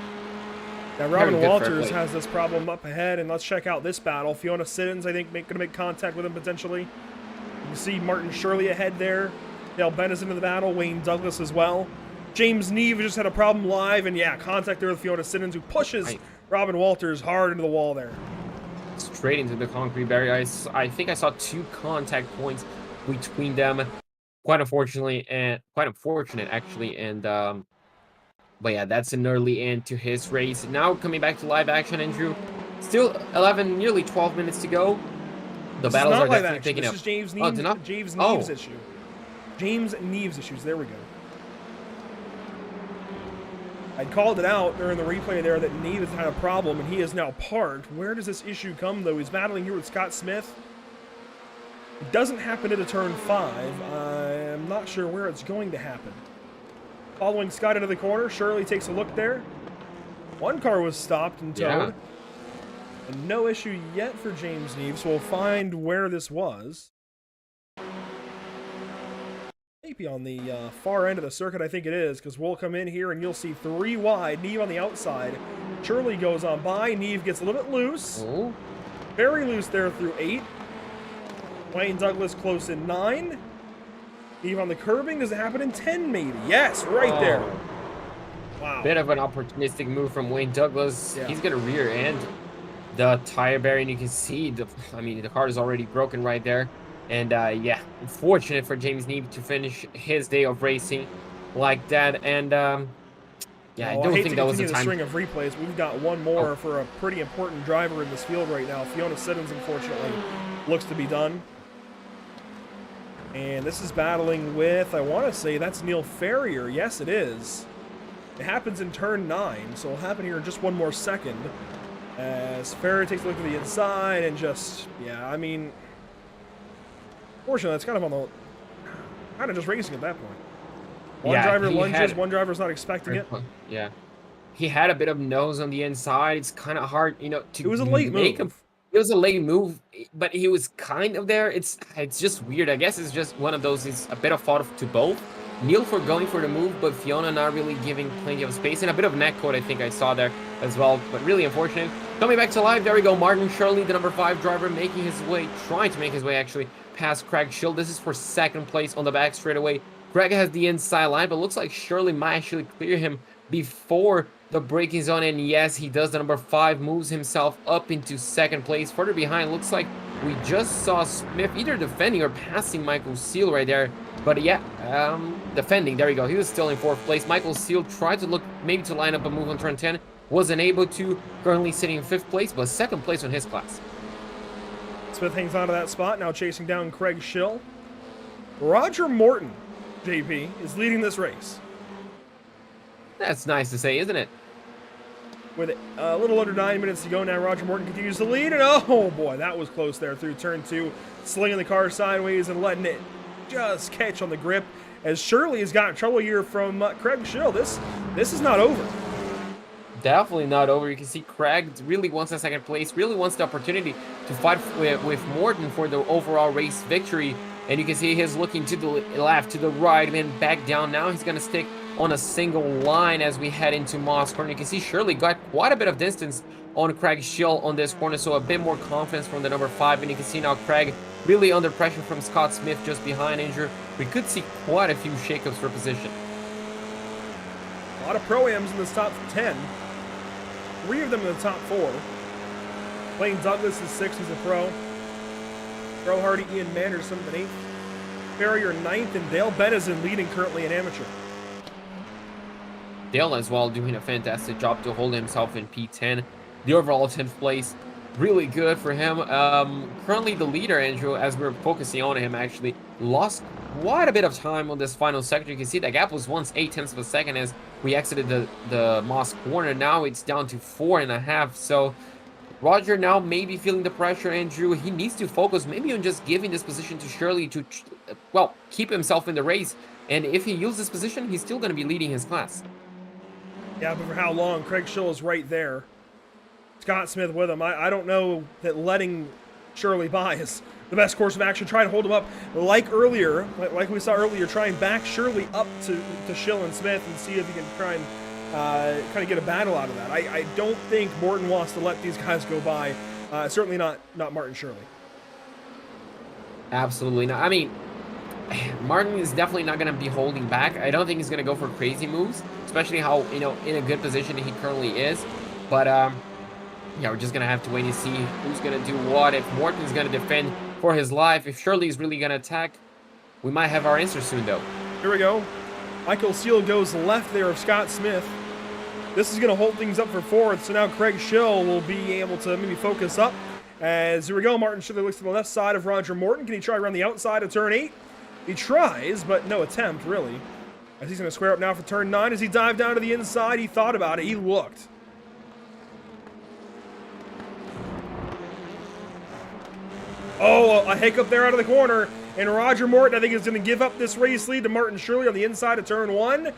Now Robin Walters has this problem up ahead, and let's check out this battle. Fiona Siddons, I think, going to make contact with him potentially. You can see Martin Shirley ahead there. Dale Bennis into the battle. Wayne Douglas as well. James Neve just had a problem live, and yeah, contact there with Fiona Siddons, who pushes Robin Walters hard into the wall there. Straight into the concrete barrier. I think I saw 2 contact points between them. Quite unfortunate actually, and but yeah, that's an early end to his race. Now coming back to live action, Andrew. Still 11, nearly 12 minutes to go. The battles are definitely picking up. This is James Neve's issue. James Neve's issues. There we go. I called it out during the replay there that Neve has had a problem, and he is now parked. Where does this issue come, though? He's battling here with Scott Smith. It doesn't happen into turn 5. I'm not sure where it's going to happen. Following Scott into the corner, Shirley takes a look there. One car was stopped and towed. Yeah. And no issue yet for James Neve, so we'll find where this was. Maybe on the far end of the circuit, I think it is, because we'll come in here and you'll see 3 wide. Neve on the outside. Shirley goes on by. Neve gets a little bit loose. Oh. Very loose there through 8. Wayne Douglas close in 9. Neve on the curbing. Does it happen in 10 maybe? Yes, right there. Wow. Bit of an opportunistic move from Wayne Douglas. Yeah. He's going to rear end the tire barrier, and you can see the car is already broken right there. And yeah, unfortunate for James Neve to finish his day of racing like that. And yeah, I don't think that was the time. String of replays. We've got one more for a pretty important driver in this field right now. Fiona Siddons, unfortunately, looks to be done. And this is battling with, I want to say that's Neil Farrier. Yes, it is. It happens in turn 9, so it'll happen here in just one more second. As Farrier takes a look to the inside and just, yeah, I mean, fortunately, that's kind of just racing at that point. One driver lunges, one driver's not expecting it. Yeah. He had a bit of nose on the inside. It's kind of hard, to It was a late move. It was a late move, but he was kind of there. It's just weird. I guess it's just one of those. It's a bit of fault to both. Neil for going for the move, but Fiona not really giving plenty of space, and a bit of neck code I think I saw there as well, but really unfortunate. Coming back to life, there we go, Martin Shirley, the number 5 driver, making his way, trying to make his way actually past Craig Schill. This is for 2nd place on the back straightaway. Craig has the inside line, but looks like Shirley might actually clear him before the braking zone, and yes, he does. The number 5 moves himself up into 2nd place. Further behind, looks like we just saw Smith either defending or passing Michael Seal right there. But yeah, defending, there we go. He was still in 4th place. Michael Seal tried to look maybe to line up a move on turn 10. Wasn't able to, currently sitting in 5th place, but 2nd place on his class. Smith hangs on to that spot, now chasing down Craig Schill. Roger Morton, JP, is leading this race. That's nice to say, isn't it? With a little under 9 minutes to go now, Roger Morton continues to lead, and oh boy, that was close there through turn 2, slinging the car sideways and letting it just catch on the grip, as Shirley has got trouble here from Craig Schill. This is not over. Definitely not over. You can see Craig really wants that 2nd place, really wants the opportunity to fight with Morton for the overall race victory, and you can see he's looking to the left, to the right, and then back down. Now he's going to stick on a single line as we head into Mosport. You can see Shirley got quite a bit of distance on Craig Schill on this corner, so a bit more confidence from the number 5, and you can see now Craig really under pressure from Scott Smith just behind Andrew. We could see quite a few shakeups for position. A lot of Pro-Ams in this top 10. 3 of them in the top 4. Wayne Douglas is 6th, he's a pro. Pro Hardy, Ian Manders, 7th and 8th. Farrier 9th, and Dale Benison leading currently an amateur. Dale as well doing a fantastic job to hold himself in P10. The overall 10th place, really good for him. Currently the leader, Andrew, as we're focusing on him, actually lost quite a bit of time on this final sector. You can see that gap was once 0.8 of a second as we exited the Moss corner. Now it's down to 4.5. So Roger now maybe feeling the pressure, Andrew. He needs to focus maybe on just giving this position to Shirley to, well, keep himself in the race. And if he yields this position, he's still going to be leading his class. Yeah, but for how long? Craig Schill is right there. Scott Smith with him. I don't know that letting Shirley by is the best course of action. Try to hold him up like earlier, like we saw earlier, try and back Shirley up to Schill and Smith and see if you can try and kind of get a battle out of that. I don't think Morton wants to let these guys go by. Certainly not Martin Shirley. Absolutely not. I mean, Martin is definitely not going to be holding back. I don't think he's going to go for crazy moves, especially how, you know, in a good position he currently is. But yeah, we're just going to have to wait and see who's going to do what. If Morton's going to defend for his life, if Shirley's really going to attack, we might have our answer soon, though. Here we go. Michael Seal goes left there of Scott Smith. This is going to hold things up for 4th, so now Craig Schill will be able to maybe focus up. As here we go, Martin Shirley looks to the left side of Roger Morton. Can he try around the outside of turn 8? He tries, but no attempt, really. As he's going to square up now for turn 9. As he dived down to the inside, he thought about it. He looked. Oh, a hiccup there out of the corner. And Roger Morton, I think, is going to give up this race lead to Martin Shirley on the inside of turn 1.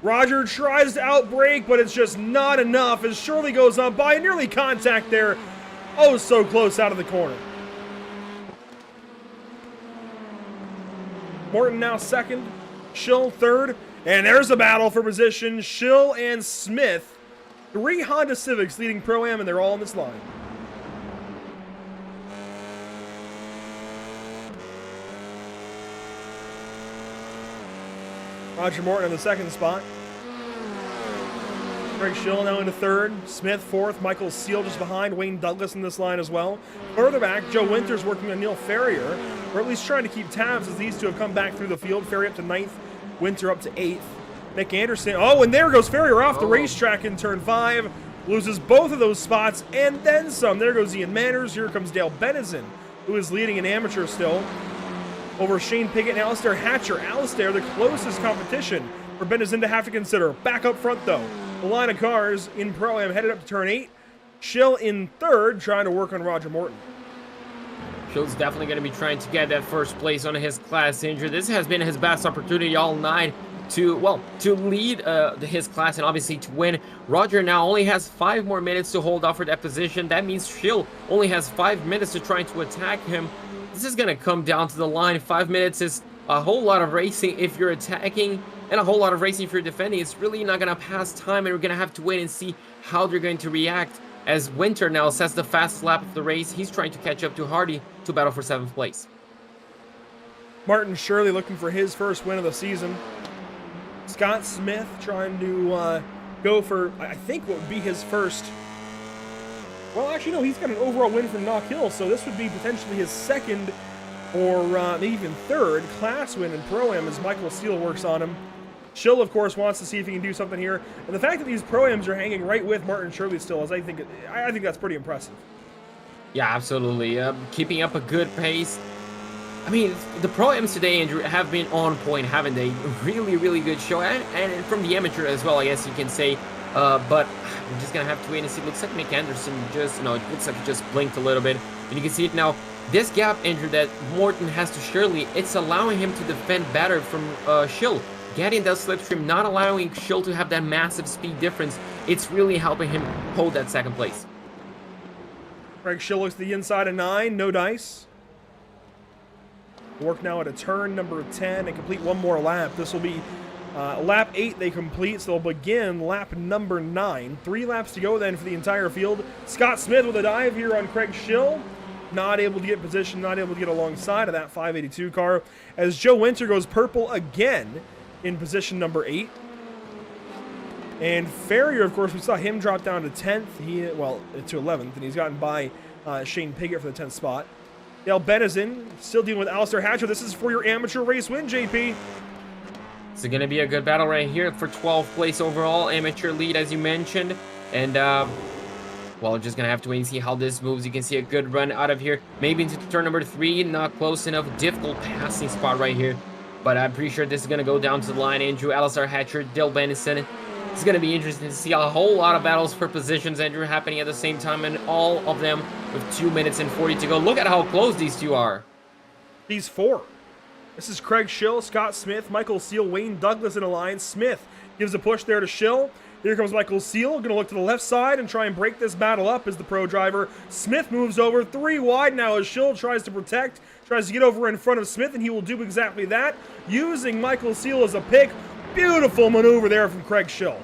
Roger tries to outbrake, but it's just not enough as Shirley goes on by. Nearly contact there. Oh, so close out of the corner. Morton now 2nd, Schill 3rd, and there's a battle for position. Schill and Smith, 3 Honda Civics leading Pro-Am, and they're all on this line. Roger Morton in the 2nd spot. Craig Schill now into 3rd, Smith 4th, Michael Seal just behind, Wayne Douglas in this line as well. Further back, Joe Winters working on Neil Farrier, or at least trying to keep tabs as these two have come back through the field. Farrier up to 9th, Winter up to 8th. Nick Anderson, oh, and there goes Farrier off the racetrack in turn 5, loses both of those spots, and then some. There goes Ian Manners, here comes Dale Benison, who is leading an amateur still, over Shane Piggott and Alistair Hatcher. Alistair, the closest competition for Benison to have to consider. Back up front, though. The line of cars in Pro-Am headed up to turn 8. Schill in 3rd, trying to work on Roger Morton. Schill's definitely going to be trying to get that 1st place on his class, Andrew. This has been his best opportunity all night to lead his class and obviously to win. Roger now only has 5 more minutes to hold off for that position. That means Schill only has 5 minutes to try to attack him. This is going to come down to the line. 5 minutes is a whole lot of racing if you're attacking and a whole lot of racing if you're defending. It's really not going to pass time, and we're going to have to wait and see how they're going to react as Winter now sets the fastest lap of the race. He's trying to catch up to Hardy to battle for 7th place. Martin Shirley looking for his first win of the season. Scott Smith trying to go for, I think, what would be his first. Well, actually, no, he's got an overall win from Knock Hill, so this would be potentially his second or maybe even third class win in Pro-Am as Michael Steele works on him. Schill, of course, wants to see if he can do something here. And the fact that these Pro-Ams are hanging right with Martin Shirley still is, I think that's pretty impressive. Yeah, absolutely. Keeping up a good pace. I mean, the Pro-Ams today, Andrew, have been on point, haven't they? Really, really good show. And from the amateur as well, I guess you can say. But I'm just going to have to wait and see. It looks like Mick Anderson just, it looks like he just blinked a little bit. And you can see it now. This gap, Andrew, that Morton has to Shirley, it's allowing him to defend better from Schill. Getting that slipstream, not allowing Schill to have that massive speed difference. It's really helping him hold that 2nd place. Craig Schill looks to the inside of 9, no dice. Work now at a turn number 10 and complete one more lap. This will be lap 8 they complete, so they'll begin lap number 9. 3 laps to go then for the entire field. Scott Smith with a dive here on Craig Schill. Not able to get position, not able to get alongside of that 582 car. As Joe Winter goes purple again in position number 8. And Farrier, of course, we saw him drop down to 10th, to 11th, and he's gotten by Shane Piggott for the 10th spot. Dale Benison still dealing with Alistair Hatcher. This is for your amateur race win, JP. It's going to be a good battle right here for 12th place overall, amateur lead as you mentioned. And, well, just going to have to wait and see how this moves. You can see a good run out of here. Maybe into turn number 3, not close enough. Difficult passing spot right here. But I'm pretty sure this is going to go down to the line. Andrew, Alistair Hatcher, Dale Benison. It's going to be interesting to see a whole lot of battles for positions, Andrew, happening at the same time, and all of them with 2 minutes and 40 to go. Look at how close these two are. These 4. This is Craig Schill, Scott Smith, Michael Seal, Wayne Douglas in a line. Smith gives a push there to Schill. Here comes Michael Seal, going to look to the left side and try and break this battle up as the pro driver. Smith moves over 3 wide now as Schill tries to protect, tries to get over in front of Smith, and he will do exactly that, using Michael Seal as a pick. Beautiful maneuver there from Craig Schill.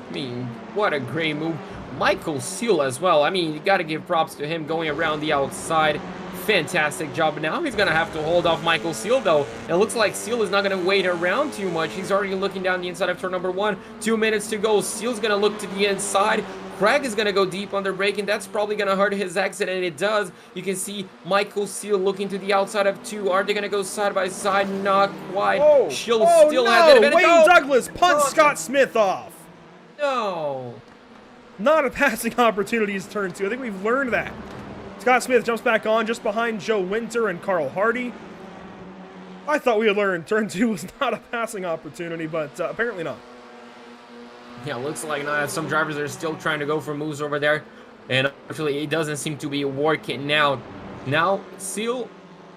I mean, what a great move. Michael Seal as well. I mean, you got to give props to him going around the outside. Fantastic job. Now he's going to have to hold off Michael Seal, though. It looks like Seal is not going to wait around too much. He's already looking down the inside of turn number 1. 2 minutes to go. Seal's going to look to the inside. Craig is going to go deep on the brake, and that's probably going to hurt his exit, and it does. You can see Michael Seal looking to the outside of 2. Are they going to go side by side? Not quite. Schill still has it. Wayne Douglas punts Scott Smith off. No. Not a passing opportunity is turn 2. I think we've learned that. Scott Smith jumps back on just behind Joe Winter and Carl Hardy. I thought we had learned turn 2 was not a passing opportunity, but apparently not. Yeah, looks like not. Some drivers are still trying to go for moves over there, and actually it doesn't seem to be working now. Now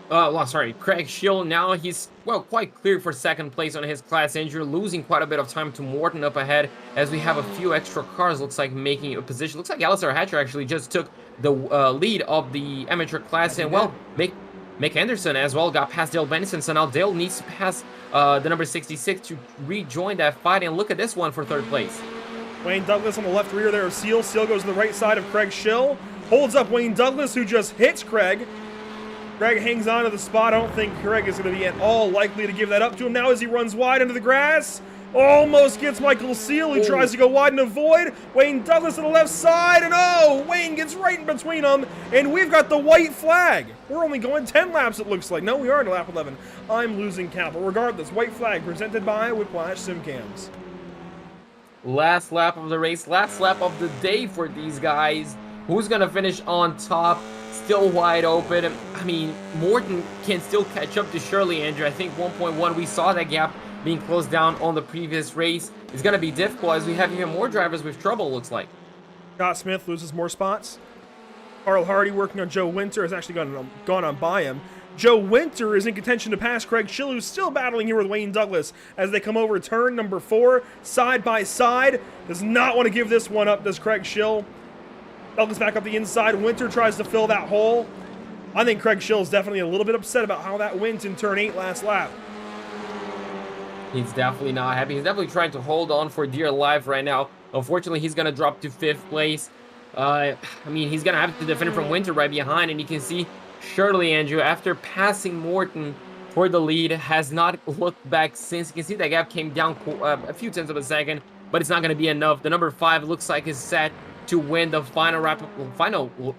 Craig Schill, now he's, well, quite clear for 2nd place on his class injury, losing quite a bit of time to Morton up ahead as we have a few extra cars, looks like, making a position. Looks like Alistair Hatcher actually just took the lead of the amateur class, and, well, Mick Anderson as well got past Dale Benson, so now Dale needs to pass the number 66 to rejoin that fight, and look at this one for 3rd place. Wayne Douglas on the left rear there of Seal. Seal goes to the right side of Craig Schill. Holds up Wayne Douglas, who just hits Craig. Craig hangs on to the spot. I don't think Craig is going to be at all likely to give that up to him now as he runs wide into the grass. Almost gets Michael Seal, who tries to go wide and avoid. Wayne Douglas on the left side, and Wayne gets right in between them, and we've got the white flag. We're only going 10 laps, it looks like. No, we are in lap 11. I'm losing count, but regardless, white flag presented by Whiplash Simcams. Last lap of the race, last lap of the day for these guys. Who's going to finish on top? Still wide open. I mean, Morton can still catch up to Shirley, Andrew. I think 1.1, we saw that gap being closed down on the previous race. It's going to be difficult as we have even more drivers with trouble, looks like. Scott Smith loses more spots. Carl Hardy working on Joe Winter has actually gone on by him. Joe Winter is in contention to pass Craig Schill, who's still battling here with Wayne Douglas as they come over turn number 4, side by side. Does not want to give this one up, does Craig Schill. Douglas back up the inside. Winter tries to fill that hole. I think Craig Schill's definitely a little bit upset about how that went in turn 8 last lap. He's definitely not happy. He's definitely trying to hold on for dear life right now. Unfortunately, he's going to drop to 5th place. I mean, he's going to have to defend from Winter right behind, and you can see Shirley, Andrew, after passing Morton for the lead, has not looked back since. You can see that gap came down a few tenths of a second, but it's not going to be enough. The number 5 looks like is set to win the final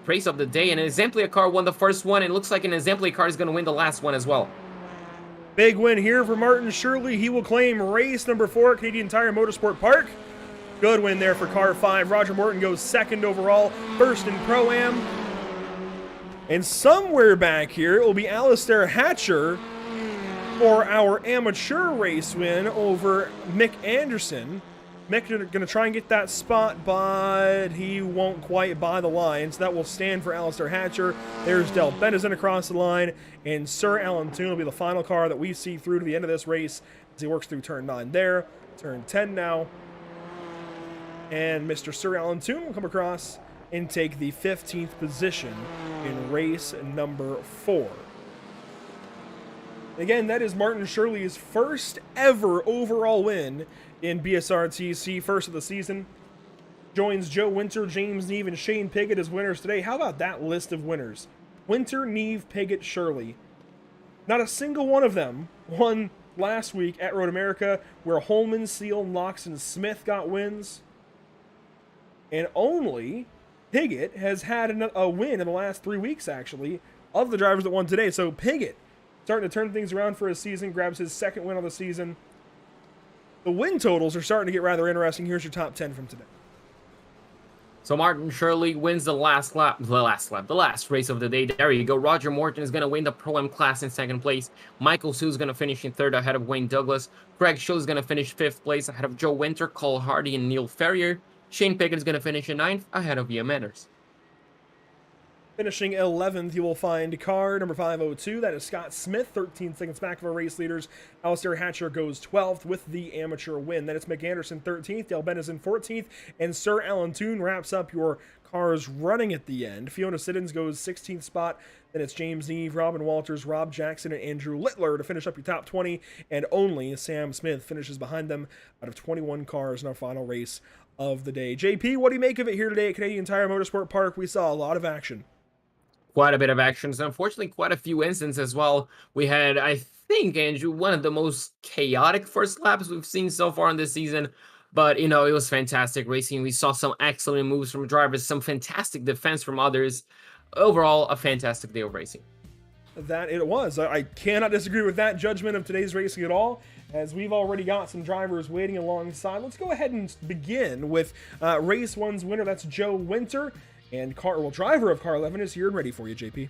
race of the day, and an Exemplar car won the first one, and it looks like an Exemplar car is going to win the last one as well. Big win here for Martin Shirley. He will claim race number 4 at Canadian Tire Motorsport Park. Good win there for car 5. Roger Morton goes 2nd overall, 1st in Pro-Am. And somewhere back here, it will be Alistair Hatcher for our amateur race win over Mick Anderson. Mick going to try and get that spot, but he won't quite buy the line, so that will stand for Alistair Hatcher. There's Del Benison across the line, and Sir Alan Toon will be the final car that we see through to the end of this race as he works through turn 9 there. Turn 10 now. And Mr. Sir Alan Toon will come across and take the 15th position in race number 4. Again, that is Martin Shirley's first ever overall win in BSRTC, first of the season. Joins Joe Winter, James Neve, and Shane Piggott as winners today. How about that list of winners? Winter, Neve, Piggott, Shirley. Not a single one of them won last week at Road America, where Holman, Seal, Knox, and Smith got wins. And only Piggott has had a win in the last 3 weeks, actually, of the drivers that won today. So Piggott starting to turn things around for his season, grabs his 2nd win of the season. The win totals are starting to get rather interesting. Here's your top 10 from today. So Martin Shirley wins the last race of the day. There you go. Roger Morton is going to win the Pro-Am class in 2nd place. Michael Sue is going to finish in 3rd ahead of Wayne Douglas. Craig Schill is going to finish 5th place ahead of Joe Winter, Cole Hardy, and Neil Ferrier. Shane Piggott is going to finish in 9th ahead of Ian Manners. Finishing 11th, you will find car number 502. That is Scott Smith, 13 seconds back of our race leaders. Alistair Hatcher goes 12th with the amateur win. Then it's Mick Anderson, 13th. Dale Benison, 14th. And Sir Alan Toon wraps up your cars running at the end. Fiona Siddons goes 16th spot. Then it's James Neve, Robin Walters, Rob Jackson, and Andrew Littler to finish up your top 20. And only Sam Smith finishes behind them out of 21 cars in our final race of the day. JP, what do you make of it here today at Canadian Tire Motorsport Park? We saw a lot of action. Quite a bit of action, so unfortunately quite a few incidents as well. We had, I think, Andrew, one of the most chaotic first laps we've seen so far in this season, but, you know, it was fantastic racing. We saw some excellent moves from drivers, some fantastic defense from others. Overall, a fantastic day of racing. That it was. I cannot disagree with that judgment of today's racing at all, as we've already got some drivers waiting alongside. Let's go ahead and begin with race 1's winner. That's Joe Winter. And driver of car 11 is here and ready for you, JP.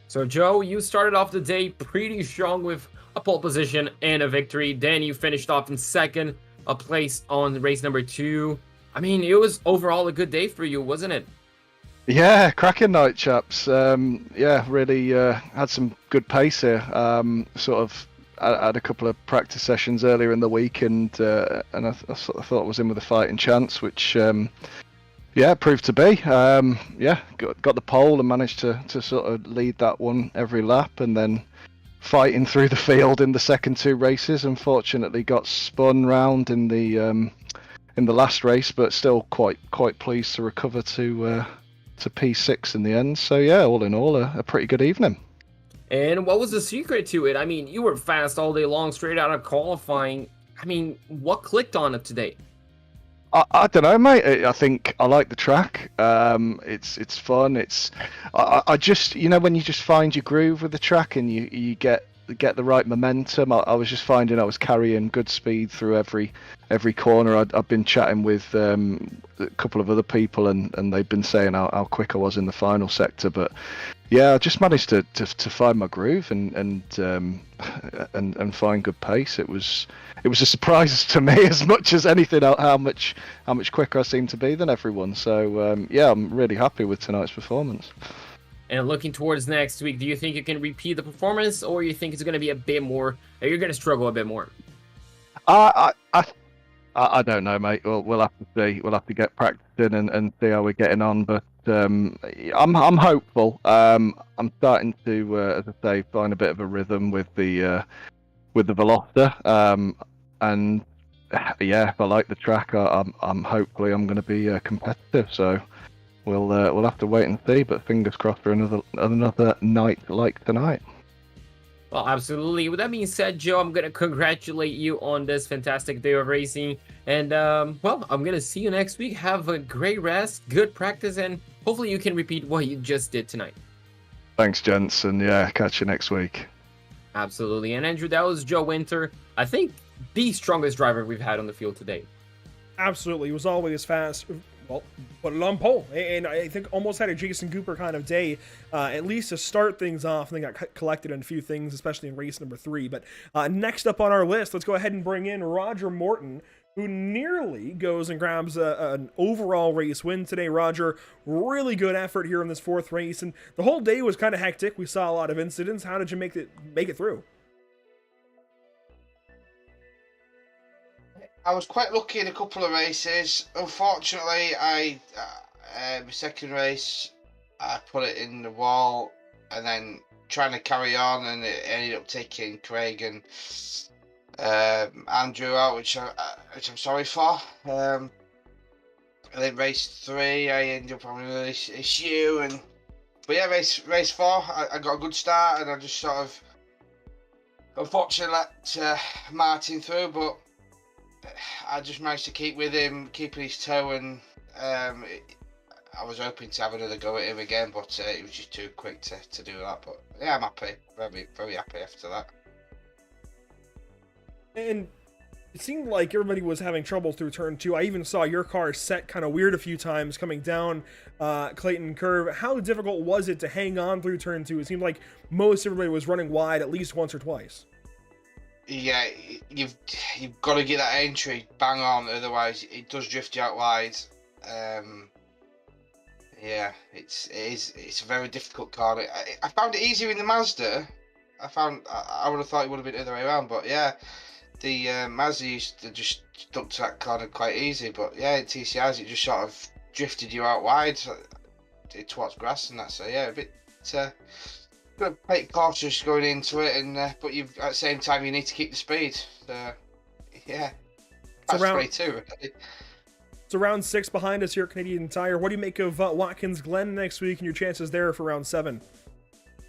So, Joe, you started off the day pretty strong with a pole position and a victory. Then you finished off in 2nd, a place on race number 2. I mean, it was overall a good day for you, wasn't it? Yeah, cracking night, chaps. Yeah, really had some good pace here. Sort of I had a couple of practice sessions earlier in the week, and I sort of thought I was in with a fighting chance, which... yeah, proved to be. Yeah, got the pole and managed to sort of lead that one every lap, and then fighting through the field in the second 2 races. Unfortunately, got spun round in the last race, but still quite pleased to recover to P6 in the end. So yeah, all in all, a pretty good evening. And what was the secret to it? I mean, you were fast all day long, straight out of qualifying. I mean, what clicked on it today? I don't know, mate. I think I like the track. It's fun. I just, you know, when you just find your groove with the track and you get the right momentum. I was just finding I was carrying good speed through every corner. I've been chatting with a couple of other people, and they've been saying how quick I was in the final sector. But yeah, I just managed to find my groove and find good pace. It was a surprise to me as much as anything how much quicker I seemed to be than everyone. So yeah, I'm really happy with tonight's performance. And looking towards next week, do you think you can repeat the performance, or you think it's going to be a bit more, or you're going to struggle a bit more? I don't know, mate. We'll have to see. We'll have to get practicing and see how we're getting on. But I'm hopeful. I'm starting to, as I say, find a bit of a rhythm with the Veloster. And yeah, if I like the track, I'm hopefully I'm going to be competitive. So we'll have to wait and see. But fingers crossed for another night like tonight. Well, absolutely. With that being said, Joe, I'm going to congratulate you on this fantastic day of racing. And, well, I'm going to see you next week. Have a great rest, good practice, and hopefully you can repeat what you just did tonight. Thanks, gents, and yeah, catch you next week. Absolutely. And Andrew, that was Joe Winter. I think the strongest driver we've had on the field today. Absolutely. He was always fast. Well, put it on pole. And I think almost had a Jason Cooper kind of day, at least to start things off. And they got collected in a few things, especially in race number 3. But next up on our list, let's go ahead and bring in Roger Morton, who nearly goes and grabs an overall race win today. Roger, really good effort here in this 4th race. And the whole day was kind of hectic. We saw a lot of incidents. How did you make it through? I was quite lucky in a couple of races. Unfortunately, my second race, I put it in the wall, and then trying to carry on, and it ended up taking Craig and Andrew out, which I'm sorry for. And then race 3, I ended up having an issue, but yeah, race 4, I got a good start, and I just sort of unfortunately let Martin through, but I just managed to keep with him, keeping his toe, and I was hoping to have another go at him again, but it was just too quick to do that. But yeah, I'm happy, very, very happy after that. And it seemed like everybody was having trouble through turn 2. I even saw your car set kind of weird a few times coming down Clayton Curve. How difficult was it to hang on through turn 2? It seemed like most everybody was running wide at least once or twice. Yeah, you've got to get that entry bang on, otherwise it does drift you out wide. Yeah, it's a very difficult car. I found it easier in the Mazda. I would have thought it would have been the other way around, but yeah, the Mazda used to just stuck to that corner quite easy. But yeah, in TCRs it just sort of drifted you out wide towards grass and that. So yeah, a bit. Quite cautious going into it, and but at the same time you need to keep the speed. So yeah, that's great too. It's round 6 behind us here at Canadian Tire. What do you make of Watkins Glen next week and your chances there for round 7?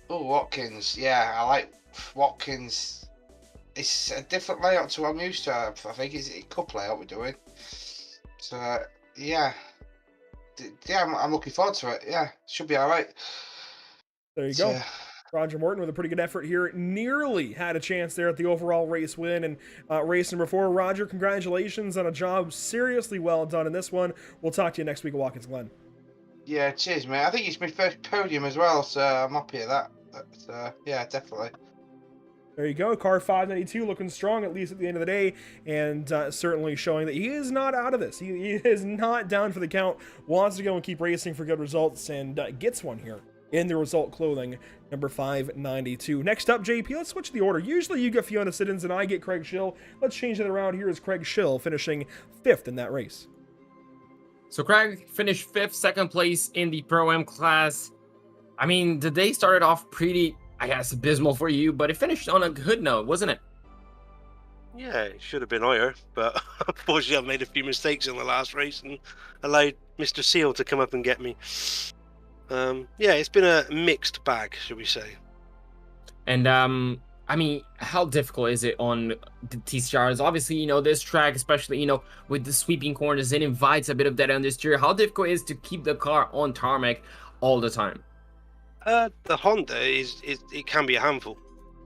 Oh, Watkins, yeah, I like Watkins. It's a different layout to what I'm used to. I think it's a cup layout we're doing. So yeah, I'm looking forward to it. Yeah, should be all right. There you go. Roger Morton with a pretty good effort here. Nearly had a chance there at the overall race win. And race number 4, Roger, congratulations on a job seriously well done in this one. We'll talk to you next week at Watkins Glen. Yeah, cheers, mate. I think it's my first podium as well, so I'm happy at that. But, yeah, definitely. There you go. Car 592 looking strong, at least at the end of the day, and certainly showing that he is not out of this. He is not down for the count, wants to go and keep racing for good results, and gets one here in the result clothing, number 592. Next up, JP, let's switch the order. Usually you get Fiona Siddons and I get Craig Schill. Let's change it around. Here is Craig Schill finishing 5th in that race. So Craig finished 5th, 2nd place in the Pro-Am class. I mean, the day started off pretty, I guess, abysmal for you, but it finished on a good note, wasn't it? Yeah, it should have been higher, but unfortunately I've made a few mistakes in the last race and allowed Mr. Seal to come up and get me. Yeah, it's been a mixed bag, should we say. And I mean, how difficult is it on the TCRs? Obviously, you know, this track, especially, you know, with the sweeping corners, it invites a bit of that understeer. How difficult is it to keep the car on tarmac all the time? The Honda it can be a handful.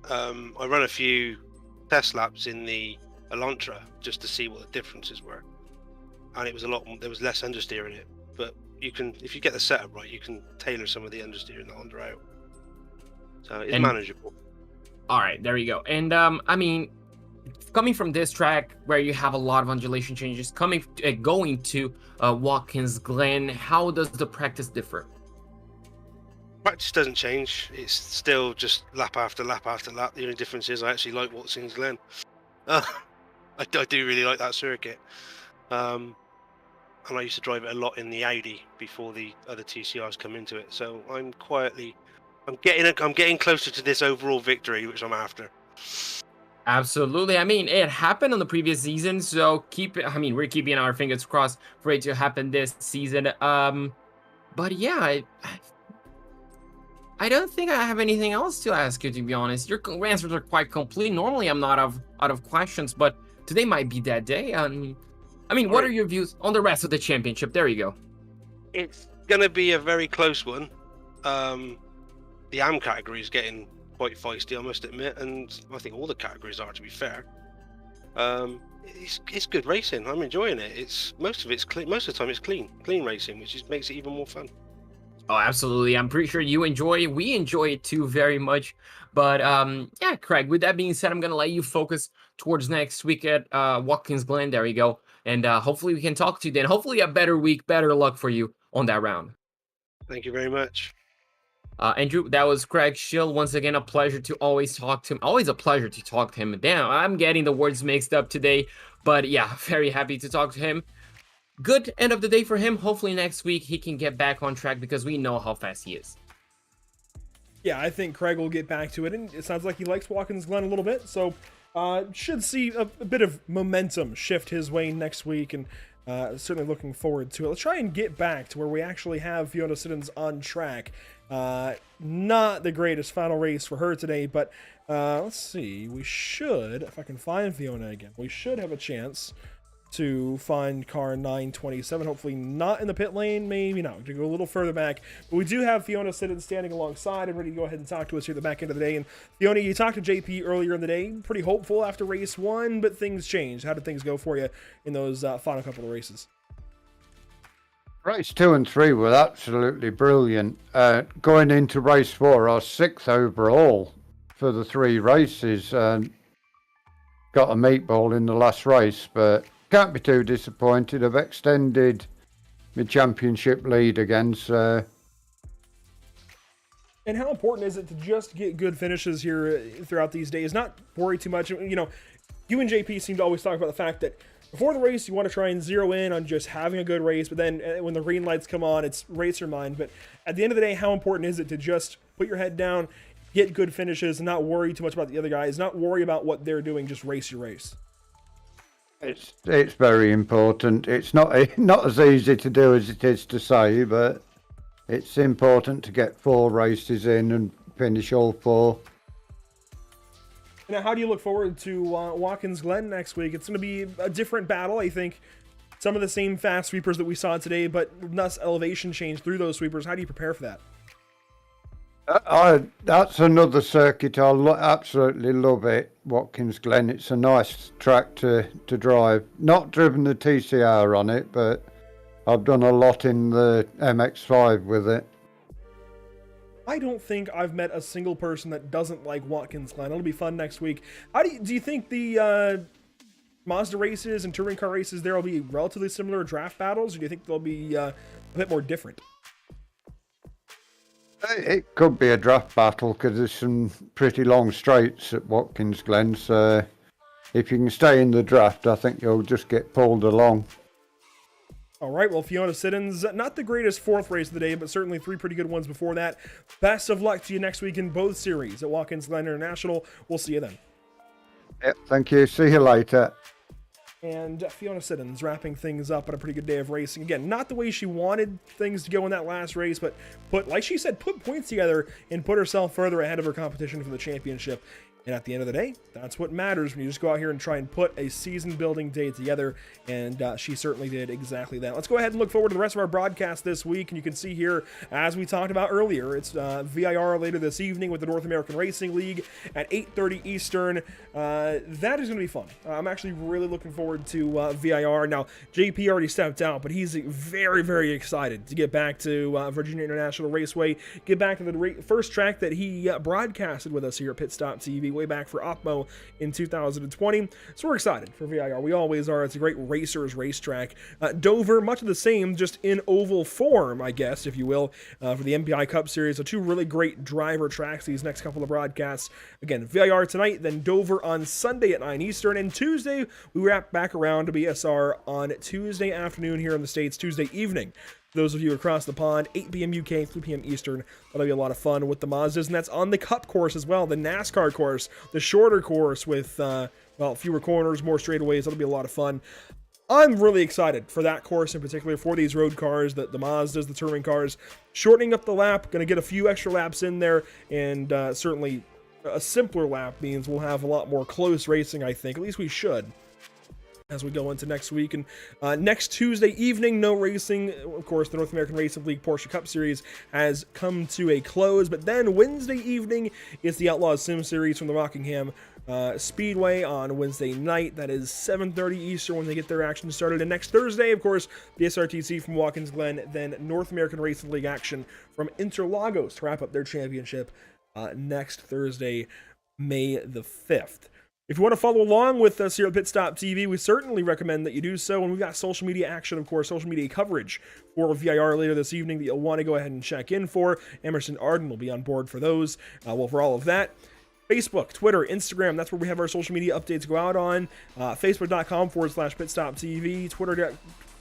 I run a few test laps in the Elantra just to see what the differences were, and it was there was less understeer in it. But you can, if you get the setup right, you can tailor some of the understeer in the Honda out. So it's manageable. All right, there you go. And I mean, coming from this track where you have a lot of undulation changes, going to Watkins Glen, how does the practice differ? Practice doesn't change. It's still just lap after lap after lap. The only difference is I actually like Watkins Glen. I do really like that circuit. and I used to drive it a lot in the Audi before the other TCRs come into it. So I'm getting closer to this overall victory, which I'm after. Absolutely. I mean, it happened on the previous season, so we're keeping our fingers crossed for it to happen this season. But yeah, I don't think I have anything else to ask you, to be honest. Your answers are quite complete. Normally, I'm not out of questions, but today might be that day. What are your views on the rest of the championship? There you go. It's gonna be a very close one. The AM category is getting quite feisty, I must admit, and I think all the categories are, to be fair. It's good racing. I'm enjoying it. Most of the time it's clean racing, which makes it even more fun. Oh, absolutely. I'm pretty sure we enjoy it too very much. But yeah, Craig, with that being said, I'm gonna let you focus towards next week at Watkins Glen. There you go. And hopefully we can talk to you then. Hopefully a better week, better luck for you on that round. Thank you very much. Andrew, that was Craig Schill. Once again, a pleasure to always talk to him. Always a pleasure to talk to him. Damn, I'm getting the words mixed up today. But yeah, very happy to talk to him. Good end of the day for him. Hopefully next week he can get back on track because we know how fast he is. Yeah, I think Craig will get back to it, and it sounds like he likes Watkins Glen a little bit, so should see a bit of momentum shift his way next week, and certainly looking forward to it. Let's try and get back to where we actually have Fiona Siddons on track. Not the greatest final race for her today, but let's see. We should, if I can find Fiona again, we should have a chance to find car 927. Hopefully not in the pit lane, maybe not. To go a little further back, but we do have Fiona Siddons standing alongside and ready to go ahead and talk to us here at the back end of the day. And Fiona, you talked to JP earlier in the day, pretty hopeful after race 1, but things changed. How did things go for you in those final couple of races? Race 2 and 3 were absolutely brilliant. Going into race 4, I was 6th overall for the 3 races. Got a meatball in the last race, but can't be too disappointed. I've extended my championship lead again, so. And how important is it to just get good finishes here throughout these days? Not worry too much. You know, you and JP seem to always talk about the fact that before the race, you want to try and zero in on just having a good race, but then when the green lights come on, it's racer mind. But at the end of the day, how important is it to just put your head down, get good finishes, and not worry too much about the other guys, not worry about what they're doing, just race your race? It's very important. It's not as easy to do as it is to say, but it's important to get 4 races in and finish all 4. Now, how do you look forward to Watkins Glen next week? It's going to be a different battle, I think. Some of the same fast sweepers that we saw today, but less elevation change through those sweepers. How do you prepare for that? That's another circuit. Absolutely love it, Watkins Glen. It's a nice track to drive. Not driven the TCR on it, but I've done a lot in the MX-5 with it. I don't think I've met a single person that doesn't like Watkins Glen. It'll be fun next week. How do you think the Mazda races and touring car races there will be relatively similar draft battles, or do you think they'll be a bit more different? It could be a draft battle because there's some pretty long straights at Watkins Glen, so if you can stay in the draft, I think you'll just get pulled along. All right, well, Fiona Siddons, not the greatest 4th race of the day, but certainly 3 pretty good ones before that. Best of luck to you next week in both series at Watkins Glen International. We'll see you then. Yep, thank you. See you later. And Fiona Siddons wrapping things up on a pretty good day of racing. Again, not the way she wanted things to go in that last race, but like she said, put points together and put herself further ahead of her competition for the championship. And at the end of the day, that's what matters when you just go out here and try and put a season-building day together, and she certainly did exactly that. Let's go ahead and look forward to the rest of our broadcast this week, and you can see here, as we talked about earlier, it's VIR later this evening with the North American Racing League at 8:30 Eastern. That is going to be fun. I'm actually really looking forward to VIR. Now, JP already stepped out, but he's very, very excited to get back to Virginia International Raceway, get back to the first track that he broadcasted with us here at Pit Stop TV, way back for Opmo in 2020. So we're excited for VIR. We always are. It's a great racers racetrack. Dover, much of the same, just in oval form, I guess, if you will, for the MPI Cup Series. So two really great driver tracks these next couple of broadcasts. Again, VIR tonight, then Dover on Sunday at 9 Eastern, and Tuesday we wrap back around to BSR on Tuesday afternoon here in the States, Tuesday evening. Those of you across the pond, 8 p.m. UK, 3 p.m. Eastern. That'll be a lot of fun with the Mazdas, and that's on the Cup course as well, the NASCAR course, the shorter course with, well, fewer corners, more straightaways. That'll be a lot of fun. I'm really excited for that course in particular, for these road cars, the Mazdas, the touring cars. Shortening up the lap, going to get a few extra laps in there, and certainly a simpler lap means we'll have a lot more close racing, I think. At least we should, as we go into next week. And next Tuesday evening, no racing. Of course, the North American Racing League Porsche Cup Series has come to a close, but then Wednesday evening is the Outlaws Sim Series from the Rockingham Speedway on Wednesday night. That is 7:30 Eastern when they get their action started. And next Thursday, of course, BSRTC from Watkins Glen, then North American Racing League action from Interlagos to wrap up their championship next Thursday, May the 5th. If you want to follow along with us here at Pit Stop TV, we certainly recommend that you do so. And we've got social media action, of course, social media coverage for VIR later this evening that you'll want to go ahead and check in for. Emerson Arden will be on board for those. Well, for all of that. Facebook, Twitter, Instagram, that's where we have our social media updates go out on. Facebook.com/PitStopTV,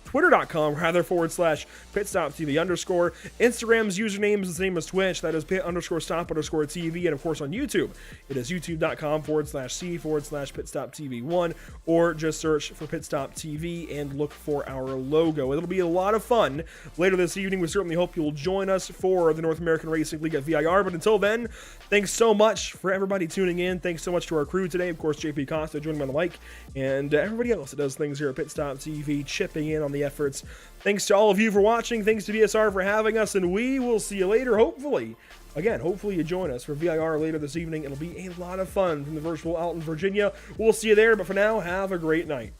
Twitter.com /PitStopTV _. Instagram's username is the same as Twitch. That is pit_stop_TV. And of course on YouTube, it is youtube.com /C/PitStopTV1, or just search for Pitstop TV and look for our logo. It'll be a lot of fun later this evening. We certainly hope you'll join us for the North American Racing League at VIR. But until then, thanks so much for everybody tuning in. Thanks so much to our crew today. Of course, JP Costa joining me on the mic, and everybody else that does things here at Pitstop TV, chipping in on the efforts. Thanks to all of you for watching. Thanks to BSR for having us, and we will see you later. Hopefully you join us for VIR later this evening. It'll be a lot of fun from the virtual Alton, Virginia. We'll see you there, but for now, have a great night.